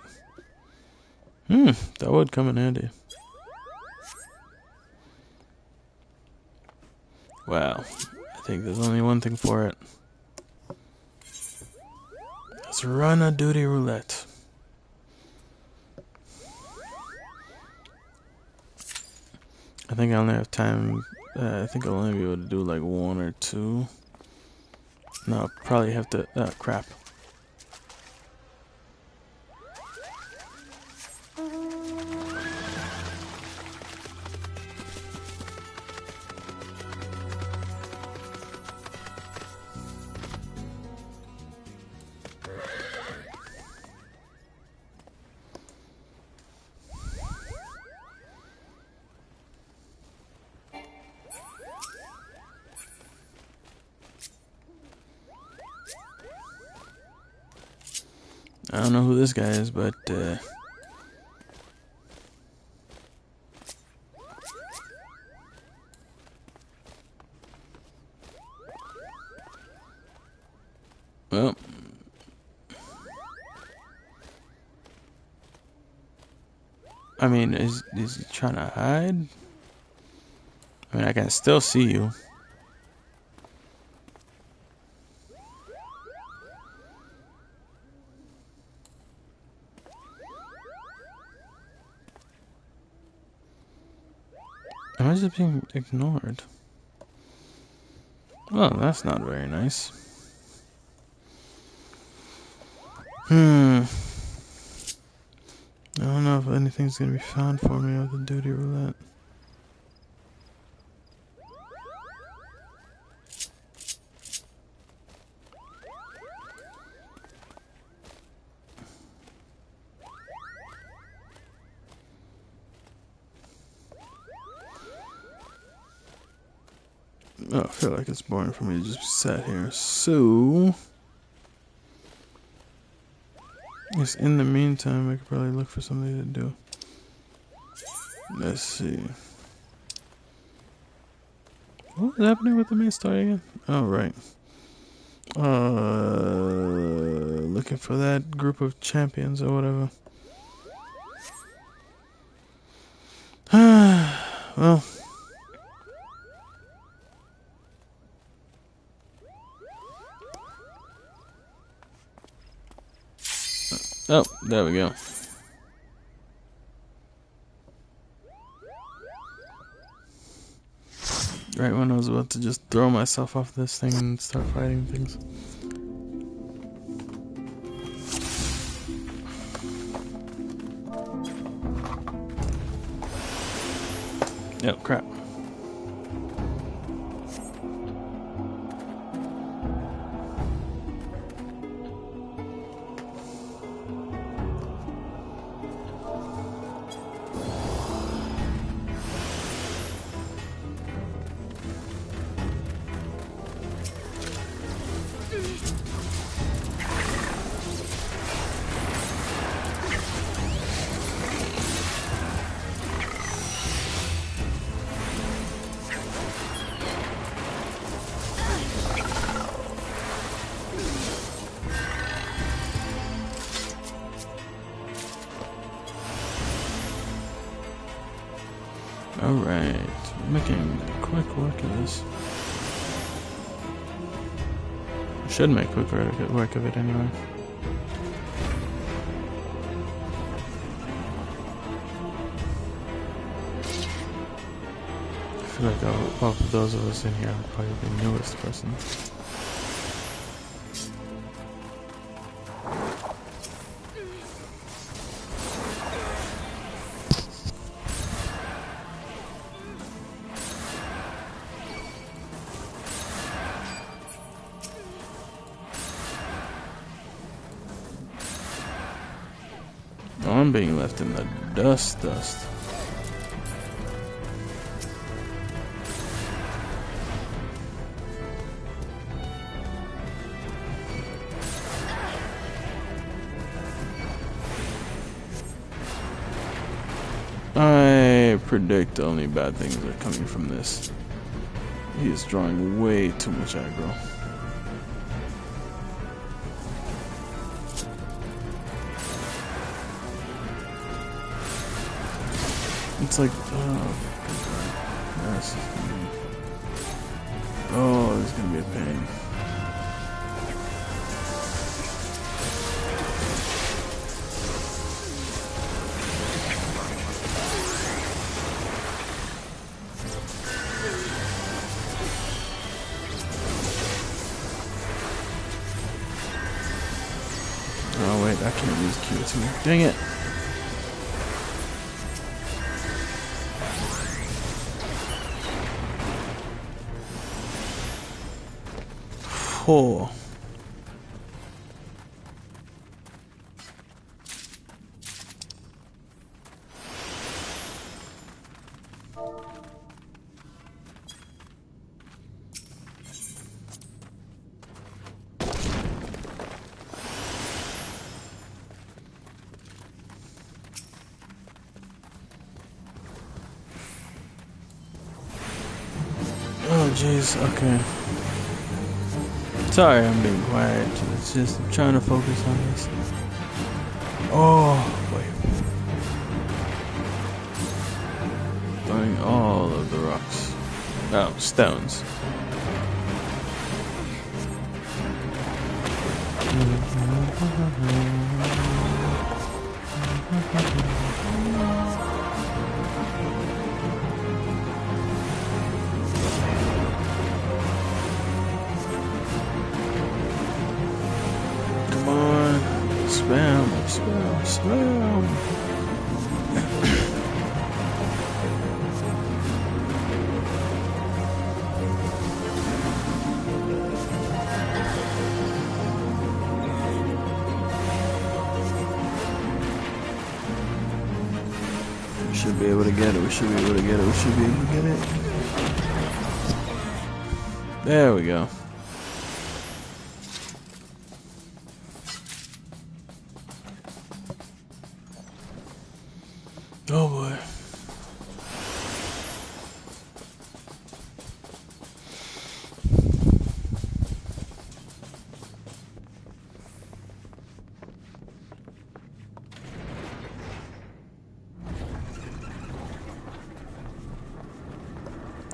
S1: That would come in handy. Wow. I think there's only one thing for it. Let's run a duty roulette. I think I only have time I think I'll only be able to do like 1 or 2. No, I'll probably have to. Crap. I don't know who this guy is, but well, I mean, is he trying to hide? I mean, I can still see you. Am I just being ignored? Well, that's not very nice. I don't know if anything's gonna be found for me with the duty roulette. Oh, I feel like it's boring for me to just be sat here. So, yes, in the meantime, I could probably look for something to do. Let's see. What was happening with the main story again? Oh, right. Looking for that group of champions or whatever. Well. Oh, there we go. Right when I was about to just throw myself off this thing and start fighting things. Oh, crap. Alright, making quick work of this. Should make quick work of it anyway. I feel like of those of us in here, I'm probably the newest person. I'm being left in the dust. I predict only bad things are coming from this. He is drawing way too much aggro. It's like, oh, this is gonna be a pain. I can't use Q2. Dang it. Oh. Oh jeez, okay. Sorry I'm being quiet. It's just I'm trying to focus on this. Oh, wait. Throwing all of the rocks. Oh, stones. Spam, spam, spam. We should be able to get it. We should be able to get it. We should be able to get it. There we go. Oh boy.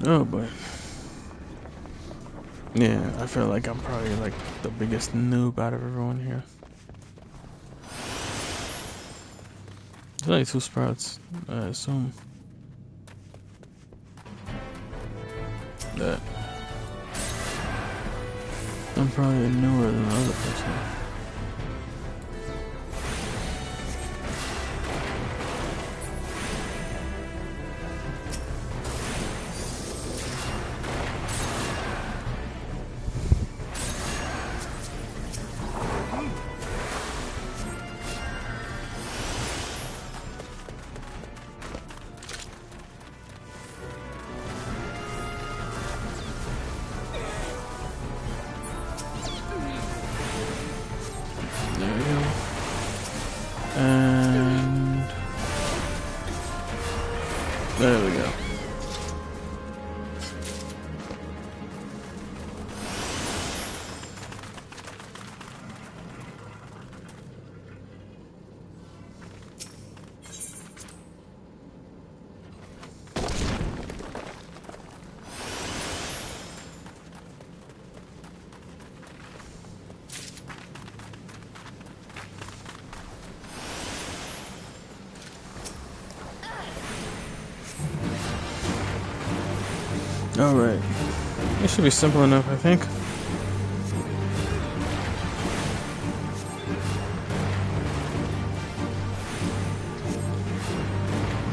S1: Oh boy. Yeah, I feel like I'm probably like the biggest noob out of everyone here. There's only 2 sprouts, I assume. That I'm probably newer than the other person. There we go. And there we go. Alright. This should be simple enough, I think.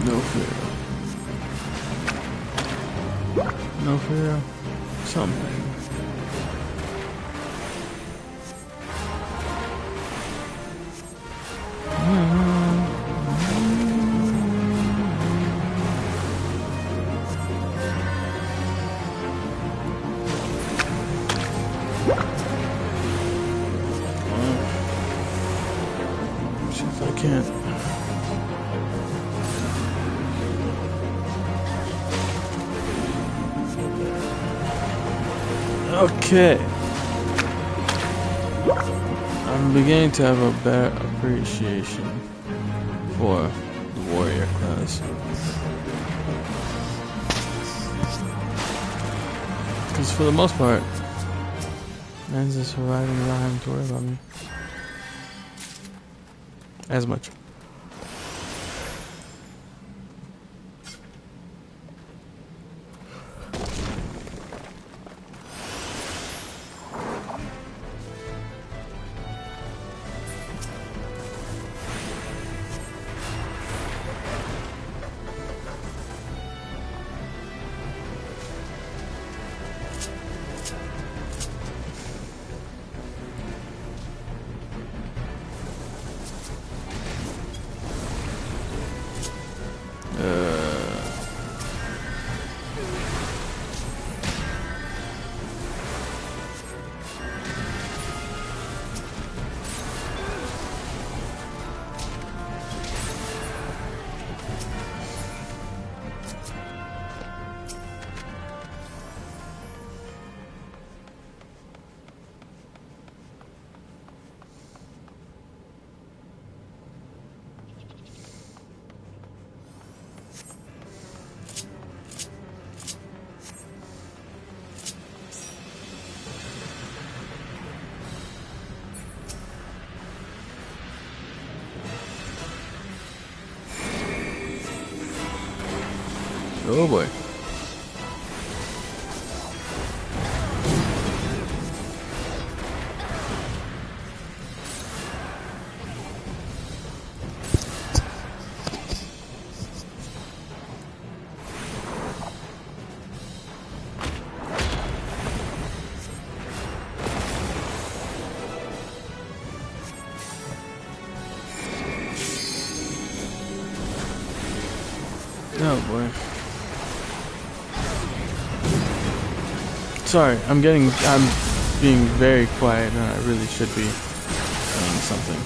S1: No fear. No fear. Something. See if I can't. Okay. I'm beginning to have a better appreciation for the warrior class. Because for the most part, man's just surviving without having to worry about me. As much. Oh boy. Oh boy. Sorry, I'm being very quiet and I really should be saying something.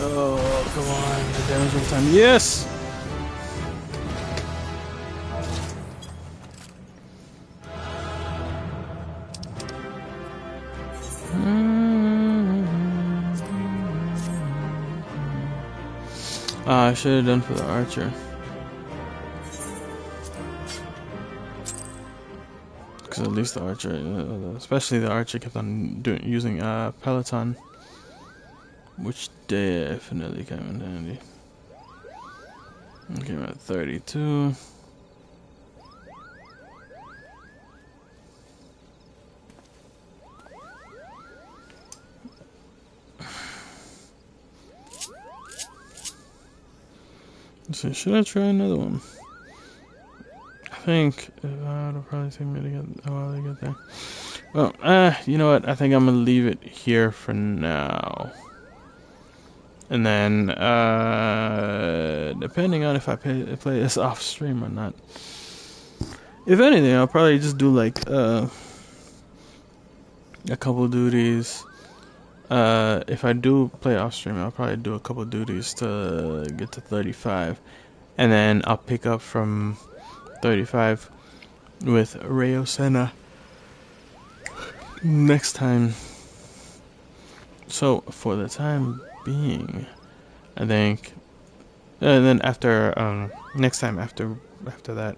S1: Oh, come on, the damage over time. Yes! I should have done for the archer. Because at least the archer, especially the archer, kept on using Peloton. Which definitely came in handy. Okay, we're at 32. So should I try another one? I think it'll probably take me to get a while to get there. Well, you know what? I think I'm gonna leave it here for now. And then, depending on if I play this off stream or not. If anything, I'll probably just do like a couple duties. If I do play off stream, I'll probably do a couple duties to get to 35, and then I'll pick up from 35 with Rayo Senna next time. So for the time being, I think, and then after next time after that,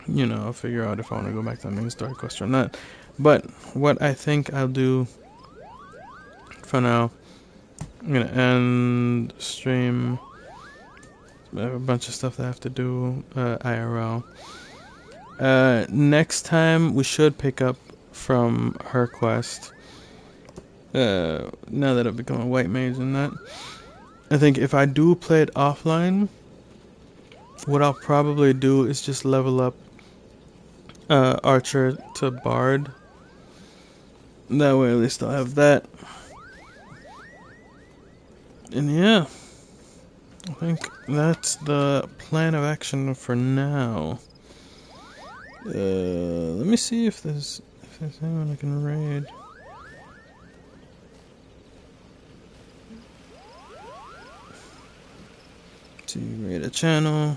S1: you know, I'll figure out if I want to go back to the main story quest or not. But what I think I'll do for now, I'm gonna end stream. I have a bunch of stuff that I have to do IRL. Next time we should pick up from her quest. Now that I've become a white mage and that, I think if I do play it offline, what I'll probably do is just level up Archer to Bard. That way at least I'll have that. And yeah, I think that's the plan of action for now. Let me see if there's anyone I can raid. To raid a channel.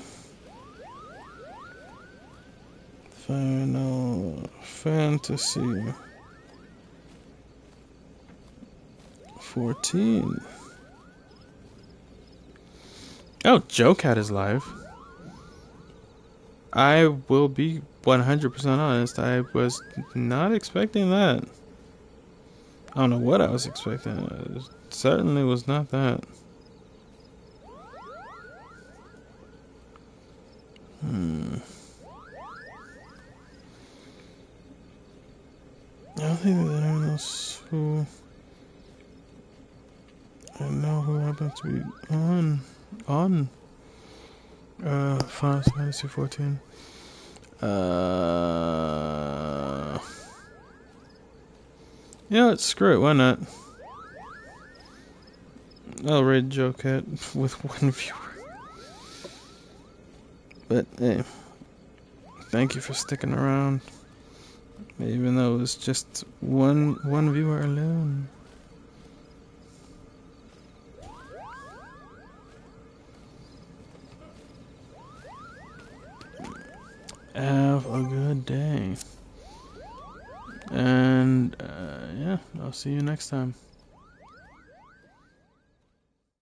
S1: Final Fantasy 14. Oh, JoeCat is live. I will be 100% honest, I was not expecting that. I don't know what I was expecting. It certainly was not that. I don't think there's anyone else who I know who happens to be on Final Fantasy 14. Yeah, screw it, why not? I'll raid JoeCat with one viewer. But hey, thank you for sticking around. Even though it was just one viewer alone. Have a good day. And yeah, I'll see you next time.